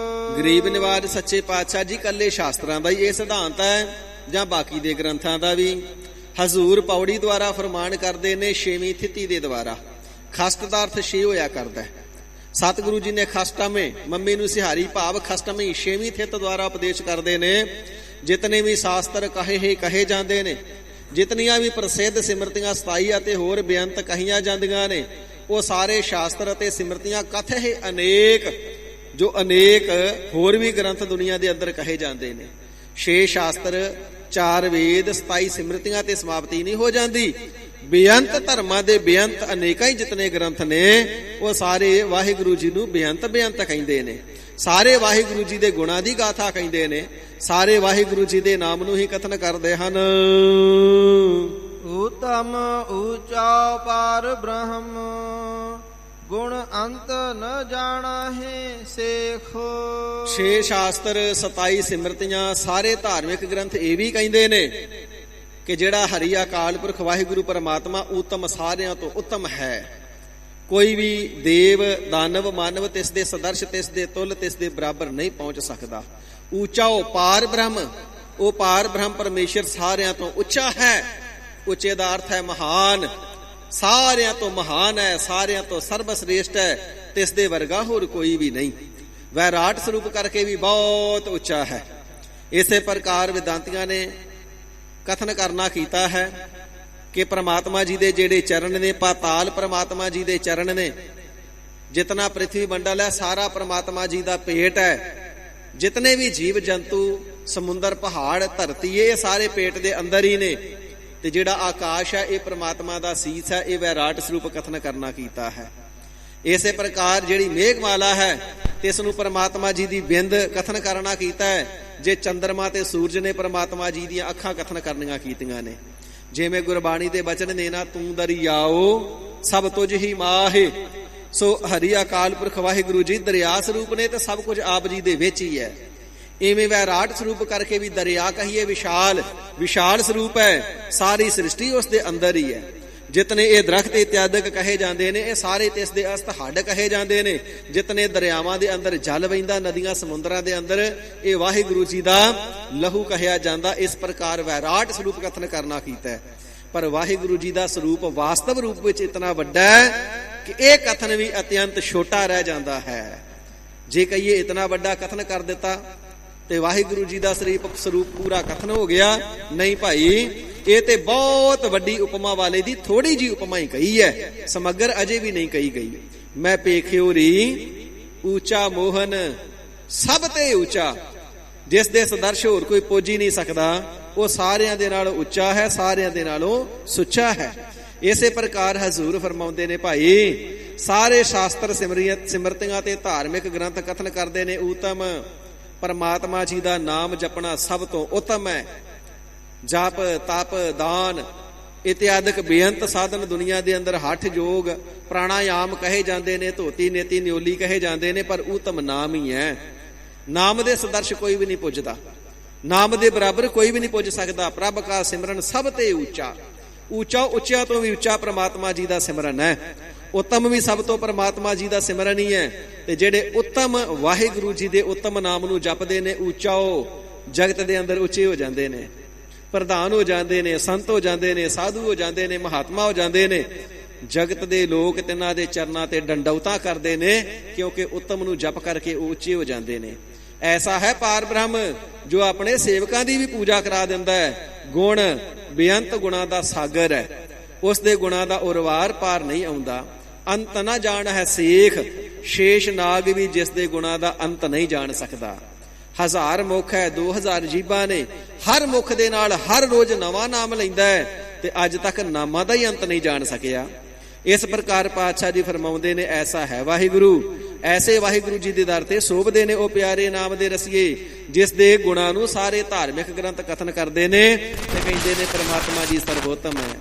ਗਰੀਬ ਨਿਵਾਜ ਸੱਚੇ ਪਾਤਸ਼ਾਹ ਜੀ ਕੱਲੇ ਸ਼ਾਸਤਰਾਂ ਦਾ ਹੀ ਇਹ ਸਿਧਾਂਤ ਹੈ ਜਾਂ ਬਾਕੀ ਦੇ ਗ੍ਰੰਥਾਂ ਦਾ ਵੀ? ਹਜ਼ੂਰ ਪੌੜੀ ਦੁਆਰਾ ਫਰਮਾਨ ਕਰਦੇ ਨੇ, ਛੇਵੀਂ ਥਿਤੀ ਦੇ ਦੁਆਰਾ। ਖਸਟ ਦਾ ਅਰਥ ਛੇ ਹੋਇਆ ਕਰਦਾ ਹੈ। ਸਤਿਗੁਰੂ ਜੀ ਨੇ ਖਸਟਮੇ, ਮੰਮੀ ਨੂੰ ਸਿਹਾਰੀ ਭਾਵ ਖਸਟਮੀ, ਛੇਵੀਂ ਥਿਤ ਦੁਆਰਾ ਉਪਦੇਸ਼ ਕਰਦੇ ਨੇ। ਜਿਤਨੇ ਵੀ ਸ਼ਾਸਤਰ ਕਹੇ ਜਾਂਦੇ ਨੇ, ਜਿਤਨੀਆਂ ਵੀ ਪ੍ਰਸਿੱਧ ਸਿਮਰਤੀਆਂ 27 ਅਤੇ ਹੋਰ ਬੇਅੰਤ ਕਹੀਆਂ ਜਾਂਦੀਆਂ ਨੇ, ਉਹ ਸਾਰੇ ਸ਼ਾਸਤਰ ਅਤੇ ਸਿਮਰਤੀਆਂ ਕਥਹਿ ਅਨੇਕ, ਜੋ ਅਨੇਕ ਹੋਰ ਵੀ ਗ੍ਰੰਥ ਦੁਨੀਆ ਦੇ ਅੰਦਰ ਕਹੇ ਜਾਂਦੇ ਨੇ। 6 ਸ਼ਾਸਤਰ, 4 ਵੇਦ, 27 ਸਿਮਰਤੀਆਂ ਤੇ ਸਮਾਪਤੀ ਨਹੀਂ ਹੋ ਜਾਂਦੀ। ਬੇਅੰਤ ਧਰਮਾਂ ਦੇ ਬੇਅੰਤ ਅਨੇਕਾਂ ਹੀ ਜਿਤਨੇ ਗ੍ਰੰਥ ਨੇ ਉਹ ਸਾਰੇ ਵਾਹਿਗੁਰੂ ਜੀ ਨੂੰ ਬੇਅੰਤ ਬੇਅੰਤ ਕਹਿੰਦੇ ਨੇ। ਸਾਰੇ ਵਾਹਿਗੁਰੂ ਜੀ ਦੇ ਗੁਣਾਂ ਦੀ ਗਾਥਾ ਕਹਿੰਦੇ ਨੇ। ਸਾਰੇ ਵਾਹਿਗੁਰੂ ਜੀ ਦੇ ਨਾਮ ਨੂੰ ਹੀ ਕਥਨ ਕਰਦੇ ਹਨ। ਉਤਮ ਊਚਾ ਪਾਰ ਬ੍ਰਹਮ ਗੁਣ ਅੰਤ ਨ ਜਾਣਾ ਹੈ ਸੇਖੋ। 6 ਸ਼ਾਸਤਰ 27 ਸਿਮਰਤੀਆਂ ਸਾਰੇ ਧਾਰਮਿਕ ਗ੍ਰੰਥ ਇਹ ਵੀ ਕਹਿੰਦੇ ਨੇ ਕਿ ਜਿਹੜਾ ਹਰੀ ਅਕਾਲ ਪੁਰਖ ਵਾਹਿਗੁਰੂ ਪਰਮਾਤਮਾ ਉਤਮ ਸਾਰਿਆਂ ਤੋਂ ਉੱਤਮ ਹੈ। ਕੋਈ ਵੀ ਦੇਵ ਦਾਨਵ ਮਾਨਵ ਤਿਸ ਦੇ ਸਦਰਸ਼ ਤਿਸ ਦੇ ਤੁਲ ਤਿਸ ਦੇ ਬਰਾਬਰ ਨਹੀਂ ਪਹੁੰਚ ਸਕਦਾ। ਊਚਾ ਉਹ ਪਾਰ ਬ੍ਰਹਮ, ਉਹ ਪਾਰ ਬ੍ਰਹਮ ਪਰਮੇਸ਼ਰ ਸਾਰਿਆਂ ਤੋਂ ਉੱਚਾ ਹੈ। ਉੱਚੇ ਦਾ ਅਰਥ ਹੈ ਮਹਾਨ, ਸਾਰਿਆਂ ਤੋਂ ਮਹਾਨ ਹੈ, ਸਾਰਿਆਂ ਤੋਂ ਸਰਬ ਸ੍ਰੇਸ਼ਟ ਹੈ, ਤਿਸ ਦੇ ਵਰਗਾ ਹੋਰ ਕੋਈ ਵੀ ਨਹੀਂ। ਵੈਰਾਟ ਸਰੂਪ ਕਰਕੇ ਵੀ ਬਹੁਤ ਉੱਚਾ ਹੈ। ਇਸੇ ਪ੍ਰਕਾਰ ਵਿਦਾਂਤੀਆਂ ਨੇ ਕਥਨ ਕਰਨਾ ਕੀਤਾ ਹੈ ਕਿ ਪ੍ਰਮਾਤਮਾ ਜੀ ਦੇ ਜਿਹੜੇ ਚਰਨ ਨੇ, ਪਾਤਾਲ ਪ੍ਰਮਾਤਮਾ ਜੀ ਦੇ ਚਰਨ ਨੇ। ਜਿਤਨਾ ਪ੍ਰਿਥਵੀ ਮੰਡਲ ਹੈ ਸਾਰਾ ਪ੍ਰਮਾਤਮਾ ਜੀ ਦਾ ਪੇਟ ਹੈ। ਜਿਤਨੇ ਵੀ ਜੀਵ ਜੰਤੂ, ਸਮੁੰਦਰ, ਪਹਾੜ, ਧਰਤੀ, ਇਹ ਸਾਰੇ ਪੇਟ ਦੇ ਅੰਦਰ ਹੀ ਨੇ। ਤੇ ਜਿਹੜਾ ਆਕਾਸ਼ ਹੈ ਇਹ ਪ੍ਰਮਾਤਮਾ ਦਾ ਸੀਸ ਹੈ। ਇਹ ਵੈਰਾਟ ਸਰੂਪ ਕਥਨ ਕਰਨਾ ਕੀਤਾ ਹੈ। ਇਸੇ ਪ੍ਰਕਾਰ ਜਿਹੜੀ ਮੇਘਮਾਲਾ ਹੈ ਇਸ ਨੂੰ ਪ੍ਰਮਾਤਮਾ ਜੀ ਦੀ ਬਿੰਦ ਕਥਨ ਕਰਨਾ ਕੀਤਾ ਹੈ। ਜੇ ਚੰਦਰਮਾ ਤੇ ਸੂਰਜ ਨੇ ਪ੍ਰਮਾਤਮਾ ਜੀ ਦੀਆਂ ਅੱਖਾਂ ਕਥਨ ਕਰਨੀਆਂ ਕੀਤੀਆਂ ਨੇ। ਜਿਵੇਂ ਗੁਰਬਾਣੀ ਦੇ ਬਚਨ ਨੇ ਨਾ, ਤੂੰ ਦਰਿਆਓ ਸਭ ਤੁਝ ਹੀ ਮਾਹੇ। ਸੋ ਹਰੀ ਅਕਾਲ ਪੁਰਖ ਵਾਹਿਗੁਰੂ ਜੀ ਦਰਿਆ ਸਰੂਪ ਨੇ ਤੇ ਸਭ ਕੁਝ ਆਪ ਜੀ ਦੇ ਵਿੱਚ ਹੀ ਹੈ। ਇਵੇਂ ਵੈਰਾਟ ਸਰੂਪ ਕਰਕੇ ਵੀ ਦਰਿਆ ਕਹੀਏ, ਵਿਸ਼ਾਲ ਵਿਸ਼ਾਲ ਸਰੂਪ ਹੈ। ਸਾਰੀ ਸ੍ਰਿਸ਼ਟੀ ਉਸ ਦੇ ਅੰਦਰ ਹੀ ਹੈ। ਜਿਤਨੇ ਇਹ ਦਰਖਤ ਇਤਿਆਦਿਕ ਕਹੇ ਜਾਂਦੇ ਨੇ ਇਹ ਸਾਰੇ ਤਿਸ ਦੇ ਅਸਤ ਹੱਡ ਕਹੇ ਜਾਂਦੇ ਨੇ। ਜਿਤਨੇ ਦਰਿਆਵਾਂ ਦੇ ਅੰਦਰ ਜਲ ਵਹਿੰਦਾ, ਨਦੀਆਂ ਸਮੁੰਦਰਾਂ ਦੇ ਅੰਦਰ, ਇਹ ਵਾਹਿਗੁਰੂ ਜੀ ਦਾ ਲਹੂ ਕਹਿਆ ਜਾਂਦਾ। ਇਸ ਪ੍ਰਕਾਰ ਵੈਰਾਟ ਸਰੂਪ ਕਥਨ ਕਰਨਾ ਕੀਤਾ ਹੈ। ਪਰ ਵਾਹਿਗੁਰੂ ਜੀ ਦਾ ਸਰੂਪ ਵਾਸਤਵ ਰੂਪ ਵਿੱਚ ਇਤਨਾ ਵੱਡਾ ਹੈ ਕਿ ਇਹ ਕਥਨ ਵੀ ਅਤਿਅੰਤ ਛੋਟਾ ਰਹਿ ਜਾਂਦਾ ਹੈ। ਜੇ ਕਹੀਏ ਇਤਨਾ ਵੱਡਾ ਕਥਨ ਕਰ ਦਿੱਤਾ ਤੇ ਵਾਹਿਗੁਰੂ ਜੀ ਦਾ ਸਰੂਪ ਪੂਰਾ ਕਥਨ ਹੋ ਗਿਆ। ਨਹੀਂ ਭਾਈ, ਇਹ ਤੇ ਬਹੁਤ ਵੱਡੀ ਉਪਮਾ ਵਾਲੇ ਦੀ ਥੋੜੀ ਜੀ ਉਪਮਾ ਹੀ ਕਹੀ ਹੈ, ਸਮਗਰ ਅਜੇ ਵੀ ਨਹੀਂ ਕਹੀ ਗਈ। ਮੈਂ ਪੇਖਿਓ ਰੀ ਊਚਾ ਮੋਹਨ ਸਭ ਤੇ ਊਚਾ, ਜਿਸ ਦੇ ਸਦਰਸ਼ ਹੋਰ ਕੋਈ ਪੁੱਜ ਹੀ ਨਹੀਂ ਸਕਦਾ। ਉਹ ਸਾਰਿਆਂ ਦੇ ਨਾਲੋਂ ਉੱਚਾ ਹੈ, ਸਾਰਿਆਂ ਦੇ ਨਾਲੋਂ ਸੁੱਚਾ ਹੈ। ਇਸੇ ਪ੍ਰਕਾਰ ਹਜ਼ੂਰ ਫਰਮਾਉਂਦੇ ਨੇ ਭਾਈ, ਸਾਰੇ ਸ਼ਾਸਤਰ ਸਿਮਰਤੀਆਂ ਤੇ ਧਾਰਮਿਕ ਗ੍ਰੰਥ ਕਥਨ ਕਰਦੇ ਨੇ ਊਤਮ ਪਰਮਾਤਮਾ ਜੀ ਦਾ ਨਾਮ ਜਪਣਾ ਸਭ ਤੋਂ ਉੱਤਮ ਹੈ। ਜਪ ਤਪ ਦਾਨ ਇਤਿਆਦਿਕ ਬੇਅੰਤ ਸਾਧਨ ਦੁਨੀਆ ਦੇ ਅੰਦਰ ਹੱਠ ਯੋਗ ਪ੍ਰਾਣਾਯਾਮ ਕਹੇ ਜਾਂਦੇ ਨੇ, ਧੋਤੀ ਨੇਤੀ ਨਿਓਲੀ ਕਹੇ ਜਾਂਦੇ ਨੇ, ਪਰ ਊਤਮ ਨਾਮ ਹੀ ਹੈ। ਨਾਮ ਦੇ ਸਦਰਸ਼ ਕੋਈ ਵੀ ਨਹੀਂ ਪੁੱਜਦਾ, ਨਾਮ ਦੇ ਬਰਾਬਰ ਕੋਈ ਵੀ ਨਹੀਂ ਪੁੱਜ ਸਕਦਾ। ਪ੍ਰਭ ਕਾ ਸਿਮਰਨ ਸਭ ਤੇ ਉੱਚਾ, ਉੱਚਾ ਉੱਚਿਆਂ ਤੋਂ ਵੀ ਉੱਚਾ ਪ੍ਰਮਾਤਮਾ ਜੀ ਦਾ ਸਿਮਰਨ ਹੈ। ਉੱਤਮ ਵੀ ਸਭ ਤੋਂ ਪ੍ਰਮਾਤਮਾ ਜੀ ਦਾ ਸਿਮਰਨ ਹੀ ਹੈ। ਤੇ ਜਿਹੜੇ ਉੱਤਮ ਵਾਹਿਗੁਰੂ ਜੀ ਦੇ ਉੱਤਮ ਨਾਮ ਨੂੰ ਜਪਦੇ ਨੇ, ਉੱਚਾ ਉਹ ਜਗਤ ਦੇ ਅੰਦਰ ਉੱਚੇ ਹੋ ਜਾਂਦੇ ਨੇ, ਪ੍ਰਧਾਨ ਹੋ ਜਾਂਦੇ ਨੇ, ਸੰਤ ਹੋ ਜਾਂਦੇ ਨੇ, ਸਾਧੂ ਹੋ ਜਾਂਦੇ ਨੇ, ਮਹਾਤਮਾ ਹੋ ਜਾਂਦੇ ਨੇ। ਜਗਤ ਦੇ ਲੋਕ ਤਿੰਨਾਂ ਦੇ ਚਰਨਾਂ ਤੇ ਡੰਡੌਤਾਂ ਕਰਦੇ ਨੇ, ਕਿਉਂਕਿ ਉੱਤਮ ਨੂੰ ਜਪ ਕਰਕੇ ਉਹ ਉੱਚੇ ਹੋ ਜਾਂਦੇ ਨੇ। ਐਸਾ ਹੈ ਪਾਰ ਬ੍ਰਹਮ ਜੋ ਆਪਣੇ ਸੇਵਕਾਂ ਦੀ ਵੀ ਪੂਜਾ ਕਰਾ ਦਿੰਦਾ ਹੈ। ਗੁਣ ਬੇਅੰਤ ਗੁਣਾਂ ਦਾ ਸਾਗਰ ਹੈ, ਉਸ ਦੇ ਗੁਣਾਂ ਦਾ ਉਰਵਾਰ ਪਾਰ ਨਹੀਂ ਆਉਂਦਾ। ਅੰਤ ਨਾ ਜਾਣ ਹੈ ਸੇਖ, ਸ਼ੇਸ਼ ਨਾਗ ਵੀ ਜਿਸ ਦੇ ਗੁਣਾਂ ਦਾ ਅੰਤ ਨਹੀਂ ਜਾਣ ਸਕਦਾ। 1000 ਮੁਖ ਹੈ, 2000 ਜੀਬਾਂ ਨੇ, ਹਰ ਮੁਖ ਦੇ ਨਾਲ ਹਰ ਰੋਜ਼ ਨਵਾਂ ਨਾਮ ਲੈਂਦਾ ਹੈ ਤੇ ਅੱਜ ਤੱਕ ਨਾਮਾਂ ਦਾ ਹੀ ਅੰਤ ਨਹੀਂ ਜਾਣ ਸਕਿਆ। ਇਸ ਪ੍ਰਕਾਰ ਪਾਤਸ਼ਾਹ ਜੀ ਫਰਮਾਉਂਦੇ ਨੇ, ਐਸਾ ਹੈ ਵਾਹਿਗੁਰੂ। ਐਸੇ ਵਾਹਿਗੁਰੂ ਜੀ ਦੇ ਦਰ ਤੇ ਸੋਭਦੇ ਨੇ ਉਹ ਪਿਆਰੇ ਨਾਮ ਦੇ ਰਸੀਏ, ਜਿਸ ਦੇ ਗੁਣਾਂ ਨੂੰ ਸਾਰੇ ਧਾਰਮਿਕ ਗ੍ਰੰਥ ਕਥਨ ਕਰਦੇ ਨੇ ਤੇ ਕਹਿੰਦੇ ਨੇ ਪ੍ਰਮਾਤਮਾ ਜੀ ਸਰਵੋਤਮ ਹੈ,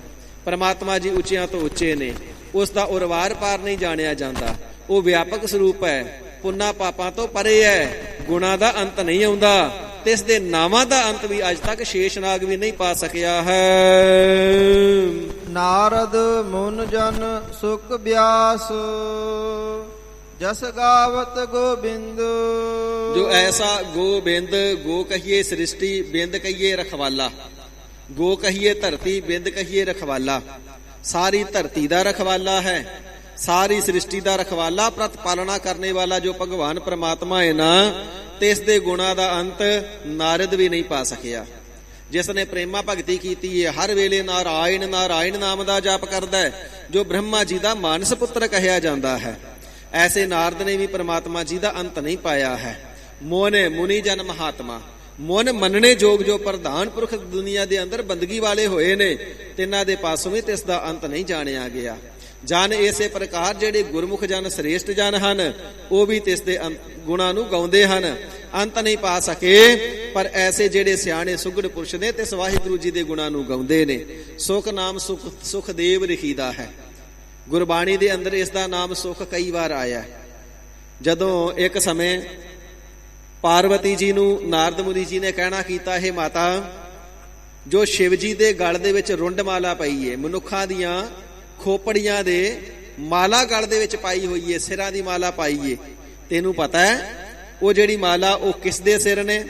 ਪ੍ਰਮਾਤਮਾ ਜੀ ਉੱਚਿਆਂ ਤੋਂ ਉੱਚੇ ਨੇ, ਉਸ ਦਾ ਉਰਵਾਰ ਪਾਰ ਨਹੀਂ ਜਾਣਿਆ ਜਾਂਦਾ। ਉਹ ਵਿਆਪਕ ਸਰੂਪ ਹੈ, ਪੁੰਨਾ ਪਾਪਾਂ ਤੋਂ ਪਰੇ ਹੈ, ਗੁਣਾਂ ਦਾ ਅੰਤ ਨਹੀਂ ਆਉਂਦਾ ਤੇ ਇਸ ਦੇ ਨਾਵਾਂ ਦਾ ਅੰਤ ਵੀ ਅੱਜ ਤੱਕ ਸ਼ੇਸ਼ਨਾਗ ਵੀ ਨਹੀਂ ਪਾ ਸਕਿਆ ਹੈ। ਨਾਰਦ ਮੁਨ ਜਨ ਸੁਖ ਬਿਆਸ ਜਸ ਗਾਵਤ ਗੋਬਿੰਦ। ਜੋ ਐਸਾ ਗੋਬਿੰਦ, ਗੋ ਕਹੀਏ ਸ੍ਰਿਸ਼ਟੀ, ਬਿੰਦ ਕਹੀਏ ਰਖਵਾਲਾ। ਗੋ ਕਹੀਏ ਧਰਤੀ, ਬਿੰਦ ਕਹੀਏ ਰਖਵਾਲਾ। ਸਾਰੀ ਧਰਤੀ ਦਾ ਰਖਵਾਲਾ ਹੈ, ਸਾਰੀ ਸ੍ਰਿਸ਼ਟੀ ਦਾ ਰਖਵਾਲਾ, ਪ੍ਰਤਪਾਲਣਾ ਕਰਨੇ ਵਾਲਾ ਜੋ ਭਗਵਾਨ ਪ੍ਰਮਾਤਮਾ ਹੈ ਨਾ, ਤੇ ਇਸ ਦੇ ਗੁਣਾਂ ਦਾ ਅੰਤ ਨਾਰਦ ਵੀ ਨਹੀਂ ਪਾ ਸਕਿਆ। ਜਿਸ ਨੇ ਪ੍ਰੇਮਾ ਭਗਤੀ ਕੀਤੀ ਹੈ, ਹਰ ਵੇਲੇ ਨਾਰਾਇਣ ਨਾਰਾਇਣ ਨਾਮ ਦਾ ਜਾਪ ਕਰਦਾ ਹੈ, ਜੋ ਬ੍ਰਹਮਾ ਜੀ ਦਾ ਮਾਨਸ ਪੁੱਤਰ ਕਹਿਆ ਜਾਂਦਾ ਹੈ, ਐਸੇ ਨਾਰਦ ਨੇ ਵੀ ਪ੍ਰਮਾਤਮਾ ਜੀ ਦਾ ਅੰਤ ਨਹੀਂ ਪਾਇਆ ਹੈ। ਮੋਨੇ ਮੁਨੀ ਜਨ ਮਹਾਤਮਾ, ਮਨ ਮੰਨਣੇ ਜੋਗ ਜੋ ਪ੍ਰਧਾਨ ਪੁਰਖ ਦੁਨੀਆ ਦੇ ਅੰਦਰ ਬੰਦਗੀ ਵਾਲੇ ਹੋਏ ਨੇ, ਤਿੰਨਾਂ ਦੇ ਪਾਸੋਂ ਵੀ ਤਿਸ ਦਾ ਅੰਤ ਨਹੀਂ ਜਾਣਿਆ ਗਿਆ। ਜਨ ਇਸੇ ਪ੍ਰਕਾਰ ਜਿਹੜੇ ਗੁਰਮੁਖ ਜਨ ਸ੍ਰੇਸ਼ਟ ਜਨ ਹਨ, ਉਹ ਵੀ ਤਿਸ ਦੇ ਗੁਣਾਂ ਨੂੰ ਗਾਉਂਦੇ ਹਨ, ਅੰਤ ਨਹੀਂ ਪਾ ਸਕੇ। ਪਰ ਐਸੇ ਜਿਹੜੇ ਸਿਆਣੇ ਸੁਗੜ ਪੁਰਸ਼ ਨੇ ਤਿਸ ਵਾਹਿਗੁਰੂ ਜੀ ਦੇ ਗੁਣਾਂ ਨੂੰ ਗਾਉਂਦੇ ਨੇ। ਸੁਖ ਨਾਮ ਸੁਖਦੇਵ ਲਿਖੀਦਾ ਹੈ। ਗੁਰਬਾਣੀ ਦੇ ਅੰਦਰ ਇਸ ਦਾ ਨਾਮ ਸੁਖ ਕਈ ਵਾਰ ਆਇਆ। ਜਦੋਂ ਇੱਕ ਸਮੇਂ ਪਾਰਵਤੀ ਜੀ ਨੂੰ ਨਾਰਦ ਮੁਨੀ ਜੀ ਨੇ ਕਹਿਣਾ ਕੀਤਾ, ਇਹ ਮਾਤਾ, ਜੋ ਸ਼ਿਵ ਜੀ ਦੇ ਗਲ ਦੇ ਵਿੱਚ ਰੁੰਡ ਮਾਲਾ ਪਈ ਏ, ਮਨੁੱਖਾਂ ਦੀਆਂ ਖੋਪੜੀਆਂ ਦੇ ਮਾਲਾ ਗਲ ਦੇ ਵਿੱਚ ਪਾਈ ਹੋਈ ਏ, ਸਿਰਾਂ ਦੀ ਮਾਲਾ ਪਾਈ ਏ, ਤੈਨੂੰ ਪਤਾ ਹੈ ਉਹ ਜਿਹੜੀ ਮਾਲਾ ਉਹ ਕਿਸ ਦੇ ਸਿਰ ਨੇ?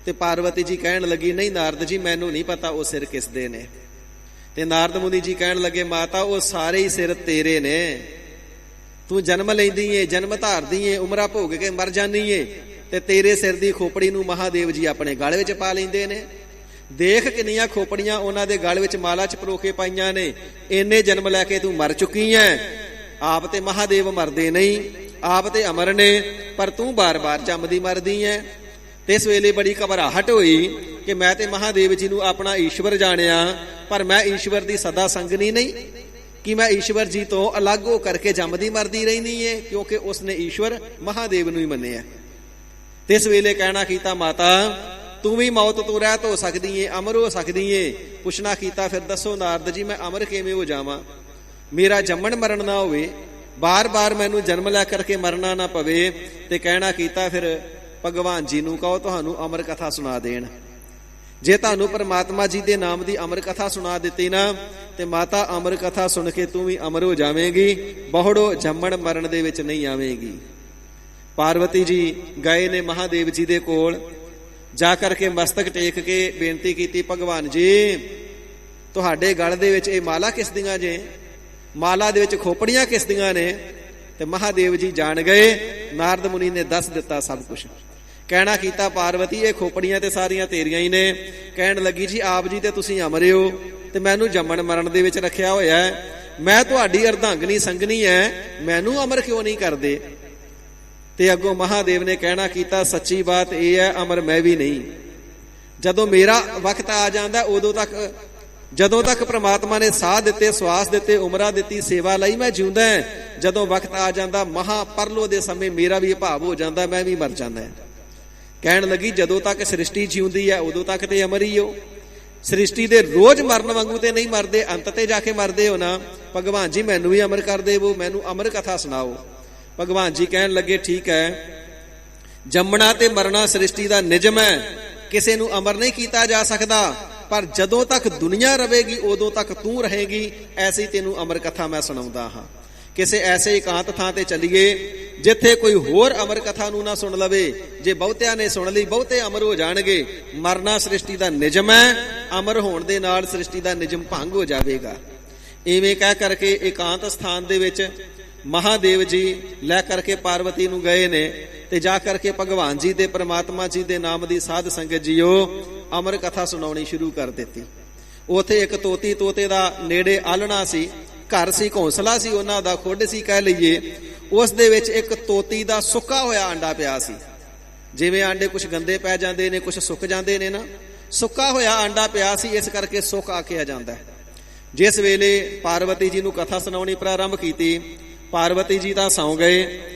ਤੇ ਪਾਰਵਤੀ ਜੀ ਕਹਿਣ ਲੱਗੀ, ਨਹੀਂ ਨਾਰਦ ਜੀ, ਮੈਨੂੰ ਨਹੀਂ ਪਤਾ ਉਹ ਸਿਰ ਕਿਸ ਦੇ ਨੇ। ਤੇ ਨਾਰਦ ਮੁਨੀ ਜੀ ਕਹਿਣ ਲੱਗੇ, ਮਾਤਾ ਉਹ ਸਾਰੇ ਹੀ ਸਿਰ ਤੇਰੇ ਨੇ। ਤੂੰ ਜਨਮ ਲੈਂਦੀ ਏ, ਜਨਮ ਧਾਰਦੀ ਏ, ਉਮਰਾਂ ਭੋਗ ਕੇ ਮਰ ਜਾਨੀ ਏ, ਤੇ ਤੇਰੇ ਸਿਰ ਦੀ ਖੋਪੜੀ ਨੂੰ ਮਹਾਦੇਵ ਜੀ ਆਪਣੇ ਗਲ ਵਿੱਚ ਪਾ ਲੈਂਦੇ ਨੇ। ਦੇਖ ਕਿੰਨੀਆਂ ਖੋਪੜੀਆਂ ਉਹਨਾਂ ਦੇ ਗਲ ਵਿੱਚ ਮਾਲਾ ਚ ਪਰੋ ਕੇ ਪਾਈਆਂ ਨੇ। ਇੰਨੇ ਜਨਮ ਲੈ ਕੇ ਤੂੰ ਮਰ ਚੁੱਕੀ ਐ। ਆਪ ਤੇ ਮਹਾਦੇਵ ਮਰਦੇ ਨਹੀਂ, ਆਪ ਤੇ ਅਮਰ ਨੇ, ਪਰ ਤੂੰ ਬਾਰ-ਬਾਰ ਜੰਮਦੀ ਮਰਦੀ ਐ। ਤੇ ਇਸ ਵੇਲੇ ਬੜੀ ਘਬਰਾਹਟ ਹੋਈ ਕਿ ਮੈਂ ਤੇ ਮਹਾਦੇਵ ਜੀ ਨੂੰ ਆਪਣਾ ਈਸ਼ਵਰ ਜਾਣਿਆ, ਪਰ ਮੈਂ ਈਸ਼ਵਰ ਦੀ ਸਦਾ ਸੰਗਨੀ ਨਹੀਂ ਕਿ ਮੈਂ ਈਸ਼ਵਰ ਜੀ ਤੋਂ ਅਲੱਗ ਹੋ ਕਰਕੇ ਜੰਮਦੀ ਮਰਦੀ ਰਹਿੰਦੀ ਏ, ਕਿਉਂਕਿ ਉਸਨੇ ਈਸ਼ਵਰ ਮਹਾਦੇਵ ਨੂੰ ਹੀ ਮੰਨਿਆ। ਤੇ ਇਸ ਵੇਲੇ ਕਹਿਣਾ ਕੀਤਾ, ਮਾਤਾ ਤੂੰ ਵੀ ਮੌਤ ਤੋਂ ਰਹਿਤ ਹੋ ਸਕਦੀ ਏ, ਅਮਰ ਹੋ ਸਕਦੀ ਏ। ਪੁੱਛਣਾ ਕੀਤਾ, ਫਿਰ ਦੱਸੋ ਨਾਰਦ ਜੀ, ਮੈਂ ਅਮਰ ਕਿਵੇਂ ਹੋ ਜਾਵਾਂ? ਮੇਰਾ ਜੰਮਣ ਮਰਨ ਨਾ ਹੋਵੇ, ਬਾਰ-ਬਾਰ ਮੈਨੂੰ ਜਨਮ ਲੈ ਕਰਕੇ ਮਰਨਾ ਨਾ ਪਵੇ। ਤੇ ਕਹਿਣਾ ਕੀਤਾ, ਫਿਰ ਭਗਵਾਨ ਜੀ ਨੂੰ ਕਹੋ ਤੁਹਾਨੂੰ ਅਮਰ ਕਥਾ ਸੁਣਾ ਦੇਣ। ਜੇ ਤੁਹਾਨੂੰ ਪਰਮਾਤਮਾ ਜੀ ਦੇ ਨਾਮ ਦੀ ਅਮਰ ਕਥਾ ਸੁਣਾ ਦਿੱਤੀ ਨਾ, ਤੇ ਮਾਤਾ ਅਮਰ ਕਥਾ ਸੁਣ ਕੇ ਤੂੰ ਵੀ ਅਮਰ ਹੋ ਜਾਵੇਂਗੀ, ਬਹੁੜੋ ਜੰਮਣ ਮਰਨ ਦੇ ਵਿੱਚ ਨਹੀਂ ਆਵੇਂਗੀ। ਪਾਰਵਤੀ ਜੀ ਗਏ ਨੇ ਮਹਾਦੇਵ ਜੀ ਦੇ ਕੋਲ, ਜਾ ਕਰਕੇ ਮਸਤਕ ਟੇਕ ਕੇ ਬੇਨਤੀ ਕੀਤੀ, ਭਗਵਾਨ ਜੀ ਤੁਹਾਡੇ ਗਲ ਦੇ ਵਿੱਚ ਇਹ ਮਾਲਾ ਕਿਸ ਦੀਆਂ ਜੇ? ਮਾਲਾ ਦੇ ਵਿੱਚ ਖੋਪੜੀਆਂ ਕਿਸ ਦੀਆਂ ਨੇ? ਤੇ ਮਹਾਦੇਵ ਜੀ ਜਾਣ ਗਏ। ਨਾਰਦ ਮੁਨੀ ਨੇ ਦੱਸ ਦਿੱਤਾ ਸਭ ਕੁਛ। ਕਹਿਣਾ ਕੀਤਾ, ਪਾਰਵਤੀ ਇਹ ਖੋਪੜੀਆਂ ਤੇ ਸਾਰੀਆਂ ਤੇਰੀਆਂ ਹੀ ਨੇ। ਕਹਿਣ ਲੱਗੀ, ਜੀ ਆਪ ਜੀ ਤੇ ਤੁਸੀਂ ਅਮਰੇ ਹੋ, ਤੇ ਮੈਨੂੰ ਜੰਮਣ ਮਰਨ ਦੇ ਵਿੱਚ ਰੱਖਿਆ ਹੋਇਆ ਹੈ। ਮੈਂ ਤੁਹਾਡੀ ਅਰਧਾਂਗਨੀ ਸੰਗਨੀ ਹੈ, ਮੈਨੂੰ ਅਮਰ ਕਿਉਂ ਨਹੀਂ ਕਰਦੇ? ਤੇ ਅੱਗੋਂ ਮਹਾਦੇਵ ਨੇ ਕਹਿਣਾ ਕੀਤਾ, ਸੱਚੀ ਬਾਤ ਇਹ ਹੈ, ਅਮਰ ਮੈਂ ਵੀ ਨਹੀਂ। ਜਦੋਂ ਮੇਰਾ ਵਕਤ ਆ ਜਾਂਦਾ, ਉਦੋਂ ਤੱਕ ਜਦੋਂ ਤੱਕ ਪ੍ਰਮਾਤਮਾ ਨੇ ਸਾਹ ਦਿੱਤੇ, ਸਵਾਸ ਦਿੱਤੇ, ਉਮਰਾਂ ਦਿੱਤੀ, ਸੇਵਾ ਲਈ ਮੈਂ ਜਿਉਂਦਾ। ਜਦੋਂ ਵਕਤ ਆ ਜਾਂਦਾ ਮਹਾਪਰਲੋ ਦੇ ਸਮੇਂ ਮੇਰਾ ਵੀ ਭਾਵ ਹੋ ਜਾਂਦਾ, ਮੈਂ ਵੀ ਮਰ ਜਾਂਦਾ। ਕਹਿਣ ਲੱਗੀ, ਜਦੋਂ ਤੱਕ ਸ੍ਰਿਸ਼ਟੀ ਜਿਉਂਦੀ ਹੈ ਉਦੋਂ ਤੱਕ ਤੇ ਅਮਰ ਹੀ ਹੋ। ਸ੍ਰਿਸ਼ਟੀ ਦੇ ਰੋਜ਼ ਮਰਨ ਵਾਂਗੂ ਤੇ ਨਹੀਂ ਮਰਦੇ, ਅੰਤ ਤੇ ਜਾ ਕੇ ਮਰਦੇ ਹੋ ਨਾ। ਭਗਵਾਨ ਜੀ ਮੈਨੂੰ ਵੀ ਅਮਰ ਕਰ ਦੇਵੋ, ਮੈਨੂੰ ਅਮਰ ਕਥਾ ਸੁਣਾਓ। ਭਗਵਾਨ ਜੀ ਕਹਿਣ ਲੱਗੇ, ਠੀਕ ਹੈ, ਜੰਮਣਾ ਤੇ ਮਰਨਾ ਸ੍ਰਿਸ਼ਟੀ ਦਾ ਨਿਯਮ ਹੈ, ਕਿਸੇ ਨੂੰ ਅਮਰ ਨਹੀਂ ਕੀਤਾ ਜਾ ਸਕਦਾ, ਪਰ ਜਦੋਂ ਤੱਕ ਦੁਨੀਆ ਰਵੇਗੀ ਉਦੋਂ ਤੱਕ ਤੂੰ ਰਹੇਗੀ। ਐਸੀ ਤੈਨੂੰ ਅਮਰ ਕਥਾ ਮੈਂ ਸੁਣਾਉਂਦਾ ਹਾਂ। ਕਿਸੇ ਐਸੇ ਇਕਾਂਤ ਥਾਂ ਤੇ ਚੱਲੀਏ ਜਿੱਥੇ ਕੋਈ ਹੋਰ ਅਮਰ ਕਥਾ ਨੂੰ ਨਾ ਸੁਣ ਲਵੇ। ਜੇ ਬਹੁਤਿਆਂ ਨੇ ਸੁਣ ਲਈ, ਬਹੁਤੇ ਅਮਰ ਹੋ ਜਾਣਗੇ। ਮਰਨਾ ਸ੍ਰਿਸ਼ਟੀ ਦਾ ਨਿਯਮ ਹੈ, ਅਮਰ ਹੋਣ ਦੇ ਨਾਲ ਸ੍ਰਿਸ਼ਟੀ ਦਾ ਨਿਯਮ ਭੰਗ ਹੋ ਜਾਵੇਗਾ। ਇਵੇਂ ਕਹਿ ਕਰਕੇ ਇਕਾਂਤ ਸਥਾਨ ਦੇ ਵਿੱਚ ਮਹਾਦੇਵ ਜੀ ਲੈ ਕਰਕੇ ਪਾਰਵਤੀ ਨੂੰ ਗਏ ਨੇ, ਤੇ ਜਾ ਕਰਕੇ ਭਗਵਾਨ ਜੀ ਦੇ ਪਰਮਾਤਮਾ ਜੀ ਦੇ ਨਾਮ ਦੀ ਸਾਧ ਸੰਗਤ ਜੀਓ ਅਮਰ ਕਥਾ ਸੁਣਾਉਣੀ ਸ਼ੁਰੂ ਕਰ ਦਿੱਤੀ। ਉਥੇ ਇੱਕ ਤੋਤੇ ਦਾ ਨੇੜੇ ਆਲਣਾ ਸੀ, ਘਰ ਸੀ, ਘੋਂਸਲਾ ਸੀ ਉਹਨਾਂ ਦਾ, ਖੁੱਡ ਸੀ ਕਹਿ ਲਈਏ। ਉਸ ਦੇ ਵਿੱਚ ਇੱਕ ਤੋਤੀ ਦਾ ਸੁੱਕਾ ਹੋਇਆ ਆਂਡਾ ਪਿਆ ਸੀ। ਜਿਵੇਂ ਆਂਡੇ ਕੁਝ ਗੰਦੇ ਪੈ ਜਾਂਦੇ ਨੇ, ਕੁਝ ਸੁੱਕ ਜਾਂਦੇ ਨੇ ਨਾ, ਸੁੱਕਾ ਹੋਇਆ ਆਂਡਾ ਪਿਆ ਸੀ, ਇਸ ਕਰਕੇ ਸੁੱਕ ਆਖਿਆ ਜਾਂਦਾ। ਜਿਸ ਵੇਲੇ ਪਾਰਵਤੀ ਜੀ ਨੂੰ ਕਥਾ ਸੁਣਾਉਣੀ ਪ੍ਰਾਰੰਭ ਕੀਤੀ, ਪਾਰਵਤੀ ਜੀ ਤਾਂ ਸੌਂ ਗਏ,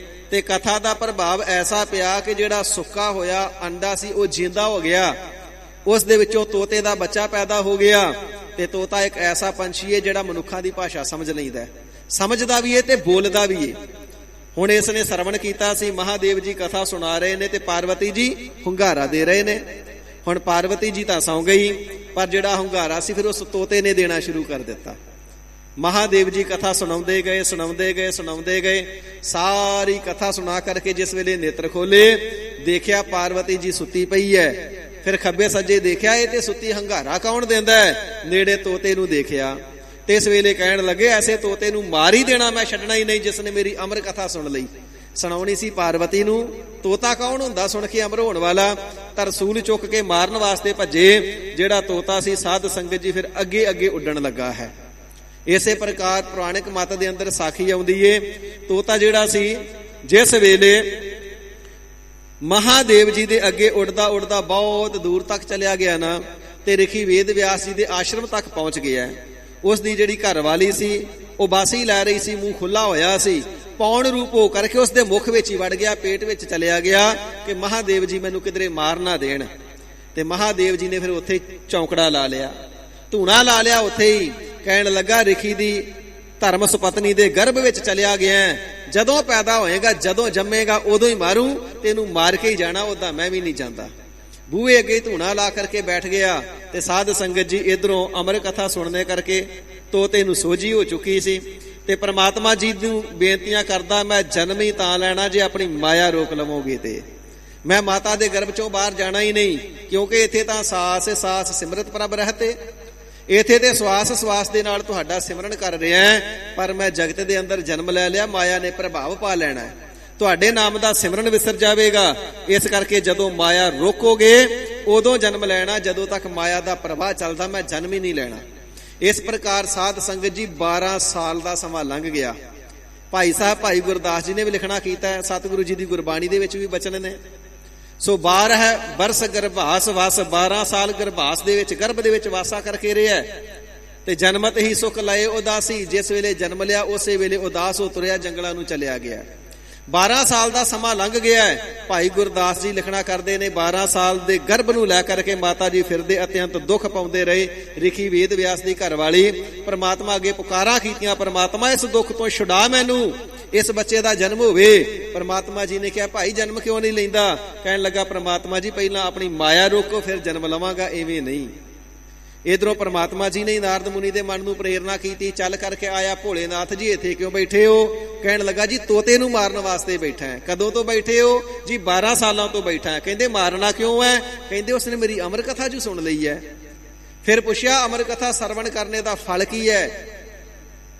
ਤੇ ਕਥਾ ਦਾ ਪ੍ਰਭਾਵ ਐਸਾ ਪਿਆ ਕਿ ਜਿਹੜਾ ਸੁੱਕਾ ਹੋਇਆ ਅੰਡਾ ਸੀ ਉਹ ਜਿੰਦਾ ਹੋ ਗਿਆ। ਉਸ ਦੇ ਵਿੱਚੋਂ ਤੋਤੇ ਦਾ ਬੱਚਾ ਪੈਦਾ ਹੋ ਗਿਆ। ਤੇ ਤੋਤਾ ਇੱਕ ਐਸਾ ਪੰਛੀ ਹੈ ਜਿਹੜਾ ਮਨੁੱਖਾਂ ਦੀ ਭਾਸ਼ਾ ਸਮਝ ਲੈਂਦਾ, ਸਮਝਦਾ ਵੀ ਹੈ ਤੇ ਬੋਲਦਾ ਵੀ ਹੈ। ਹੁਣ ਇਸ ਨੇ ਸਰਵਣ ਕੀਤਾ ਸੀ, ਮਹਾਦੇਵ ਜੀ ਕਥਾ ਸੁਣਾ ਰਹੇ ਨੇ ਤੇ ਪਾਰਵਤੀ ਜੀ ਹੁੰਗਾਰਾ ਦੇ ਰਹੇ ਨੇ। ਹੁਣ ਪਾਰਵਤੀ ਜੀ ਤਾਂ ਸੌਂ ਗਈ, ਪਰ ਜਿਹੜਾ ਹੁੰਗਾਰਾ ਸੀ ਫਿਰ ਉਸ ਤੋਤੇ ਨੇ ਦੇਣਾ ਸ਼ੁਰੂ ਕਰ ਦਿੱਤਾ। ਮਹਾਦੇਵ ਜੀ ਕਥਾ ਸੁਣਾਉਂਦੇ ਗਏ। ਸਾਰੀ ਕਥਾ ਸੁਣਾ ਕਰਕੇ ਜਿਸ ਵੇਲੇ ਨੇਤਰ ਖੋਲੇ, ਦੇਖਿਆ ਪਾਰਵਤੀ ਜੀ ਸੁੱਤੀ ਪਈ ਹੈ। ਫਿਰ ਖੱਬੇ ਸੱਜੇ ਦੇਖਿਆ, ਇਹ ਤੇ ਸੁੱਤੀ ਹੰਗਾਰਾ ਕੌਣ ਦਿੰਦਾ ਹੈ? ਨੇੜੇ ਤੋਤੇ ਨੂੰ ਦੇਖਿਆ, ਤੇ ਇਸ ਵੇਲੇ ਕਹਿਣ ਲੱਗੇ, ਐਸੇ ਤੋਤੇ ਨੂੰ ਮਾਰ ਹੀ ਦੇਣਾ, ਮੈਂ ਛੱਡਣਾ ਹੀ ਨਹੀਂ ਜਿਸਨੇ ਮੇਰੀ ਅਮਰ ਕਥਾ ਸੁਣ ਲਈ। ਸੁਣਾਉਣੀ ਸੀ ਪਾਰਵਤੀ ਨੂੰ। ਤੋਤਾ ਕੌਣ ਹੁੰਦਾ ਸੁਣ ਕੇ ਅਮਰ ਹੋਣ ਵਾਲਾ? ਤਰਸੂਲ ਚੁੱਕ ਕੇ ਮਾਰਨ ਵਾਸਤੇ ਭੱਜੇ। ਜਿਹੜਾ ਤੋਤਾ ਸੀ ਸਾਧ ਸੰਗਤ ਜੀ ਫਿਰ ਅੱਗੇ ਉੱਡਣ ਲੱਗਾ ਹੈ। ਇਸੇ ਪ੍ਰਕਾਰ ਪੁਰਾਣਿਕ ਮਤ ਦੇ ਅੰਦਰ ਸਾਖੀ ਆਉਂਦੀ ਏ। ਤੋਤਾ ਜਿਹੜਾ ਸੀ, ਜਿਸ ਵੇਲੇ ਮਹਾਦੇਵ ਜੀ ਦੇ ਅੱਗੇ ਉੱਡਦਾ ਉੱਡਦਾ ਬਹੁਤ ਦੂਰ ਤੱਕ ਚਲਿਆ ਗਿਆ ਨਾ, ਤੇ ਰਿਖੀ ਵੇਦ ਵਿਆਸ ਜੀ ਦੇ ਆਸ਼ਰਮ ਤੱਕ ਪਹੁੰਚ ਗਿਆ। ਉਸ ਦੀ ਜਿਹੜੀ ਘਰ ਵਾਲੀ ਸੀ ਉਹ ਬਾਸੀ ਲੈ ਰਹੀ ਸੀ, ਮੂੰਹ ਖੁੱਲਾ ਹੋਇਆ ਸੀ, ਪੌਣ ਰੂਪ ਹੋ ਕਰਕੇ ਉਸ ਦੇ ਮੁਖ ਵਿੱਚ ਹੀ ਵੜ ਗਿਆ, ਪੇਟ ਵਿੱਚ ਚਲਿਆ ਗਿਆ ਕਿ ਮਹਾਦੇਵ ਜੀ ਮੈਨੂੰ ਕਿਧਰੇ ਮਾਰ ਨਾ ਦੇਣ। ਤੇ ਮਹਾਦੇਵ ਜੀ ਨੇ ਫਿਰ ਉੱਥੇ ਚੌਂਕੜਾ ਲਾ ਲਿਆ, ਧੂਣਾ ਲਾ ਲਿਆ ਉੱਥੇ ਹੀ। ਕਹਿਣ ਲੱਗਾ ਰਿਖੀ ਦੀ ਧਰਮ ਸੁਪਤਨੀ ਦੇ ਗਰਭ ਵਿੱਚ ਚਲਿਆ ਗਿਆ, ਜਦੋਂ ਪੈਦਾ ਹੋਏਗਾ, ਜਦੋਂ ਜੰਮੇਗਾ ਉਦੋਂ ਹੀ ਮਾਰੂ, ਤੈਨੂੰ ਮਾਰ ਕੇ ਹੀ ਜਾਣਾ, ਉਹਦਾ ਮੈਂ ਵੀ ਨਹੀਂ ਜਾਂਦਾ। ਬੂਹੇ ਅੱਗੇ ਧੂਣਾ ਲਾ ਕਰਕੇ ਬੈਠ ਗਿਆ। ਤੇ ਸਾਧ ਸੰਗਤ ਜੀ ਇਧਰੋਂ ਅਮਰ ਕਥਾ ਸੁਣਨੇ ਕਰਕੇ ਤੋਤੇ ਨੂੰ ਸੋਝੀ ਹੋ ਚੁੱਕੀ ਸੀ, ਤੇ ਪ੍ਰਮਾਤਮਾ ਜੀ ਨੂੰ ਬੇਨਤੀਆਂ ਕਰਦਾ, ਮੈਂ ਜਨਮ ਹੀ ਤਾਂ ਲੈਣਾ ਜੇ ਆਪਣੀ ਮਾਇਆ ਰੋਕ ਲਵੋਗੇ ਤੇ ਮੈਂ ਮਾਤਾ ਦੇ ਗਰਭ ਚੋਂ ਬਾਹਰ ਜਾਣਾ ਹੀ ਨਹੀਂ, ਕਿਉਂਕਿ ਇੱਥੇ ਤਾਂ ਸਾਸ ਸਾਸ ਸਿਮਰਤ ਪ੍ਰਭ ਰਹਤੇ, ਇੱਥੇ ਤੇ ਸਵਾਸ ਸਵਾਸ ਦੇ ਨਾਲ ਤੁਹਾਡਾ ਸਿਮਰਨ ਕਰ ਰਿਹਾ, ਪਰ ਮੈਂ ਜਗਤ ਦੇ ਅੰਦਰ ਜਨਮ ਲੈ ਲਿਆ, ਮਾਇਆ ਨੇ ਪ੍ਰਭਾਵ ਪਾ ਲੈਣਾ, ਤੁਹਾਡੇ ਨਾਮ ਦਾ ਸਿਮਰਨ ਵਿਸਰ ਜਾਵੇਗਾ। ਇਸ ਕਰਕੇ ਜਦੋਂ ਮਾਇਆ ਰੋਕੋਗੇ ਉਦੋਂ ਜਨਮ ਲੈਣਾ, ਜਦੋਂ ਤੱਕ ਮਾਇਆ ਦਾ ਪ੍ਰਵਾਹ ਚੱਲਦਾ ਮੈਂ ਜਨਮ ਹੀ ਨਹੀਂ ਲੈਣਾ। ਇਸ ਪ੍ਰਕਾਰ ਸਾਧ ਸੰਗਤ ਜੀ 12 ਸਾਲ ਦਾ ਸਮਾਂ ਲੰਘ ਗਿਆ। ਭਾਈ ਸਾਹਿਬ ਭਾਈ ਗੁਰਦਾਸ ਜੀ ਨੇ ਵੀ ਲਿਖਣਾ ਕੀਤਾ, ਸਤਿਗੁਰੂ ਜੀ ਦੀ ਗੁਰਬਾਣੀ ਦੇ ਵਿੱਚ ਵੀ ਬਚਨ ਨੇ। ਸੋ 12 ਬਰਸ ਗਰਭਾਸ ਵਸ, 12 ਸਾਲ ਗਰਭਾਸ ਦੇ ਵਿੱਚ ਗਰਭ ਦੇ ਵਿੱਚ ਵਾਸਾ ਕਰਕੇ ਰਿਹਾ, ਤੇ ਜਨਮਤ ਹੀ ਸੁਖ ਲਏ ਉਦਾਸੀ, ਜਿਸ ਵੇਲੇ ਜਨਮ ਲਿਆ ਉਸੇ ਵੇਲੇ ਉਦਾਸ ਹੋ ਤੁਰਿਆ, ਜੰਗਲਾਂ ਨੂੰ ਚਲਿਆ ਗਿਆ। 12 ਸਾਲ ਦਾ ਸਮਾਂ ਲੰਘ ਗਿਆ ਹੈ। ਭਾਈ ਗੁਰਦਾਸ ਜੀ ਲਿਖਣਾ ਕਰਦੇ ਨੇ, 12 ਸਾਲ ਦੇ ਗਰਭ ਨੂੰ ਲੈ ਕਰਕੇ ਮਾਤਾ ਜੀ ਫਿਰਦੇ ਅਤਿਅੰਤ ਦੁੱਖ ਪਾਉਂਦੇ ਰਹੇ। ਰਿਖੀ ਵੇਦ ਵਿਆਸ ਦੀ ਘਰ ਵਾਲੀ ਪ੍ਰਮਾਤਮਾ ਅੱਗੇ ਪੁਕਾਰਾਂ ਕੀਤੀਆਂ, ਪ੍ਰਮਾਤਮਾ ਇਸ ਦੁੱਖ ਤੋਂ ਛੁਡਾ ਮੈਨੂੰ, ਇਸ ਬੱਚੇ ਦਾ ਜਨਮ ਹੋਵੇ। ਪ੍ਰਮਾਤਮਾ ਜੀ ਨੇ ਕਿਹਾ, ਭਾਈ ਜਨਮ ਕਿਉਂ ਨਹੀਂ ਲੈਂਦਾ? ਕਹਿਣ ਲੱਗਾ, ਪ੍ਰਮਾਤਮਾ ਜੀ ਪਹਿਲਾਂ ਆਪਣੀ ਮਾਇਆ ਰੋਕੋ, ਫਿਰ ਜਨਮ ਲਵਾਂਗਾ, ਐਵੇਂ ਨਹੀਂ। ਇਧਰੋਂ ਪ੍ਰਮਾਤਮਾ ਜੀ ਨੇ ਨਾਰਦ ਮੁਨੀ ਦੇ ਮਨ ਨੂੰ ਪ੍ਰੇਰਨਾ ਕੀਤੀ, ਚੱਲ ਕਰਕੇ ਆਇਆ ਭੋਲੇਨਾਥ ਜੀ ਇੱਥੇ ਕਿਉਂ ਬੈਠੇ ਹੋ? ਕਹਿਣ ਲੱਗਾ, ਜੀ ਤੋਤੇ ਨੂੰ ਮਾਰਨ ਵਾਸਤੇ ਬੈਠਾ ਹੈ। ਕਦੋਂ ਤੋਂ ਬੈਠੇ ਹੋ? ਜੀ 12 ਸਾਲਾਂ ਤੋਂ ਬੈਠਾ ਹੈ। ਕਹਿੰਦੇ ਮਾਰਨਾ ਕਿਉਂ ਹੈ? ਕਹਿੰਦੇ ਉਸਨੇ ਮੇਰੀ ਅਮਰ ਕਥਾ ਜੋ ਸੁਣ ਲਈ ਹੈ। ਫਿਰ ਪੁੱਛਿਆ, ਅਮਰ ਕਥਾ ਸਰਵਣ ਕਰਨੇ ਦਾ ਫਲ ਕੀ ਹੈ?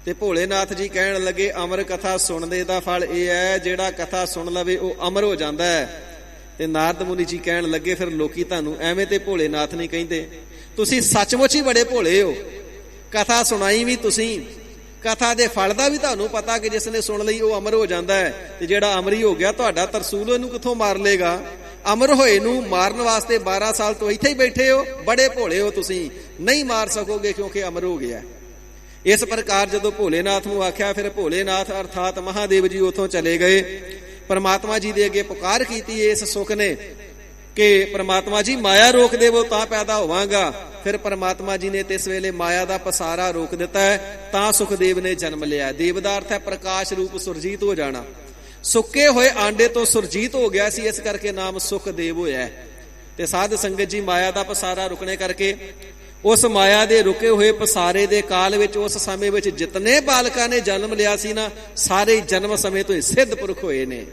ਤੇ ਭੋਲੇਨਾਥ ਜੀ ਕਹਿਣ ਲੱਗੇ, ਅਮਰ ਕਥਾ ਸੁਣਨੇ ਦਾ ਫਲ ਇਹ ਹੈ, ਜਿਹੜਾ ਕਥਾ ਸੁਣ ਲਵੇ ਉਹ ਅਮਰ ਹੋ ਜਾਂਦਾ ਹੈ। ਤੇ ਨਾਰਦ ਮੁਨੀ ਜੀ ਕਹਿਣ ਲੱਗੇ, ਫਿਰ ਲੋਕੀ ਤੁਹਾਨੂੰ ਐਵੇਂ ਤੇ ਭੋਲੇਨਾਥ ਨਹੀਂ ਕਹਿੰਦੇ, ਤੁਸੀਂ ਸੱਚਮੁੱਚ ਹੀ ਬੜੇ ਭੋਲੇ ਹੋ। ਕਥਾ ਸੁਣਾਈ ਵੀ ਤੁਸੀਂ, ਕਥਾ ਦੇ ਫਲ ਦਾ ਵੀ ਤੁਹਾਨੂੰ ਪਤਾ ਕਿ ਜਿਸ ਨੇ ਸੁਣ ਲਈ ਉਹ ਅਮਰ ਹੋ ਜਾਂਦਾ ਹੈ, ਤੇ ਜਿਹੜਾ ਅਮਰੀ ਹੋ ਗਿਆ ਤੁਹਾਡਾ ਤਰਸੂਲ ਉਹਨੂੰ ਕਿੱਥੋਂ ਮਾਰ ਲੇਗਾ? ਅਮਰ ਹੋਏ ਨੂੰ ਮਾਰਨ ਵਾਸਤੇ 12 ਸਾਲ ਤੋਂ ਇੱਥੇ ਹੀ ਬੈਠੇ ਹੋ, ਬੜੇ ਭੋਲੇ ਹੋ ਤੁਸੀਂ, ਨਹੀਂ ਮਾਰ ਸਕੋਗੇ ਕਿਉਂਕਿ ਅਮਰ ਹੋ ਗਿਆ। ਇਸ ਪ੍ਰਕਾਰ ਜਦੋਂ ਭੋਲੇਨਾਥ ਨੂੰ ਆਖਿਆ, ਫਿਰ ਭੋਲੇਨਾਥ ਅਰਥਾਤ ਮਹਾਦੇਵ ਜੀ ਉਥੋਂ ਚਲੇ ਗਏ। ਪਰਮਾਤਮਾ ਜੀ ਦੇ ਅੱਗੇ ਪੁਕਾਰ ਕੀਤੀ ਇਸ ਸੁਖ ਨੇ ਕਿ ਪ੍ਰਮਾਤਮਾ ਜੀ ਮਾਇਆ ਰੋਕ ਦੇਵੋ ਤਾਂ ਪੈਦਾ ਹੋਵਾਂਗਾ। ਫਿਰ ਪਰਮਾਤਮਾ ਜੀ ਨੇ ਤਿਸ ਵੇਲੇ ਮਾਇਆ ਦਾ ਪਸਾਰਾ ਰੋਕ ਦਿੱਤਾ ਹੈ, ਤਾਂ ਸੁਖਦੇਵ ਨੇ ਜਨਮ ਲਿਆ। ਦੇਵ ਦਾ ਅਰਥ ਹੈ ਪ੍ਰਕਾਸ਼ ਰੂਪ ਸੁਰਜੀਤ ਹੋ ਜਾਣਾ। ਸੁੱਕੇ ਹੋਏ ਆਂਡੇ ਤੋਂ ਸੁਰਜੀਤ ਹੋ ਗਿਆ ਸੀ, ਇਸ ਕਰਕੇ ਨਾਮ ਸੁਖਦੇਵ ਹੋਇਆ। ਤੇ ਸਾਧ ਸੰਗਤ ਜੀ ਮਾਇਆ ਦਾ ਪਸਾਰਾ ਰੁਕਣੇ ਕਰਕੇ ਉਸ ਮਾਇਆ ਦੇ ਰੁਕੇ ਹੋਏ ਪਸਾਰੇ ਦੇ ਕਾਲ ਵਿੱਚ ਉਸ ਸਮੇਂ ਵਿੱਚ ਜਿਤਨੇ ਬਾਲਕਾਂ ਨੇ ਜਨਮ ਲਿਆ ਸੀ ਨਾ, ਸਾਰੇ ਜਨਮ ਸਮੇਂ ਤੋਂ ਹੀ ਸਿੱਧ ਪੁਰਖ ਹੋਏ ਨੇ।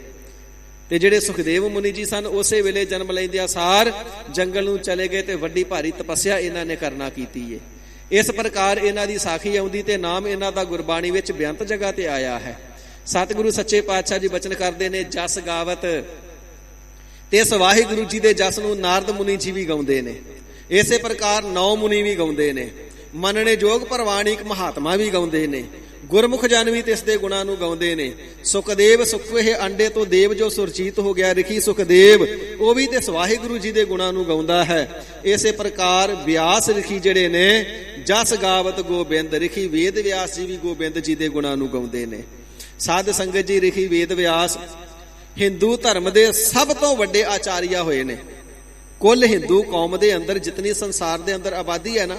ਤੇ ਜਿਹੜੇ ਸੁਖਦੇਵ ਮੁਨੀ ਜੀ ਸਨ, ਉਸੇ ਵੇਲੇ ਜਨਮ ਲੈਂਦਿਆਂ ਸਾਰ ਜੰਗਲ ਨੂੰ ਚਲੇ ਗਏ ਤੇ ਵੱਡੀ ਭਾਰੀ ਤਪੱਸਿਆ ਇਹਨਾਂ ਨੇ ਕਰਨਾ ਕੀਤੀ ਏ। ਇਸ ਪ੍ਰਕਾਰ ਇਹਨਾਂ ਦੀ ਸਾਖੀ ਆਉਂਦੀ ਤੇ ਨਾਮ ਇਹਨਾਂ ਦਾ ਗੁਰਬਾਣੀ ਵਿੱਚ ਬੇਅੰਤ ਜਗ੍ਹਾ ਤੇ ਆਇਆ ਹੈ। ਸਤਿਗੁਰੂ ਸੱਚੇ ਪਾਤਸ਼ਾਹ ਜੀ ਬਚਨ ਕਰਦੇ ਨੇ, ਜਸ ਗਾਵਤ। ਤੇ ਇਸ ਵਾਹਿਗੁਰੂ ਜੀ ਦੇ ਜਸ ਨੂੰ ਨਾਰਦ ਮੁਨੀ ਜੀ ਵੀ ਗਾਉਂਦੇ ਨੇ, ਇਸੇ ਪ੍ਰਕਾਰ 9 ਮੁਨੀ ਵੀ ਗਾਉਂਦੇ ਨੇ, ਮੰਨਣੇ ਯੋਗ ਪ੍ਰਵਾਣਿਕ ਮਹਾਤਮਾ ਵੀ ਗਾਉਂਦੇ ਨੇ, ਗੁਰਮੁਖ ਜਨ ਵੀ ਤਿਸ ਦੇ ਗੁਣਾਂ ਨੂੰ ਗਾਉਂਦੇ ਨੇ। ਸੁਖਦੇਵ ਸੁਖੇ ਅੰਡੇ ਤੋਂ ਦੇਵ ਜੋ ਸੁਰਜੀਤ ਹੋ ਗਿਆ, ਰਿਖੀ ਸੁਖਦੇਵ ਉਹ ਵੀ ਤਿਸ ਵਾਹਿਗੁਰੂ ਜੀ ਦੇ ਗੁਣਾਂ ਨੂੰ ਗਾਉਂਦਾ ਹੈ। ਇਸੇ ਪ੍ਰਕਾਰ ਵਿਆਸ ਰਿਖੀ ਜਿਹੜੇ ਨੇ, ਜਸ ਗਾਵਤ ਗੋਬਿੰਦ, ਰਿਖੀ ਵੇਦ ਵਿਆਸ ਜੀ ਵੀ ਗੋਬਿੰਦ ਜੀ ਦੇ ਗੁਣਾਂ ਨੂੰ ਗਾਉਂਦੇ ਨੇ। ਸਾਧ ਸੰਗਤ ਜੀ, ਰਿਖੀ ਵੇਦ ਵਿਆਸ ਹਿੰਦੂ ਧਰਮ ਦੇ ਸਭ ਤੋਂ ਵੱਡੇ ਆਚਾਰੀਆ ਹੋਏ ਨੇ। ਕੁੱਲ ਹਿੰਦੂ ਕੌਮ ਦੇ ਅੰਦਰ ਜਿਤਨੀ ਸੰਸਾਰ ਦੇ ਅੰਦਰ ਆਬਾਦੀ ਹੈ ਨਾ,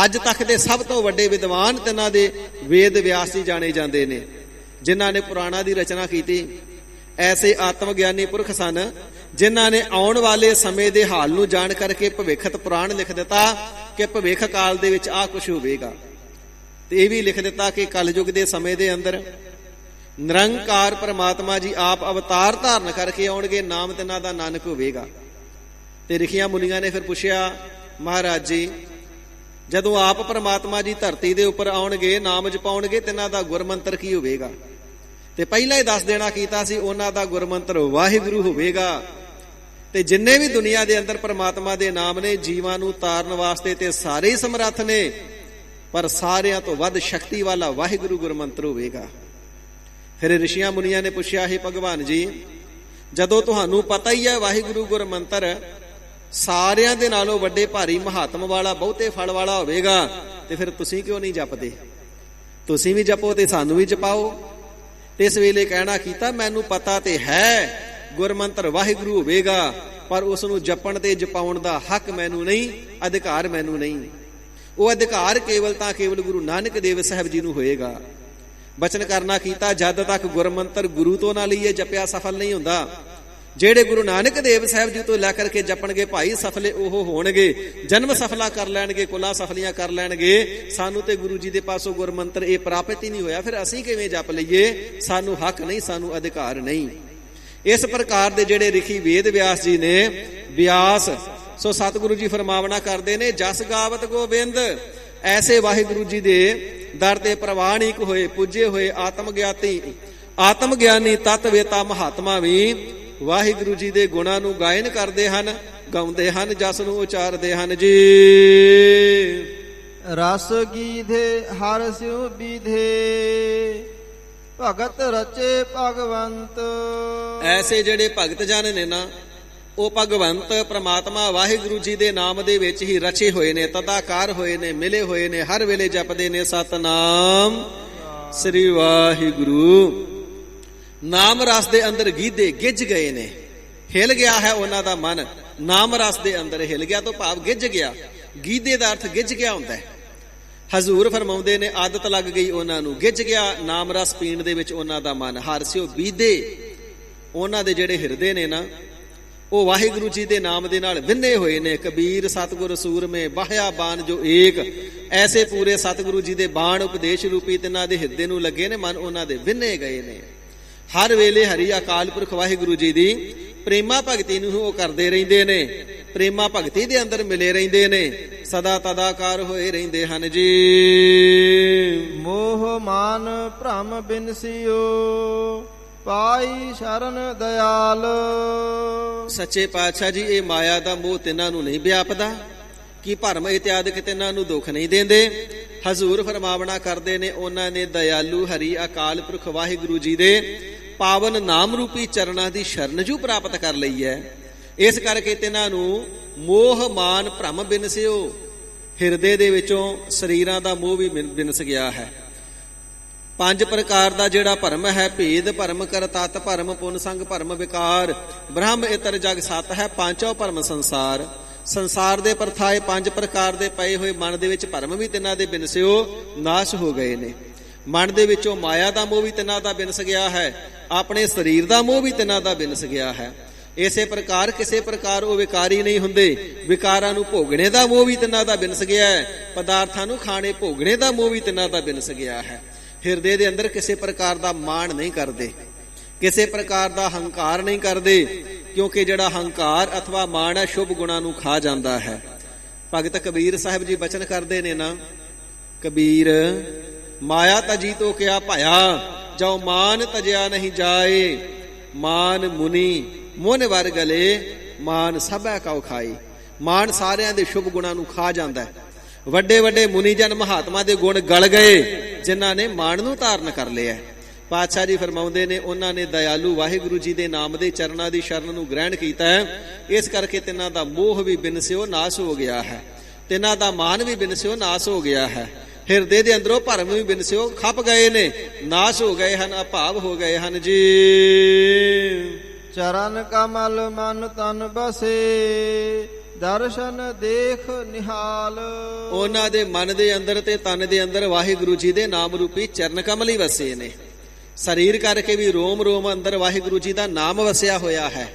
ਅੱਜ ਤੱਕ ਦੇ ਸਭ ਤੋਂ ਵੱਡੇ ਵਿਦਵਾਨ ਤਿੰਨਾਂ ਦੇ ਵੇਦ ਵਿਆਸ ਜੀ ਜਾਣੇ ਜਾਂਦੇ ਨੇ, ਜਿਨ੍ਹਾਂ ਨੇ ਪੁਰਾਣਾ ਦੀ ਰਚਨਾ ਕੀਤੀ। ਐਸੇ ਆਤਮ ਗਿਆਨੀ ਪੁਰਖ ਸਨ ਜਿਨ੍ਹਾਂ ਨੇ ਆਉਣ ਵਾਲੇ ਸਮੇਂ ਦੇ ਹਾਲ ਨੂੰ ਜਾਣ ਕਰਕੇ ਭਵਿੱਖਤ ਪੁਰਾਣ ਲਿਖ ਦਿੱਤਾ ਕਿ ਭਵਿੱਖ ਕਾਲ ਦੇ ਵਿੱਚ ਆਹ ਕੁਛ ਹੋਵੇਗਾ। ਤੇ ਇਹ ਵੀ ਲਿਖ ਦਿੱਤਾ ਕਿ ਕਲਯੁਗ ਦੇ ਸਮੇਂ ਦੇ ਅੰਦਰ ਨਿਰੰਕਾਰ ਪਰਮਾਤਮਾ ਜੀ ਆਪ ਅਵਤਾਰ ਧਾਰਨ ਕਰਕੇ ਆਉਣਗੇ, ਨਾਮ ਤਿੰਨਾਂ ਦਾ ਨਾਨਕ ਹੋਵੇਗਾ। ਤੇ ਰਿਖੀਆਂ ਮੁਨੀਆਂ ਨੇ ਫਿਰ ਪੁੱਛਿਆ, ਮਹਾਰਾਜ ਜੀ ਜਦੋਂ ਆਪ ਪਰਮਾਤਮਾ ਜੀ ਧਰਤੀ ਦੇ ਉੱਪਰ ਆਉਣਗੇ, ਨਾਮ ਜਪਾਉਣਗੇ, ਤਿੰਨਾਂ ਦਾ ਗੁਰਮੰਤਰ ਕੀ ਹੋਵੇਗਾ? ਤੇ ਪਹਿਲਾਂ ਹੀ ਦੱਸ ਦੇਣਾ ਕੀਤਾ ਸੀ, ਉਹਨਾਂ ਦਾ ਗੁਰਮੰਤਰ ਵਾਹਿਗੁਰੂ ਹੋਵੇਗਾ। ਤੇ ਜਿੰਨੇ ਵੀ ਦੁਨੀਆ ਦੇ ਅੰਦਰ ਪਰਮਾਤਮਾ ਦੇ ਨਾਮ ਨੇ, ਜੀਵਾਂ ਨੂੰ ਤਾਰਨ ਵਾਸਤੇ ਤੇ ਸਾਰੇ ਹੀ ਸਮਰੱਥ ਨੇ, ਪਰ ਸਾਰਿਆਂ ਤੋਂ ਵੱਧ ਸ਼ਕਤੀ ਵਾਲਾ ਵਾਹਿਗੁਰੂ ਗੁਰਮੰਤਰ ਹੋਵੇਗਾ। ਫਿਰ ਰਿਸ਼ੀਆਂ ਮੁਨੀਆਂ ਨੇ ਪੁੱਛਿਆ, ਹੈ ਭਗਵਾਨ ਜੀ ਜਦੋਂ ਤੁਹਾਨੂੰ ਪਤਾ ਹੀ ਹੈ ਵਾਹਿਗੁਰੂ ਗੁਰਮੰਤਰ ਸਾਰਿਆਂ ਦੇ ਨਾਲੋਂ ਵੱਡੇ ਭਾਰੀ ਮਹਾਤਮ ਵਾਲਾ ਬਹੁਤੇ ਫਲ ਵਾਲਾ ਹੋਵੇਗਾ, ਤੇ ਫਿਰ ਤੁਸੀਂ ਕਿਉਂ ਨਹੀਂ ਜਪਦੇ? ਤੁਸੀਂ ਵੀ ਜਪੋ ਤੇ ਸਾਨੂੰ ਵੀ ਜਪਾਓ। ਤੇ ਇਸ ਵੇਲੇ ਕਹਿਣਾ ਕੀਤਾ, ਮੈਨੂੰ ਪਤਾ ਤੇ ਹੈ ਗੁਰਮੰਤਰ ਵਾਹਿਗੁਰੂ ਹੋਵੇਗਾ, ਪਰ ਉਸ ਨੂੰ ਜਪਣ ਤੇ ਜਪਾਉਣ ਦਾ ਹੱਕ ਮੈਨੂੰ ਨਹੀਂ, ਅਧਿਕਾਰ ਮੈਨੂੰ ਨਹੀਂ। ਉਹ ਅਧਿਕਾਰ ਕੇਵਲ ਤਾਂ ਕੇਵਲ ਗੁਰੂ ਨਾਨਕ ਦੇਵ ਸਾਹਿਬ ਜੀ ਨੂੰ ਹੋਏਗਾ। ਬਚਨ ਕਰਨਾ ਕੀਤਾ, ਜਦ ਤੱਕ ਗੁਰਮੰਤਰ ਗੁਰੂ ਤੋਂ ਨਾ ਲਈਏ ਜਪਿਆ ਸਫਲ ਨਹੀਂ ਹੁੰਦਾ। ਜਿਹੜੇ ਗੁਰੂ ਨਾਨਕ ਦੇਵ ਸਾਹਿਬ ਜੀ ਤੋਂ ਲੈ ਕਰਕੇ ਜਪਣਗੇ ਭਾਈ ਸਫਲੇ ਉਹ ਹੋਣਗੇ, ਜਨਮ ਸਫਲਾ ਕਰ ਲੈਣਗੇ, ਕੁਲਾਂ ਸਫਲੀਆਂ ਕਰ ਲੈਣਗੇ। ਸਾਨੂੰ ਤੇ ਗੁਰੂ ਜੀ ਦੇ ਪਾਸੋਂ ਗੁਰਮੰਤਰ ਇਹ ਪ੍ਰਾਪਤ ਹੀ ਨਹੀਂ ਹੋਇਆ, ਫਿਰ ਅਸੀਂ ਕਿਵੇਂ ਜਪ ਲਈਏ? ਸਾਨੂੰ ਹੱਕ ਨਹੀਂ, ਸਾਨੂੰ ਅਧਿਕਾਰ ਨਹੀਂ। ਇਸ ਪ੍ਰਕਾਰ ਦੇ ਜਿਹੜੇ ਰਿਖੀ ਵੇਦ ਵਿਆਸ ਜੀ ਨੇ, ਵਿਆਸ ਸੋ ਸਤਿਗੁਰੂ ਜੀ ਫਰਮਾਵਨਾ ਕਰਦੇ ਨੇ, ਜਸ ਗਾਵਤ ਗੋਬਿੰਦ, ਐਸੇ ਵਾਹਿਗੁਰੂ ਜੀ ਦੇ ਦਰ ਤੇ ਪ੍ਰਵਾਨਿਕ ਹੋਏ, ਪੁੱਜੇ ਹੋਏ ਆਤਮ ਗਿਆਨੀ ਤਤਵੇਤਾ ਮਹਾਤਮਾ ਵੀ ਵਾਹਿਗੁਰੂ ਜੀ ਦੇ ਗੁਣਾਂ ਨੂੰ ਗਾਇਨ ਕਰਦੇ ਹਨ, ਗਾਉਂਦੇ ਹਨ, ਜਸ ਨੂੰ ਉਚਾਰਦੇ ਹਨ ਜੀ। ਰਸ ਗੀਧੇ ਹਰ ਸਿਉ ਬੀਧੇ, ਭਗਤ ਰਚੇ ਭਗਵੰਤ। ਐਸੇ ਜਿਹੜੇ ਭਗਤ ਜਨ ਨੇ ਨਾ, ਉਹ ਭਗਵੰਤ ਪ੍ਰਮਾਤਮਾ ਵਾਹਿਗੁਰੂ ਜੀ ਦੇ ਨਾਮ ਦੇ ਵਿੱਚ ਹੀ ਰਚੇ ਹੋਏ ਨੇ, ਤਦਾਕਾਰ ਹੋਏ ਨੇ, ਮਿਲੇ ਹੋਏ ਨੇ, ਹਰ ਵੇਲੇ ਜਪਦੇ ਨੇ ਸਤਨਾਮ ਸ੍ਰੀ ਵਾਹਿਗੁਰੂ। ਨਾਮ ਰਸ ਦੇ ਅੰਦਰ ਗੀਧੇ ਗਿੱਝ ਗਏ ਨੇ, ਹਿਲ ਗਿਆ ਹੈ ਉਹਨਾਂ ਦਾ ਮਨ। ਨਾਮ ਰਸ ਦੇ ਅੰਦਰ ਹਿਲ ਗਿਆ ਤੋਂ ਭਾਵ ਗਿੱਝ ਗਿਆ। ਗੀਧੇ ਦਾ ਅਰਥ ਗਿੱਝ ਗਿਆ ਹੁੰਦਾ ਹੈ। ਹਜ਼ੂਰ ਫਰਮਾਉਂਦੇ ਨੇ ਆਦਤ ਲੱਗ ਗਈ ਉਹਨਾਂ ਨੂੰ, ਗਿੱਝ ਗਿਆ ਨਾਮ ਰਸ ਪੀਣ ਦੇ ਵਿੱਚ ਉਹਨਾਂ ਦਾ ਮਨ। ਹਰਸਿਓ ਬੀਧੇ, ਉਹਨਾਂ ਦੇ ਜਿਹੜੇ ਹਿਰਦੇ ਨੇ ਨਾ, ਉਹ ਵਾਹਿਗੁਰੂ ਜੀ ਦੇ ਨਾਮ ਦੇ ਨਾਲ ਵਿੰਨੇ ਹੋਏ ਨੇ। ਕਬੀਰ ਸਤਿਗੁਰ ਸੂਰਮੇ ਬਾਹਿਆ ਬਾਣ ਜੋ ਏਕ, ਐਸੇ ਪੂਰੇ ਸਤਿਗੁਰੂ ਜੀ ਦੇ ਬਾਣ ਉਪਦੇਸ਼ ਰੂਪੀ ਤਿੰਨਾਂ ਦੇ ਹਿਰਦੇ ਨੂੰ ਲੱਗੇ ਨੇ, ਮਨ ਉਹਨਾਂ ਦੇ ਵਿੰਨੇ ਗਏ ਨੇ। ਹਰ ਵੇਲੇ ਹਰੀ ਅਕਾਲ ਪੁਰਖ ਵਾਹਿਗੁਰੂ ਜੀ ਦੀ ਪ੍ਰੇਮਾ ਭਗਤੀ ਨੂੰ ਉਹ ਕਰਦੇ ਰਹਿੰਦੇ ਨੇ, ਪ੍ਰੇਮਾ ਭਗਤੀ ਦੇ ਅੰਦਰ ਮਿਲੇ ਰਹਿੰਦੇ ਨੇ, ਸਦਾ ਤਦਾਕਾਰ ਹੋਏ ਰਹਿੰਦੇ ਹਨ ਜੀ। ਮੋਹ ਮਾਨ ਭ੍ਰਮ ਬਿਨਸਿਓ, ਪਾਈ ਸ਼ਰਨ ਦਇਆਲ। ਸੱਚੇ ਪਾਤਸ਼ਾਹ ਜੀ, ਇਹ ਮਾਇਆ ਦਾ ਮੋਹ ਤਿੰਨਾਂ ਨੂੰ ਨਹੀਂ ਵਿਆਪਦਾ ਕਿ ਭਰਮ ਇਤਿਆਦਿਕ ਤਿੰਨਾਂ ਨੂੰ ਦੁੱਖ ਨਹੀਂ ਦਿੰਦੇ। ਹਜ਼ੂਰ ਫਰਮਾਵਨਾ ਕਰਦੇ ਨੇ, ਉਹਨਾਂ ਨੇ ਦਇਆਲੂ ਹਰੀ ਅਕਾਲ ਪੁਰਖ ਵਾਹਿਗੁਰੂ ਜੀ ਦੇ ਪਾਵਨ ਨਾਮ ਰੂਪੀ ਚਰਨਾਂ ਦੀ ਸ਼ਰਨ ਜੂ ਪ੍ਰਾਪਤ ਕਰ ਲਈ ਹੈ। ਇਸ ਕਰਕੇ ਤਿੰਨਾਂ ਨੂੰ ਮੋਹ ਮਾਨ ਭ੍ਰਮ ਬਿਨਸਿਓ, ਹਿਰਦੇ ਦੇ ਵਿੱਚੋਂ ਸਰੀਰਾਂ ਦਾ ਮੋਹ ਵੀ ਬਿਨਸ ਗਿਆ ਹੈ। 5 ਪ੍ਰਕਾਰ ਦਾ ਜਿਹੜਾ ਭਰਮ ਹੈ, ਭੇਦ ਭਰਮ, ਕਰਤੱਤ ਭਰਮ, ਪੁੰਨ ਸੰਗ ਭਰਮ, ਵਿਕਾਰ, ਬ੍ਰਹਮ ਇਤਰ ਜਗ ਸਤ ਹੈ, ਪਾਂਚੋ ਭਰਮ ਸੰਸਾਰ। ਸੰਸਾਰ ਦੇ ਪਰਥਾਏ 5 ਪ੍ਰਕਾਰ ਦੇ ਪਏ ਹੋਏ ਮਨ ਦੇ ਵਿੱਚ ਭਰਮ ਵੀ ਤਿੰਨਾਂ ਦੇ ਬਿਨਸਿਓ ਨਾਸ਼ ਹੋ ਗਏ ਨੇ। ਮਨ ਦੇ ਵਿੱਚੋਂ ਮਾਇਆ ਦਾ ਮੋਹ ਵੀ ਤਿੰਨਾਂ ਦਾ ਬਿਨਸ ਗਿਆ ਹੈ, ਆਪਣੇ ਸਰੀਰ ਦਾ ਮੋਹ ਵੀ ਤਿੰਨਾਂ ਦਾ ਬਿਨਸ ਗਿਆ ਹੈ। ਇਸੇ ਪ੍ਰਕਾਰ ਕਿਸੇ ਪ੍ਰਕਾਰ ਉਹ ਵਿਕਾਰੀ ਨਹੀਂ ਹੁੰਦੇ। ਵਿਕਾਰਾਂ ਨੂੰ ਭੋਗਣੇ ਦਾ ਮੋਹ ਵੀ ਤਿੰਨਾਂ ਦਾ ਬਿਨਸ ਗਿਆ ਹੈ, ਪਦਾਰਥਾਂ ਨੂੰ ਖਾਣੇ ਭੋਗਣੇ ਦਾ ਮੋਹ ਵੀ ਤਿੰਨਾਂ ਦਾ ਬਿਨਸ ਗਿਆ ਹੈ। ਹਿਰਦੇ ਦੇ ਅੰਦਰ ਕਿਸੇ ਪ੍ਰਕਾਰ ਦਾ ਮਾਣ ਨਹੀਂ ਕਰਦੇ, ਕਿਸੇ ਪ੍ਰਕਾਰ ਦਾ ਹੰਕਾਰ ਨਹੀਂ ਕਰਦੇ, ਕਿਉਂਕਿ ਜਿਹੜਾ ਹੰਕਾਰ ਅਥਵਾ ਮਾਣ ਹੈ ਸ਼ੁਭ ਗੁਣਾਂ ਨੂੰ ਖਾ ਜਾਂਦਾ ਹੈ। ਭਗਤ ਕਬੀਰ ਸਾਹਿਬ ਜੀ ਬਚਨ ਕਰਦੇ ਨੇ ਨਾ, ਕਬੀਰ ਮਾਇਆ ਤਜੀ ਤੋ ਕਿਆ ਭਾਇਆ, ਜੋ ਮਾਨ ਤਜਿਆ ਨਹੀਂ ਜਾਏ। ਮਾਨ ਮੁਨੀ ਮੁਨ ਵਰ ਗਲੇ, ਮਾਨ ਸਭੈ ਕਉ ਖਾਈ। ਮਾਨ ਸਾਰਿਆਂ ਦੇ ਸ਼ੁਭ ਗੁਣਾਂ ਨੂੰ ਖਾ ਜਾਂਦਾ ਹੈ। ਵੱਡੇ ਵੱਡੇ ਮੁਨੀ ਜਨ ਮਹਾਤਮਾ ਦੇ ਗੁਣ ਗਲ ਗਏ ਜਿਨ੍ਹਾਂ ਨੇ ਮਾਣ ਨੂੰ ਧਾਰਨ ਕਰ ਲਿਆ। ਪਾਤਸ਼ਾਹ ਜੀ ਫਰਮਾਉਂਦੇ ਨੇ, ਉਹਨਾਂ ਨੇ ਦਇਆਲੂ ਵਾਹਿਗੁਰੂ ਜੀ ਦੇ ਨਾਮ ਦੇ ਚਰਨਾਂ ਦੀ ਸ਼ਰਨ ਨੂੰ ਗ੍ਰਹਿਣ ਕੀਤਾ ਹੈ। ਇਸ ਕਰਕੇ ਤਿੰਨਾਂ ਦਾ ਮੋਹ ਵੀ ਬਿਨਸਿਓ ਨਾਸ਼ ਹੋ ਗਿਆ ਹੈ, ਤਿੰਨਾਂ ਦਾ ਮਾਨ ਵੀ ਬਿਨਸਿਓ ਨਾਸ਼ ਹੋ ਗਿਆ ਹੈ। ਹਿਰਦੇ ਦੇ ਅੰਦਰੋਂ ਭਰਮ ਵੀ ਬਿਨਸਿਓ ਖੱਪ ਗਏ ਨੇ, ਨਾਸ਼ ਹੋ ਗਏ ਹਨ, ਅਭਾਵ ਹੋ ਗਏ ਹਨ ਜੀ। ਚਰਨ ਕਮਲ ਮਨ ਤਨ ਬਸੇ, ਦਰਸ਼ਨ ਦੇਖ ਨਿਹਾਲ। ਉਹਨਾਂ ਦੇ ਮਨ ਦੇ ਅੰਦਰ ਤੇ ਤਨ ਦੇ ਅੰਦਰ ਵਾਹਿਗੁਰੂ ਜੀ ਦੇ ਨਾਮ ਰੂਪੀ ਚਰਨ ਕਮਲ ਹੀ ਵਸੇ ਨੇ। ਸਰੀਰ ਕਰਕੇ ਵੀ ਰੋਮ ਰੋਮ ਅੰਦਰ ਵਾਹਿਗੁਰੂ ਜੀ ਦਾ ਨਾਮ ਵਸਿਆ ਹੋਇਆ ਹੈ,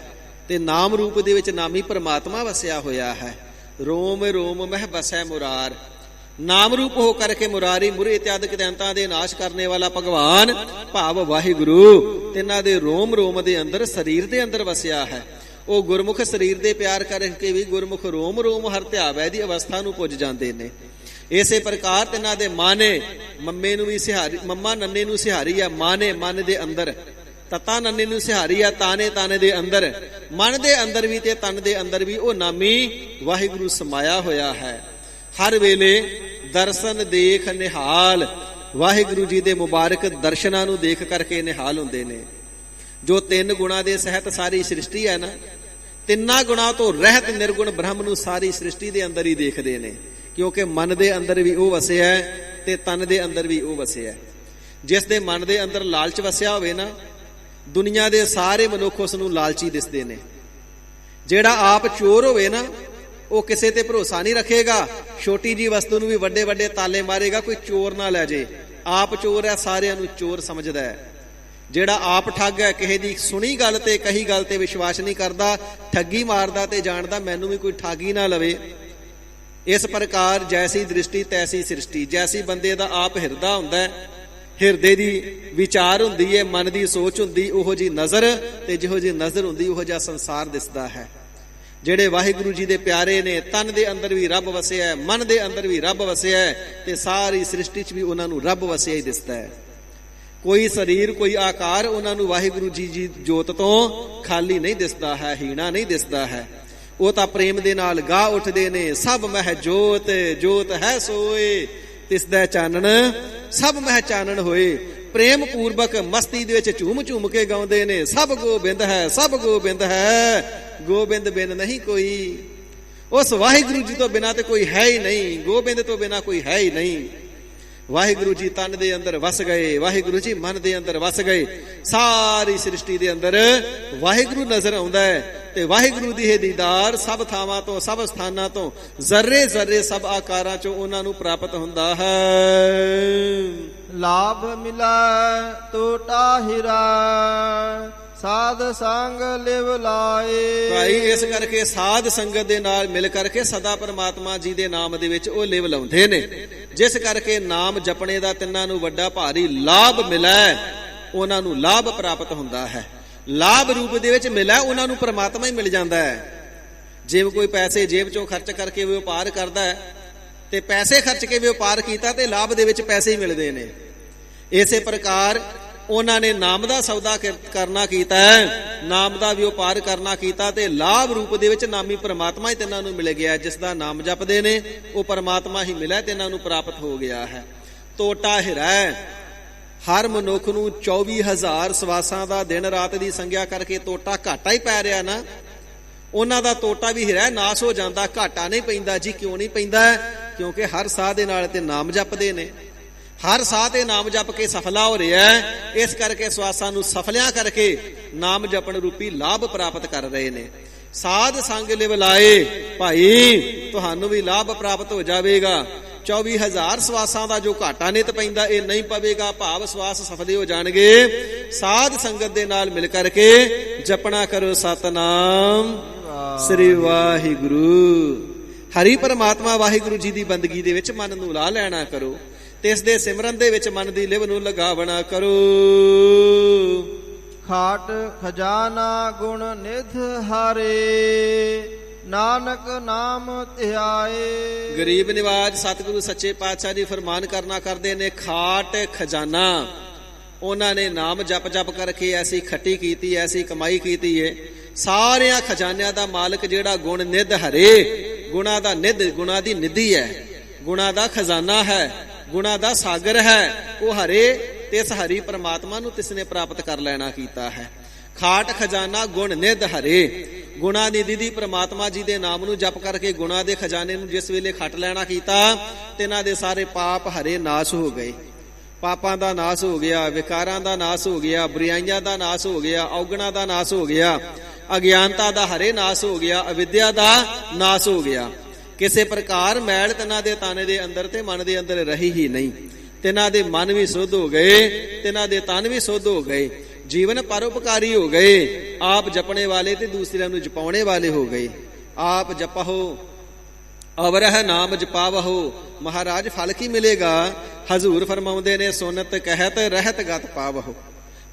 ਤੇ ਨਾਮ ਰੂਪ ਦੇ ਵਿੱਚ ਨਾਮੀ ਪ੍ਰਮਾਤਮਾ ਵਸਿਆ ਹੋਇਆ ਹੈ। ਰੋਮ ਰੋਮ ਮਹਿ ਬਸੈ ਮੁਰਾਰ, ਨਾਮ ਰੂਪ ਹੋ ਕਰਕੇ ਮੁਰਾਰੀ ਮੁਰੇ ਇਤਿਆਦਿਕ ਦੈਂਤਾਂ ਦੇ ਨਾਸ਼ ਕਰਨੇ ਵਾਲਾ ਭਗਵਾਨ ਭਾਵ ਵਾਹਿਗੁਰੂ ਤਿੰਨਾਂ ਦੇ ਰੋਮ ਰੋਮ ਦੇ ਅੰਦਰ ਸਰੀਰ ਦੇ ਅੰਦਰ ਵਸਿਆ ਹੈ। ਉਹ ਗੁਰਮੁਖ ਸਰੀਰ ਦੇ ਪਿਆਰ ਕਰਕੇ ਵੀ ਗੁਰਮੁਖ ਰੋਮ ਰੋਮ ਹਰ ਧਿਆਵੈ ਦੀ ਅਵਸਥਾ ਨੂੰ ਪੁੱਜ ਜਾਂਦੇ ਨੇ। ਇਸੇ ਪ੍ਰਕਾਰ ਤਿੰਨਾਂ ਦੇ ਮਾਨੇ ਮੰਮੇ ਨੂੰ ਵੀ ਸਿਹਾਰੀ, ਮੰਮਾ ਨੰਨੇ ਨੂੰ ਸਿਹਾਰੀ ਆ, ਮਾਨੇ ਮਨ ਦੇ ਅੰਦਰ, ਤਤਾ ਨੰਨੇ ਨੂੰ ਸਿਹਾਰੀ ਆ, ਤਾਨੇ ਤਾਨੇ ਦੇ ਅੰਦਰ, ਮਨ ਦੇ ਅੰਦਰ ਵੀ ਤੇ ਤਨ ਦੇ ਅੰਦਰ ਵੀ ਉਹ ਨਾਮੀ ਵਾਹਿਗੁਰੂ ਸਮਾਇਆ ਹੋਇਆ ਹੈ। ਹਰ ਵੇਲੇ ਦਰਸ਼ਨ ਦੇਖ ਨਿਹਾਲ, ਵਾਹਿਗੁਰੂ ਜੀ ਦੇ ਮੁਬਾਰਕ ਦਰਸ਼ਨਾਂ ਨੂੰ ਦੇਖ ਕਰਕੇ ਨਿਹਾਲ ਹੁੰਦੇ ਨੇ। ਜੋ ਤਿੰਨ ਗੁਣਾਂ ਦੇ ਸਹਿਤ ਸਾਰੀ ਸ੍ਰਿਸ਼ਟੀ ਹੈ ਨਾ, ਤਿੰਨਾਂ ਗੁਣਾਂ ਤੋਂ ਰਹਿਤ ਨਿਰਗੁਣ ਬ੍ਰਹਮ ਨੂੰ ਸਾਰੀ ਸ੍ਰਿਸ਼ਟੀ ਦੇ ਅੰਦਰ ਹੀ ਦੇਖਦੇ ਨੇ, ਕਿਉਂਕਿ ਮਨ ਦੇ ਅੰਦਰ ਵੀ ਉਹ ਵਸਿਆ ਹੈ ਤੇ ਤਨ ਦੇ ਅੰਦਰ ਵੀ ਉਹ ਵਸਿਆ ਹੈ। ਜਿਸ ਦੇ ਮਨ ਦੇ ਅੰਦਰ ਲਾਲਚ ਵਸਿਆ ਹੋਵੇ ਨਾ, ਦੁਨੀਆ ਦੇ ਸਾਰੇ ਮਨੁੱਖ ਉਸ ਨੂੰ ਲਾਲਚੀ ਦਿਸਦੇ ਨੇ। ਜਿਹੜਾ ਆਪ ਚੋਰ ਹੋਵੇ ਨਾ, ਉਹ ਕਿਸੇ ਤੇ ਭਰੋਸਾ ਨਹੀਂ ਰੱਖੇਗਾ, ਛੋਟੀ ਜੀ ਵਸਤੂ ਨੂੰ ਵੀ ਵੱਡੇ ਵੱਡੇ ਤਾਲੇ ਮਾਰੇਗਾ, ਕੋਈ ਚੋਰ ਨਾ ਲੈ ਜੇ। ਆਪ ਚੋਰ ਹੈ, ਸਾਰਿਆਂ ਨੂੰ ਚੋਰ ਸਮਝਦਾ ਹੈ। ਜਿਹੜਾ ਆਪ ਠੱਗ ਹੈ, ਕਿਸੇ ਦੀ ਸੁਣੀ ਗੱਲ ਤੇ ਕਹੀ ਗੱਲ ਤੇ ਵਿਸ਼ਵਾਸ ਨਹੀਂ ਕਰਦਾ, ਠੱਗੀ ਮਾਰਦਾ ਤੇ ਜਾਣਦਾ ਮੈਨੂੰ ਵੀ ਕੋਈ ਠੱਗੀ ਨਾ ਲਵੇ। ਇਸ ਪ੍ਰਕਾਰ ਜੈਸੀ ਦ੍ਰਿਸ਼ਟੀ ਤੈਸੀ ਸ੍ਰਿਸ਼ਟੀ। ਜੈਸੀ ਬੰਦੇ ਦਾ ਆਪ ਹਿਰਦਾ ਹੁੰਦਾ ਹੈ, ਹਿਰਦੇ ਦੀ ਵਿਚਾਰ ਹੁੰਦੀ ਹੈ, ਮਨ ਦੀ ਸੋਚ ਹੁੰਦੀ, ਉਹੋ ਜੀ ਨਜ਼ਰ, ਤੇ ਜਿਹੋ ਜੀ ਨਜ਼ਰ ਹੁੰਦੀ ਉਹੋ ਜਿਹਾ ਸੰਸਾਰ ਦਿਸਦਾ ਹੈ। ਜਿਹੜੇ ਵਾਹਿਗੁਰੂ ਜੀ ਦੇ ਪਿਆਰੇ ਨੇ, ਤਨ ਦੇ ਅੰਦਰ ਵੀ ਰੱਬ ਵਸਿਆ ਹੈ, ਮਨ ਦੇ ਅੰਦਰ ਵੀ ਰੱਬ ਵਸਿਆ ਹੈ, ਤੇ ਸਾਰੀ ਸ੍ਰਿਸ਼ਟੀ 'ਚ ਵੀ ਉਹਨਾਂ ਨੂੰ ਰੱਬ ਵਸਿਆ ਹੀ ਦਿਸਦਾ ਹੈ। ਕੋਈ ਸਰੀਰ, ਕੋਈ ਆਕਾਰ ਉਹਨਾਂ ਨੂੰ ਵਾਹਿਗੁਰੂ ਜੀ ਜੋਤ ਤੋਂ ਖਾਲੀ ਨਹੀਂ ਦਿਸਦਾ ਹੈ, ਹੀਣਾ ਨਹੀਂ ਦਿਸਦਾ ਹੈ। ਉਹ ਤਾਂ ਪ੍ਰੇਮ ਦੇ ਨਾਲ ਗਾ ਉੱਠਦੇ ਨੇ, ਸਭ ਮਹਿ ਜੋਤ, ਜੋਤ ਹੈ ਸੋਏ, ਤਿਸਦਾ ਚਾਨਣ ਸਭ ਮਹਿ ਚਾਨਣ ਹੋਏ। ਪ੍ਰੇਮ ਪੂਰਵਕ ਮਸਤੀ ਦੇ ਵਿੱਚ ਝੂਮ ਝੂਮ ਕੇ ਗਾਉਂਦੇ ਨੇ, ਸਭ ਗੋਬਿੰਦ ਹੈ, ਸਭ ਗੋਬਿੰਦ ਹੈ, ਗੋਬਿੰਦ ਬਿਨ ਨਹੀਂ ਕੋਈ। ਉਸ ਵਾਹਿਗੁਰੂ ਜੀ ਤੋਂ ਬਿਨਾਂ ਤੇ ਕੋਈ ਹੈ ਹੀ ਨਹੀਂ, ਗੋਬਿੰਦ ਤੋਂ ਬਿਨਾਂ ਕੋਈ ਹੈ ਹੀ ਨਹੀਂ। ਵਾਹਿਗੁਰੂ ਜੀ ਤਨ ਦੇ ਅੰਦਰ ਵਸ ਗਏ, ਵਾਹਿਗੁਰੂ ਜੀ ਮਨ ਦੇ ਅੰਦਰ ਵਸ ਗਏ। ਸਾਰੀ ਸ੍ਰਿਸ਼ਟੀ ਦੇ ਅੰਦਰ ਵਾਹਿਗੁਰੂ ਨਜ਼ਰ ਆਉਂਦਾ ਹੈ, ਤੇ ਵਾਹਿਗੁਰੂ ਦੀ ਇਹ ਦੀਦਾਰ ਸਭ ਥਾਵਾਂ ਤੋਂ, ਸਭ ਸਥਾਨਾਂ ਤੋਂ, ਜ਼ਰਰੇ ਜ਼ਰਰੇ ਸਭ ਆਕਾਰਾਂ ਚੋਂ ਉਹਨਾਂ ਨੂੰ ਪ੍ਰਾਪਤ ਹੁੰਦਾ ਹੈ। ਲਾਭ ਮਿਲੈ ਟੋਟਾ ਹੀਰਾ, ਸਾਧ ਸੰਗ ਲਿਵ ਲਾਏ। ਭਾਈ ਇਸ ਕਰਕੇ ਸਾਧ ਸੰਗਤ ਦੇ ਨਾਲ ਮਿਲ ਕਰਕੇ ਸਦਾ ਪਰਮਾਤਮਾ ਜੀ ਦੇ ਨਾਮ ਦੇ ਵਿੱਚ ਉਹ ਲਿਵ ਲਾਉਂਦੇ ਨੇ। ਜਿਸ ਕਰਕੇ ਨਾਮ ਜਪਣੇ ਦਾ ਤਿੰਨਾਂ ਨੂੰ ਵੱਡਾ ਭਾਰੀ ਲਾਭ ਮਿਲੈ, ਉਹਨਾਂ ਨੂੰ ਲਾਭ ਪ੍ਰਾਪਤ ਹੁੰਦਾ ਹੈ। ਲਾਭ ਰੂਪ ਦੇ ਵਿੱਚ ਮਿਲੈ, ਉਹਨਾਂ ਨੂੰ ਪਰਮਾਤਮਾ ਹੀ ਮਿਲ ਜਾਂਦਾ ਹੈ। ਜਿਵੇਂ ਕੋਈ ਪੈਸੇ ਜੇਬ ਚੋਂ ਖਰਚ ਕਰਕੇ ਵਪਾਰ ਕਰਦਾ ਹੈ, ਤੇ ਪੈਸੇ ਖਰਚ ਕੇ ਵਪਾਰ ਕੀਤਾ ਤੇ ਲਾਭ ਦੇ ਵਿੱਚ ਪੈਸੇ ਹੀ ਮਿਲਦੇ ਨੇ। ਇਸੇ ਪ੍ਰਕਾਰ ਉਹਨਾਂ ਨੇ ਨਾਮ ਦਾ ਸੌਦਾ ਕਰਨਾ ਕੀਤਾ ਹੈ, ਨਾਮ ਦਾ ਵਪਾਰ ਕਰਨਾ ਕੀਤਾ, ਤੇ ਲਾਭ ਰੂਪ ਦੇ ਵਿੱਚ ਨਾਮੀ ਪਰਮਾਤਮਾ ਹੀ ਤਿੰਨਾਂ ਨੂੰ ਮਿਲ ਗਿਆ। ਜਿਸ ਦਾ ਨਾਮ ਜਪਦੇ ਨੇ ਉਹ ਪਰਮਾਤਮਾ ਹੀ ਮਿਲਿਆ, ਤੇ ਇਹਨਾਂ ਨੂੰ ਪ੍ਰਾਪਤ ਹੋ ਗਿਆ ਹੈ। ਟੋਟਾ ਹੀਰਾ, ਹਰ ਮਨੁੱਖ ਨੂੰ 24,000 ਸਵਾਸਾਂ ਦਾ ਦਿਨ ਰਾਤ ਦੀ ਸੰਗਿਆ ਕਰਕੇ ਟੋਟਾ ਘਾਟਾ ਹੀ ਪੈ ਰਿਹਾ ਨਾ। ਉਹਨਾਂ ਦਾ ਟੋਟਾ ਵੀ ਹੀਰਾ ਨਾਸ ਹੋ ਜਾਂਦਾ, ਘਾਟਾ ਨਹੀਂ ਪੈਂਦਾ ਜੀ। ਕਿਉਂ ਨਹੀਂ ਪੈਂਦਾ? ਕਿਉਂਕਿ ਹਰ ਸਾਹ ਦੇ ਨਾਲ ਤੇ ਨਾਮ ਜਪਦੇ ਨੇ, ਹਰ ਸਾਹ ਤੇ ਨਾਮ ਜਪ ਕੇ ਸਫਲਾ ਹੋ ਰਿਹਾ ਹੈ। ਇਸ ਕਰਕੇ ਸਵਾਸਾਂ ਨੂੰ ਸਫਲਿਆਂ ਕਰਕੇ ਨਾਮ ਜਪਣ ਰੂਪੀ ਲਾਭ ਪ੍ਰਾਪਤ ਕਰ ਰਹੇ ਨੇ। ਸਾਧ ਸੰਗ ਲਿਵ ਲਾਏ, ਭਾਈ ਤੁਹਾਨੂੰ ਵੀ ਲਾਭ ਪ੍ਰਾਪਤ ਹੋ ਜਾਵੇਗਾ। 24,000 ਸਵਾਸਾਂ ਦਾ ਜੋ ਘਾਟਾ ਨਿਤ ਪੈਂਦਾ ਇਹ ਨਹੀਂ ਪਵੇਗਾ, ਭਾਵ ਸਵਾਸ ਸਫਲੇ ਹੋ ਜਾਣਗੇ। ਸਾਧ ਸੰਗਤ ਦੇ ਨਾਲ ਮਿਲ ਕਰਕੇ ਜਪਣਾ ਕਰੋ ਸਤਨਾਮ ਸ੍ਰੀ ਵਾਹਿਗੁਰੂ। ਹਰੀ ਪਰਮਾਤਮਾ ਵਾਹਿਗੁਰੂ ਜੀ ਦੀ ਬੰਦਗੀ ਦੇ ਵਿੱਚ ਮਨ ਨੂੰ ਲਾ ਲੈਣਾ ਕਰੋ, ਤੇ ਇਸ ਦੇ ਸਿਮਰਨ ਦੇ ਵਿੱਚ ਮਨ ਦੀ ਲਿਵ ਨੂੰ ਲਗਾਵਣਾ ਕਰੋ। ਖਾਟ ਖਜ਼ਾਨਾ ਗੁਣ ਨਿਧ ਹਾਰੇ, ਨਾਨਕ ਨਾਮ ਧਿਆਏ। ਗਰੀਬ ਨਿਵਾਜ ਸਤਿਗੁਰੂ ਸੱਚੇ ਪਾਤਸ਼ਾਹ ਜੀ ਫਰਮਾਨ ਕਰਨਾ ਕਰਦੇ ਨੇ, ਖਾਟ ਖਜ਼ਾਨਾ ਉਹਨਾਂ ਨੇ ਨਾਮ ਜਪ ਜਪ ਕਰਕੇ ਐਸੀ ਖੱਟੀ ਕੀਤੀ, ਐਸੀ ਕਮਾਈ ਕੀਤੀ ਏ। ਸਾਰਿਆਂ ਖਜ਼ਾਨਿਆਂ ਦਾ ਮਾਲਕ ਜਿਹੜਾ ਗੁਣ ਨਿਧ ਹਰੇ, ਗੁਣਾ ਦਾ ਨਿਧ, ਗੁਣਾ ਦੀ ਨਿਧੀ ਹੈ, ਗੁਣਾ ਦਾ ਖਜ਼ਾਨਾ ਹੈ, ਗੁਣਾ ਦਾ ਸਾਗਰ ਹੈ, ਉਹ ਹਰੇ। ਤੇ ਇਸ ਹਰੀ ਪਰਮਾਤਮਾ ਨੂੰ ਤਿਸਨੇ ਪ੍ਰਾਪਤ ਕਰ ਲੈਣਾ ਕੀਤਾ ਹੈ। ਖਾਟ ਖਜ਼ਾਨਾ ਗੁਣ ਨਿਧ ਹਰੇ, ਗੁਣਾ ਨਿਧੀ ਦੀ ਪਰਮਾਤਮਾ ਜੀ ਦੇ ਨਾਮ ਨੂੰ ਜਪ ਕਰਕੇ ਗੁਣਾ ਦੇ ਖਜ਼ਾਨੇ ਨੂੰ ਜਿਸ ਵੇਲੇ ਖੱਟ ਲੈਣਾ ਕੀਤਾ, ਤੇ ਇਹਨਾਂ ਦੇ ਸਾਰੇ ਪਾਪ ਹਰੇ ਨਾਸ ਹੋ ਗਏ। ਪਾਪਾਂ ਦਾ ਨਾਸ ਹੋ ਗਿਆ, ਵਿਕਾਰਾਂ ਦਾ ਨਾਸ ਹੋ ਗਿਆ, ਬੁਰਾਈਆਂ ਦਾ ਨਾਸ ਹੋ ਗਿਆ, ਔਗਣਾ ਦਾ ਨਾਸ ਹੋ ਗਿਆ, ਅਗਿਆਨਤਾ ਦਾ ਹਰੇ ਨਾਸ ਹੋ ਗਿਆ, ਅਵਿਦਿਆ ਦਾ ਨਾਸ ਹੋ ਗਿਆ। ਕਿਸੇ ਪ੍ਰਕਾਰ ਮੈਲ ਤਿਨਾਂ ਦੇ ਤਾਨੇ ਦੇ ਅੰਦਰ ਤੇ ਮਨ ਦੇ ਅੰਦਰ ਰਹੀ ਹੀ ਨਹੀਂ। ਤਿਨਾਂ ਦੇ ਮਨ ਵੀ ਸੁੱਧ ਹੋ ਗਏ, ਤਿਨਾਂ ਦੇ ਤਨ ਵੀ ਸੁੱਧ ਹੋ ਗਏ, ਜੀਵਨ ਪਰਉਪਕਾਰੀ ਹੋ ਗਏ। ਆਪ ਜਪਣੇ ਵਾਲੇ ਤੇ ਦੂਸਰਿਆਂ ਨੂੰ ਜਪਾਉਣੇ ਵਾਲੇ ਹੋ ਗਏ। ਆਪ ਜਪਹੁ ਅਵਰਹ ਨਾਮ ਜਪਾਵਹੁ, ਮਹਾਰਾਜ ਫਲ ਕੀ ਮਿਲੇਗਾ? ਹਜ਼ੂਰ ਫਰਮਾਉਂਦੇ ਨੇ, ਸੁਨਤ ਕਹਿਤ ਰਹਿਤ ਗਤ ਪਾਵਹੁ।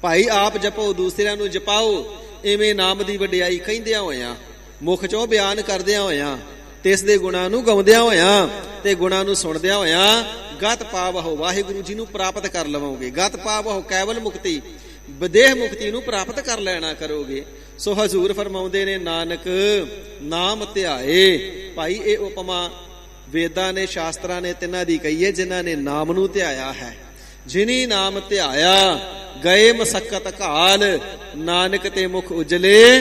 ਭਾਈ ਆਪ ਜਪੋ, ਦੂਸਰਿਆਂ ਨੂੰ ਜਪਾਓ। ਇਵੇਂ ਨਾਮ ਦੀ ਵਡਿਆਈ ਕਹਿੰਦਿਆਂ ਹੋਇਆਂ, ਮੁਖ ਚੋਂ ਬਿਆਨ ਕਰਦਿਆਂ ਹੋਇਆਂ, ਤੇ ਇਸ ਦੇ ਗੁਣਾਂ ਨੂੰ ਗਾਉਂਦਿਆਂ ਹੋਇਆਂ ਤੇ ਗੁਣਾਂ ਨੂੰ ਸੁਣਦਿਆਂ ਹੋਇਆਂ ਗਤ ਪਾਵਹੁ, ਵਾਹਿਗੁਰੂ ਜੀ ਨੂੰ ਪ੍ਰਾਪਤ ਕਰ ਲਵੋਗੇ। ਗਤ ਪਾਵਹੁ ਕੇਵਲ ਮੁਕਤੀ, ਵਿਦੇਹ ਮੁਕਤੀ ਨੂੰ ਪ੍ਰਾਪਤ ਕਰ ਲੈਣਾ ਕਰੋਗੇ। ਸੋ ਹਜ਼ੂਰ ਫਰਮਾਉਂਦੇ ਨੇ, ਨਾਨਕ ਨਾਮ ਧਿਆਏ। ਭਾਈ ਇਹ ਉਪਮਾ ਵੇਦਾਂ ਨੇ, ਸ਼ਾਸਤਰਾਂ ਨੇ ਤਿੰਨਾਂ ਦੀ ਕਹੀ ਹੈ, ਜਿਨ੍ਹਾਂ ਨੇ ਨਾਮ ਨੂੰ ਧਿਆਇਆ ਹੈ। ਜਿਨੀ ਨਾਮ ਧਿਆਇਆ ਗਏ ਮਸਕਤ ਘਾਲ, ਨਾਨਕ ਤੇ ਮੁਖ ਉਜਲੇ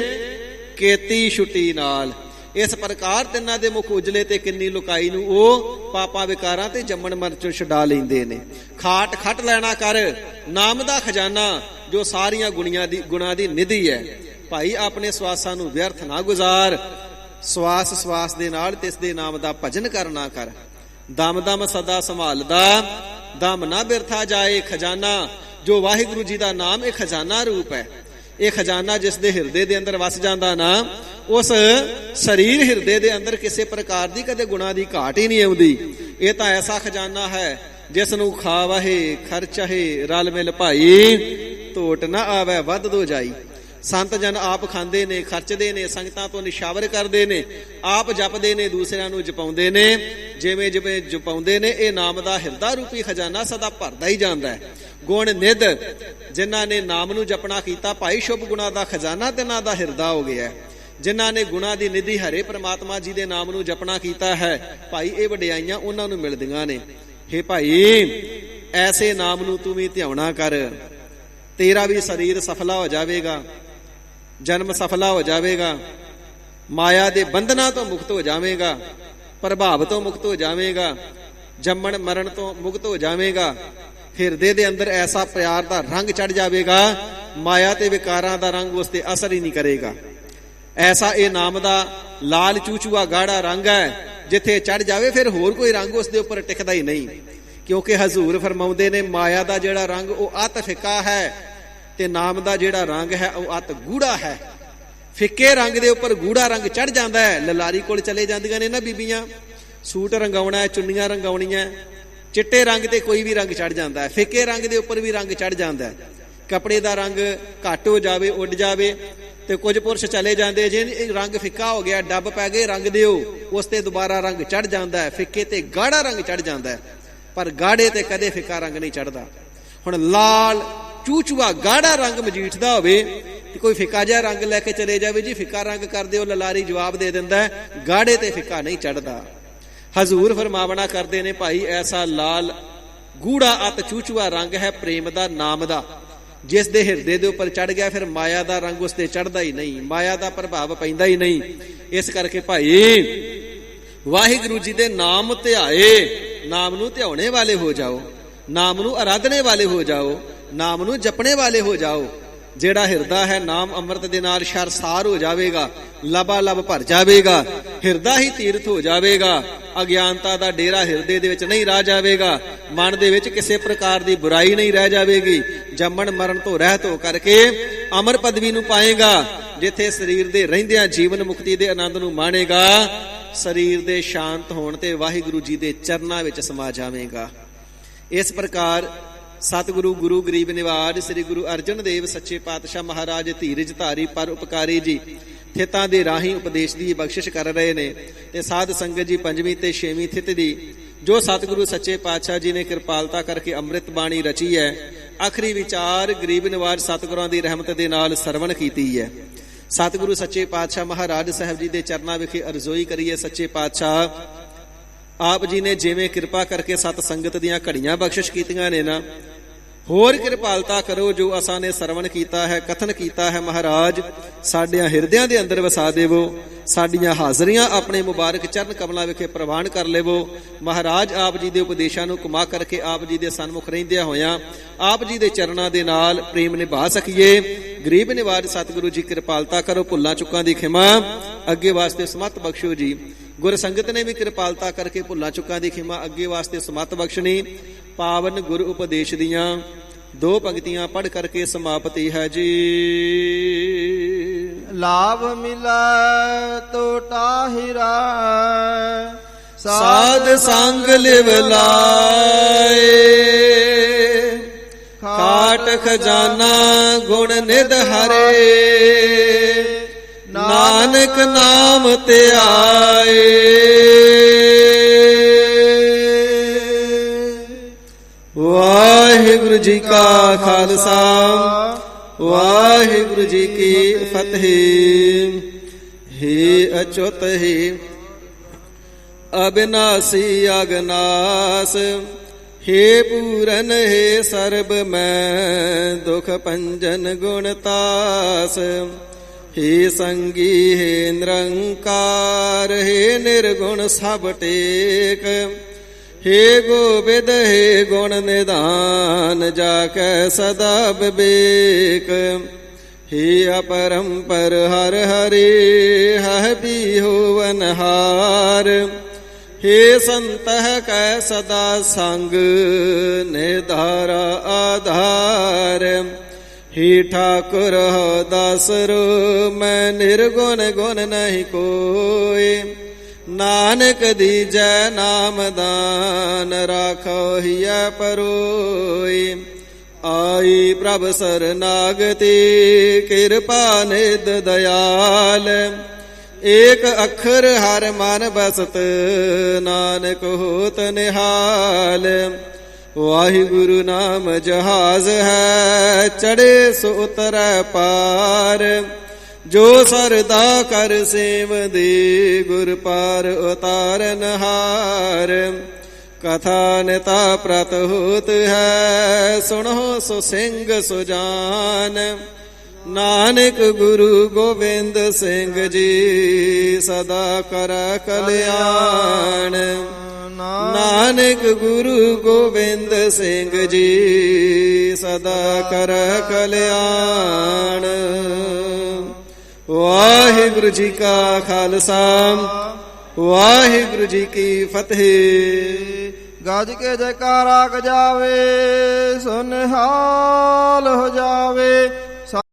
ਕੀਤੀ ਛੁੱਟੀ ਨਾਲ। ਇਸ ਪ੍ਰਕਾਰ ਤਿੰਨਾਂ ਦੇ ਮੁਖ ਉਜਲੇ ਤੇ ਕਿੰਨੀ ਲੁਕਾਈ ਨੂੰ ਉਹ ਪਾਪਾਂ ਵਿਕਾਰਾਂ ਤੇ ਜੰਮਣ ਮਰਨ ਚੋਂ ਛੁਡਾ ਲੈਂਦੇ ਨੇ। ਖਾਟ ਖੱਟ ਲੈਣਾ ਕਰ ਨਾਮ ਦਾ ਖਜ਼ਾਨਾ, ਜੋ ਸਾਰੀਆਂ ਗੁਣਾਂ ਦੀ ਨਿਧੀ ਹੈ। ਭਾਈ ਆਪਣੇ ਸਵਾਸਾਂ ਨੂੰ ਵਿਅਰਥ ਨਾ ਗੁਜ਼ਾਰ, ਸਵਾਸ ਸਵਾਸ ਦੇ ਨਾਲ ਤਿਸ ਦੇ ਨਾਮ ਦਾ ਭਜਨ ਕਰਨਾ ਕਰ। ਦਮ ਦਮ ਸਦਾ ਸੰਭਾਲਦਾ, ਦਮ ਨਾ ਬਿਰਥਾ ਜਾਏ ਖਜ਼ਾਨਾ। ਜੋ ਵਾਹਿਗੁਰੂ ਜੀ ਦਾ ਨਾਮ ਇਹ ਖਜ਼ਾਨਾ ਰੂਪ ਹੈ। ਇਹ ਖਜ਼ਾਨਾ ਜਿਸ ਦੇ ਹਿਰਦੇ ਦੇ ਅੰਦਰ ਵਸ ਜਾਂਦਾ ਨਾ, ਉਸ ਸਰੀਰ ਹਿਰਦੇ ਦੇ ਅੰਦਰ ਕਿਸੇ ਪ੍ਰਕਾਰ ਦੀ ਕਦੇ ਗੁਣਾਂ ਦੀ ਘਾਟ ਹੀ ਨਹੀਂ ਆਉਂਦੀ। ਇਹ ਤਾਂ ਐਸਾ ਖਜ਼ਾਨਾ ਹੈ ਜਿਸ ਨੂੰ ਖਾਵਹਿ ਖਰਚਹਿ ਰਲ ਮਿਲ ਭਾਈ, ਧੋਟ ਨਾ ਆਵੈ ਵੱਧ ਦੋ ਜਾਈ। ਸੰਤ ਜਨ ਆਪ ਖਾਂਦੇ ਨੇ, ਖਰਚਦੇ ਨੇ, ਸੰਗਤਾਂ ਤੋਂ ਨਿਸ਼ਾਵਰ ਕਰਦੇ ਨੇ, ਆਪ ਜਪਦੇ ਨੇ, ਦੂਸਰਿਆਂ ਨੂੰ ਜਪਾਉਂਦੇ ਨੇ। ਜਿਵੇਂ ਜਿਵੇਂ ਜਪਾਉਂਦੇ ਨੇ ਇਹ ਨਾਮ ਦਾ ਹਿਰਦਾ ਰੂਪੀ ਖਜ਼ਾਨਾ ਸਦਾ ਭਰਦਾ ਹੀ ਜਾਂਦਾ ਹੈ। ਗੁਣ ਨਿਧ ਜਿਨ੍ਹਾਂ ਨੇ ਨਾਮ ਨੂੰ ਜਪਣਾ ਕੀਤਾ, ਭਾਈ ਸ਼ੁਭ ਗੁਣਾ ਦਾ ਖਜ਼ਾਨਾ ਤਿੰਨਾਂ ਦਾ ਹਿਰਦਾ ਹੋ ਗਿਆ। ਜਿਨ੍ਹਾਂ ਨੇ ਗੁਣਾ ਦੀ ਨਿਧੀ ਹਰੇ ਪ੍ਰਮਾਤਮਾ ਜੀ ਦੇ ਨਾਮ ਨੂੰ ਜਪਣਾ ਕੀਤਾ ਹੈ, ਭਾਈ ਇਹ ਵਡਿਆਈਆਂ ਉਹਨਾਂ ਨੂੰ ਮਿਲਦੀਆਂ ਨੇ। ਹੇ ਭਾਈ ਐਸੇ ਨਾਮ ਨੂੰ ਤੂੰ ਵੀ ਧਿਆਉਣਾ ਕਰ, ਤੇਰਾ ਵੀ ਸਰੀਰ ਸਫਲਾ ਹੋ ਜਾਵੇਗਾ, ਜਨਮ ਸਫਲਾ ਹੋ ਜਾਵੇਗਾ, ਮਾਇਆ ਦੇ ਬੰਧਨਾਂ ਤੋਂ ਮੁਕਤ ਹੋ ਜਾਵੇਗਾ, ਪ੍ਰਭਾਵ ਤੋਂ ਮੁਕਤ ਹੋ ਜਾਵੇਗਾ, ਜੰਮਣ ਮਰਨ ਤੋਂ ਮੁਕਤ ਹੋ ਜਾਵੇਗਾ। ਹਿਰਦੇ ਦੇ ਅੰਦਰ ਐਸਾ ਪਿਆਰ ਦਾ ਰੰਗ ਚੜ ਜਾਵੇਗਾ, ਮਾਇਆ ਤੇ ਵਿਕਾਰਾਂ ਦਾ ਰੰਗ ਉਸ ਤੇ ਅਸਰ ਹੀ ਨਹੀਂ ਕਰੇਗਾ। ਐਸਾ ਇਹ ਨਾਮ ਦਾ ਲਾਲ ਚੂਚੂਆ ਗਾੜਾ ਰੰਗ ਹੈ, ਜਿੱਥੇ ਚੜ ਜਾਵੇ ਫਿਰ ਹੋਰ ਕੋਈ ਰੰਗ ਉਸ ਦੇ ਉੱਪਰ ਟਿਕਦਾ ਹੀ ਨਹੀਂ। ਕਿਉਂਕਿ ਹਜ਼ੂਰ ਫਰਮਾਉਂਦੇ ਨੇ ਮਾਇਆ ਦਾ ਜਿਹੜਾ ਰੰਗ ਉਹ ਅਤ ਫਿੱਕਾ ਹੈ, ਤੇ ਨਾਮ ਦਾ ਜਿਹੜਾ ਰੰਗ ਹੈ ਉਹ ਅਤ ਗੂੜਾ ਹੈ। ਫਿੱਕੇ ਰੰਗ ਦੇ ਉੱਪਰ ਗੂੜਾ ਰੰਗ ਚੜ ਜਾਂਦਾ ਹੈ। ਲਲਾਰੀ ਕੋਲ ਚਲੇ ਜਾਂਦੀਆਂ ਨੇ ਨਾ ਬੀਬੀਆਂ, ਸੂਟ ਰੰਗਾਉਣਾ ਹੈ, ਚੁੰਨੀਆਂ ਰੰਗਾਉਣੀਆਂ, ਚਿੱਟੇ ਰੰਗ ਤੇ ਕੋਈ ਵੀ ਰੰਗ ਚੜ ਜਾਂਦਾ ਹੈ, ਫਿੱਕੇ ਰੰਗ ਦੇ ਉੱਪਰ ਵੀ ਰੰਗ ਚੜ ਜਾਂਦਾ ਹੈ। ਕੱਪੜੇ ਦਾ ਰੰਗ ਘੱਟ ਹੋ ਜਾਵੇ, ਉੱਡ ਜਾਵੇ, ਤੇ ਕੁਝ ਪੁਰਸ਼ ਚਲੇ ਜਾਂਦੇ ਜੇ ਰੰਗ ਫਿੱਕਾ ਹੋ ਗਿਆ, ਡੱਬ ਪੈ ਗਏ ਰੰਗ ਦਿਓ, ਉਸ ਤੇ ਦੁਬਾਰਾ ਰੰਗ ਚੜ ਜਾਂਦਾ ਹੈ। ਫਿੱਕੇ ਤੇ ਗਾੜਾ ਰੰਗ ਚੜ ਜਾਂਦਾ ਹੈ, ਪਰ ਗਾੜੇ ਤੇ ਕਦੇ ਫਿੱਕਾ ਰੰਗ ਨਹੀਂ ਚੜਦਾ। ਹੁਣ ਲਾਲ ਚੂਚੂਆ ਗਾੜਾ ਰੰਗ ਮਜੀਠਦਾ ਹੋਵੇ ਤੇ ਕੋਈ ਫਿੱਕਾ ਜਿਹਾ ਰੰਗ ਲੈ ਕੇ ਚਲੇ ਜਾਵੇ, ਜੀ ਫਿੱਕਾ ਰੰਗ ਕਰ ਦਿਓ, ਲਲਾਰੀ ਜਵਾਬ ਦੇ ਦਿੰਦਾ ਗਾੜੇ ਤੇ ਫਿੱਕਾ ਨਹੀਂ ਚੜਦਾ। ਹਜ਼ੂਰ ਫਰਮਾਵਣਾ ਕਰਦੇ ਨੇ ਭਾਈ ਐਸਾ ਲਾਲ ਗੂੜਾ ਅਤ ਚੂਚੂਆ ਰੰਗ ਹੈ ਪ੍ਰੇਮ ਦਾ, ਨਾਮ ਦਾ, ਜਿਸ ਦੇ ਹਿਰਦੇ ਦੇ ਉੱਪਰ ਚੜ ਗਿਆ ਫਿਰ ਮਾਇਆ ਦਾ ਰੰਗ ਉਸ ਤੇ ਚੜਦਾ ਹੀ ਨਹੀਂ, ਮਾਇਆ ਦਾ ਪ੍ਰਭਾਵ ਪੈਂਦਾ ਹੀ ਨਹੀਂ। ਇਸ ਕਰਕੇ ਭਾਈ ਵਾਹਿਗੁਰੂ ਜੀ ਦੇ ਨਾਮ ਧਿਆਏ, ਨਾਮ ਨੂੰ ਧਿਆਉਣੇ ਵਾਲੇ ਹੋ ਜਾਓ, ਨਾਮ ਨੂੰ ਅਰਾਧਨੇ ਵਾਲੇ ਹੋ ਜਾਓ, ਨਾਮ ਨੂੰ ਜਪਣੇ ਵਾਲੇ ਹੋ ਜਾਓ। ਜਿਹੜਾ ਹਿਰਦਾ ਹੈ ਨਾਮ ਅੰਮ੍ਰਿਤ ਦੇ ਨਾਲ ਸ਼ਰਸਾਰ ਹੋ ਜਾਵੇਗਾ, ਲਬਾ ਲਬ ਭਰ ਜਾਵੇਗਾ, ਹਿਰਦਾ ਹੀ ਤੀਰਥ ਹੋ ਜਾਵੇਗਾ। ਅਗਿਆਨਤਾ ਦਾ ਡੇਰਾ ਹਿਰਦੇ ਦੇ ਵਿੱਚ ਨਹੀਂ ਰਹਿ ਜਾਵੇਗਾ, ਮਨ ਦੇ ਵਿੱਚ ਕਿਸੇ ਪ੍ਰਕਾਰ ਦੀ ਬੁਰਾਈ ਨਹੀਂ ਰਹਿ ਜਾਵੇਗੀ। ਜੰਮਣ ਮਰਨ ਤੋਂ ਰਹਿਤ ਹੋ ਕਰਕੇ ਅਮਰ ਪਦਵੀ ਨੂੰ ਪਾਏਗਾ, ਜਿੱਥੇ ਸਰੀਰ ਦੇ ਰਹਿੰਦਿਆਂ ਜੀਵਨ ਮੁਕਤੀ ਦੇ ਆਨੰਦ ਨੂੰ ਮਾਣੇਗਾ। ਸਰੀਰ ਦੇ ਸ਼ਾਂਤ ਹੋਣ ਤੇ ਵਾਹਿਗੁਰੂ ਜੀ ਦੇ ਚਰਨਾਂ ਵਿੱਚ ਸਮਾ ਜਾਵੇਗਾ। ਇਸ ਪ੍ਰਕਾਰ ਸਤਿਗੁਰੂ ਗੁਰੂ ਗਰੀਬ ਨਿਵਾਜ ਸ੍ਰੀ ਗੁਰੂ ਅਰਜਨ ਦੇਵ ਸੱਚੇ ਪਾਤਸ਼ਾਹ ਮਹਾਰਾਜ ਧੀਰਜ ਧਾਰੀ ਪਰ ਉਪਕਾਰੀ ਜੀ ਥਿਤਾਂ ਦੇ ਰਾਹੀਂ ਉਪਦੇਸ਼ ਦੀ ਬਖਸ਼ਿਸ਼ ਕਰ ਰਹੇ ਨੇ। ਤੇ ਸਾਧ ਸੰਗਤ ਜੀ ਪੰਜਵੀਂ ਤੇ ਛੇਵੀਂ ਥਿਤ ਦੀ ਜੋ ਸਤਿਗੁਰੂ ਸੱਚੇ ਪਾਤਸ਼ਾਹ ਜੀ ਨੇ ਕਿਰਪਾਲਤਾ ਕਰਕੇ ਅੰਮ੍ਰਿਤ ਬਾਣੀ ਰਚੀ ਹੈ, ਆਖਰੀ ਵਿਚਾਰ ਗਰੀਬ ਨਿਵਾਜ ਸਤਿਗੁਰਾਂ ਦੀ ਰਹਿਮਤ ਦੇ ਨਾਲ ਸਰਵਣ ਕੀਤੀ ਹੈ। ਸਤਿਗੁਰੂ ਸੱਚੇ ਪਾਤਸ਼ਾਹ ਮਹਾਰਾਜ ਸਾਹਿਬ ਜੀ ਦੇ ਚਰਨਾਂ ਵਿਖੇ ਅਰਜ਼ੋਈ ਕਰੀਏ, ਸੱਚੇ ਪਾਤਸ਼ਾਹ ਆਪ ਜੀ ਨੇ ਜਿਵੇਂ ਕਿਰਪਾ ਕਰਕੇ ਸਤ ਸੰਗਤ ਦੀਆਂ ਘੜੀਆਂ ਬਖਸ਼ਿਸ਼ ਕੀਤੀਆਂ ਨੇ ਨਾ, ਹੋਰ ਕਿਰਪਾਲਤਾ ਕਰੋ। ਜੋ ਅਸਾਂ ਨੇ ਸਰਵਣ ਕੀਤਾ ਹੈ, ਕਥਨ ਕੀਤਾ ਹੈ, ਮਹਾਰਾਜ ਸਾਡਿਆਂ ਹਿਰਦਿਆਂ ਦੇ ਅੰਦਰ ਵਸਾ ਦੇਵੋ। ਸਾਡੀਆਂ ਹਾਜ਼ਰੀਆਂ ਆਪਣੇ ਮੁਬਾਰਕ ਚਰਨ ਕਮਲਾਂ ਵਿਖੇ ਪ੍ਰਵਾਨ ਕਰ ਲਵੋ। ਮਹਾਰਾਜ ਆਪ ਜੀ ਦੇ ਉਪਦੇਸ਼ਾਂ ਨੂੰ ਕਮਾ ਕਰਕੇ ਆਪ ਜੀ ਦੇ ਸਨਮੁਖ ਰਹਿੰਦਿਆਂ ਹੋਇਆਂ ਆਪ ਜੀ ਦੇ ਚਰਨਾਂ ਦੇ ਨਾਲ ਪ੍ਰੇਮ ਨਿਭਾ ਸਕੀਏ। ਗਰੀਬ ਨਿਵਾਜ ਸਤਿਗੁਰੂ ਜੀ ਕਿਰਪਾਲਤਾ ਕਰੋ, ਭੁੱਲਾਂ ਚੁੱਕਾਂ ਦੀ ਖਿਮਾ ਅੱਗੇ ਵਾਸਤੇ ਸਮਤ ਬਖਸ਼ੋ ਜੀ। ਗੁਰ ਸੰਗਤ ਨੇ ਵੀ ਕਿਰਪਾਲਤਾ ਕਰਕੇ ਭੁੱਲਾਂ ਚੁੱਕਾਂ ਦੀ ਖਿਮਾ ਅੱਗੇ ਵਾਸਤੇ ਸਮਤ ਬਖਸ਼ਣੀ। ਪਾਵਨ ਗੁਰ ਉਪਦੇਸ਼ ਦੀਆਂ ਦੋ ਪੰਕਤੀਆਂ ਪੜ੍ਹ ਕਰਕੇ ਸਮਾਪਤੀ ਹੈ ਜੀ। ਲਾਭ ਮਿਲੈ ਤੋਟਾ ਹੀਰਾ, ਸਾਧ ਸੰਗ ਲਿਵ ਲਾਏ, ਖਾਟ ਖਜ਼ਾਨਾ ਗੁਣ ਨਿਧ ਹਰੇ, ਨਾਨਕ ਨਾਮ ਧਿਆਏ। ਵਾਹਿਗੁਰੂ ਜੀ ਕਾ ਖਾਲਸਾ, ਵਾਹਿਗੁਰੂ ਜੀ ਕੀ ਫਤਿਹ। ਹੇ ਅਚੁੱਤ ਹੀ ਅਬਿਨਾਸੀ ਅਗਨਾਸ, हे पूरन हे सर्ब मैं दुख पंजन गुणतास हे संगी हे निरंकार हे निर्गुण सब टेक हे गोविद हे गुण निधान जाकै सदा विवेक हे अपरंपर हर हरे हह बिहोवनहार हे संतः कै सदा संग निधारा आधार हे ठाकुर हो दासरो मैं निर्गुण गुण नहीं कोई नानक दीजै नाम दान राखो हिय परोई आई प्रभ सरनागति कृपा निध दयाल एक अखर हर मन बसत नानक होत निहाल वाहिगुरु नाम जहाज है चढ़े सो उतरै पार जो सरदा कर सेव दे गुर पार उतारन हार कथा निता प्रत होत है सुनो सो सिंह सुजान नानक गुरु गोविंद सिंह जी सदा कर कल्याण नानक गुरु गोविंद सिंह जी सदा कर कल्याण वाहिगुरु जी का खालसा वाहिगुरु जी की फतेह। गाज के जयकारा ग जावे सुनहाल हो जावे।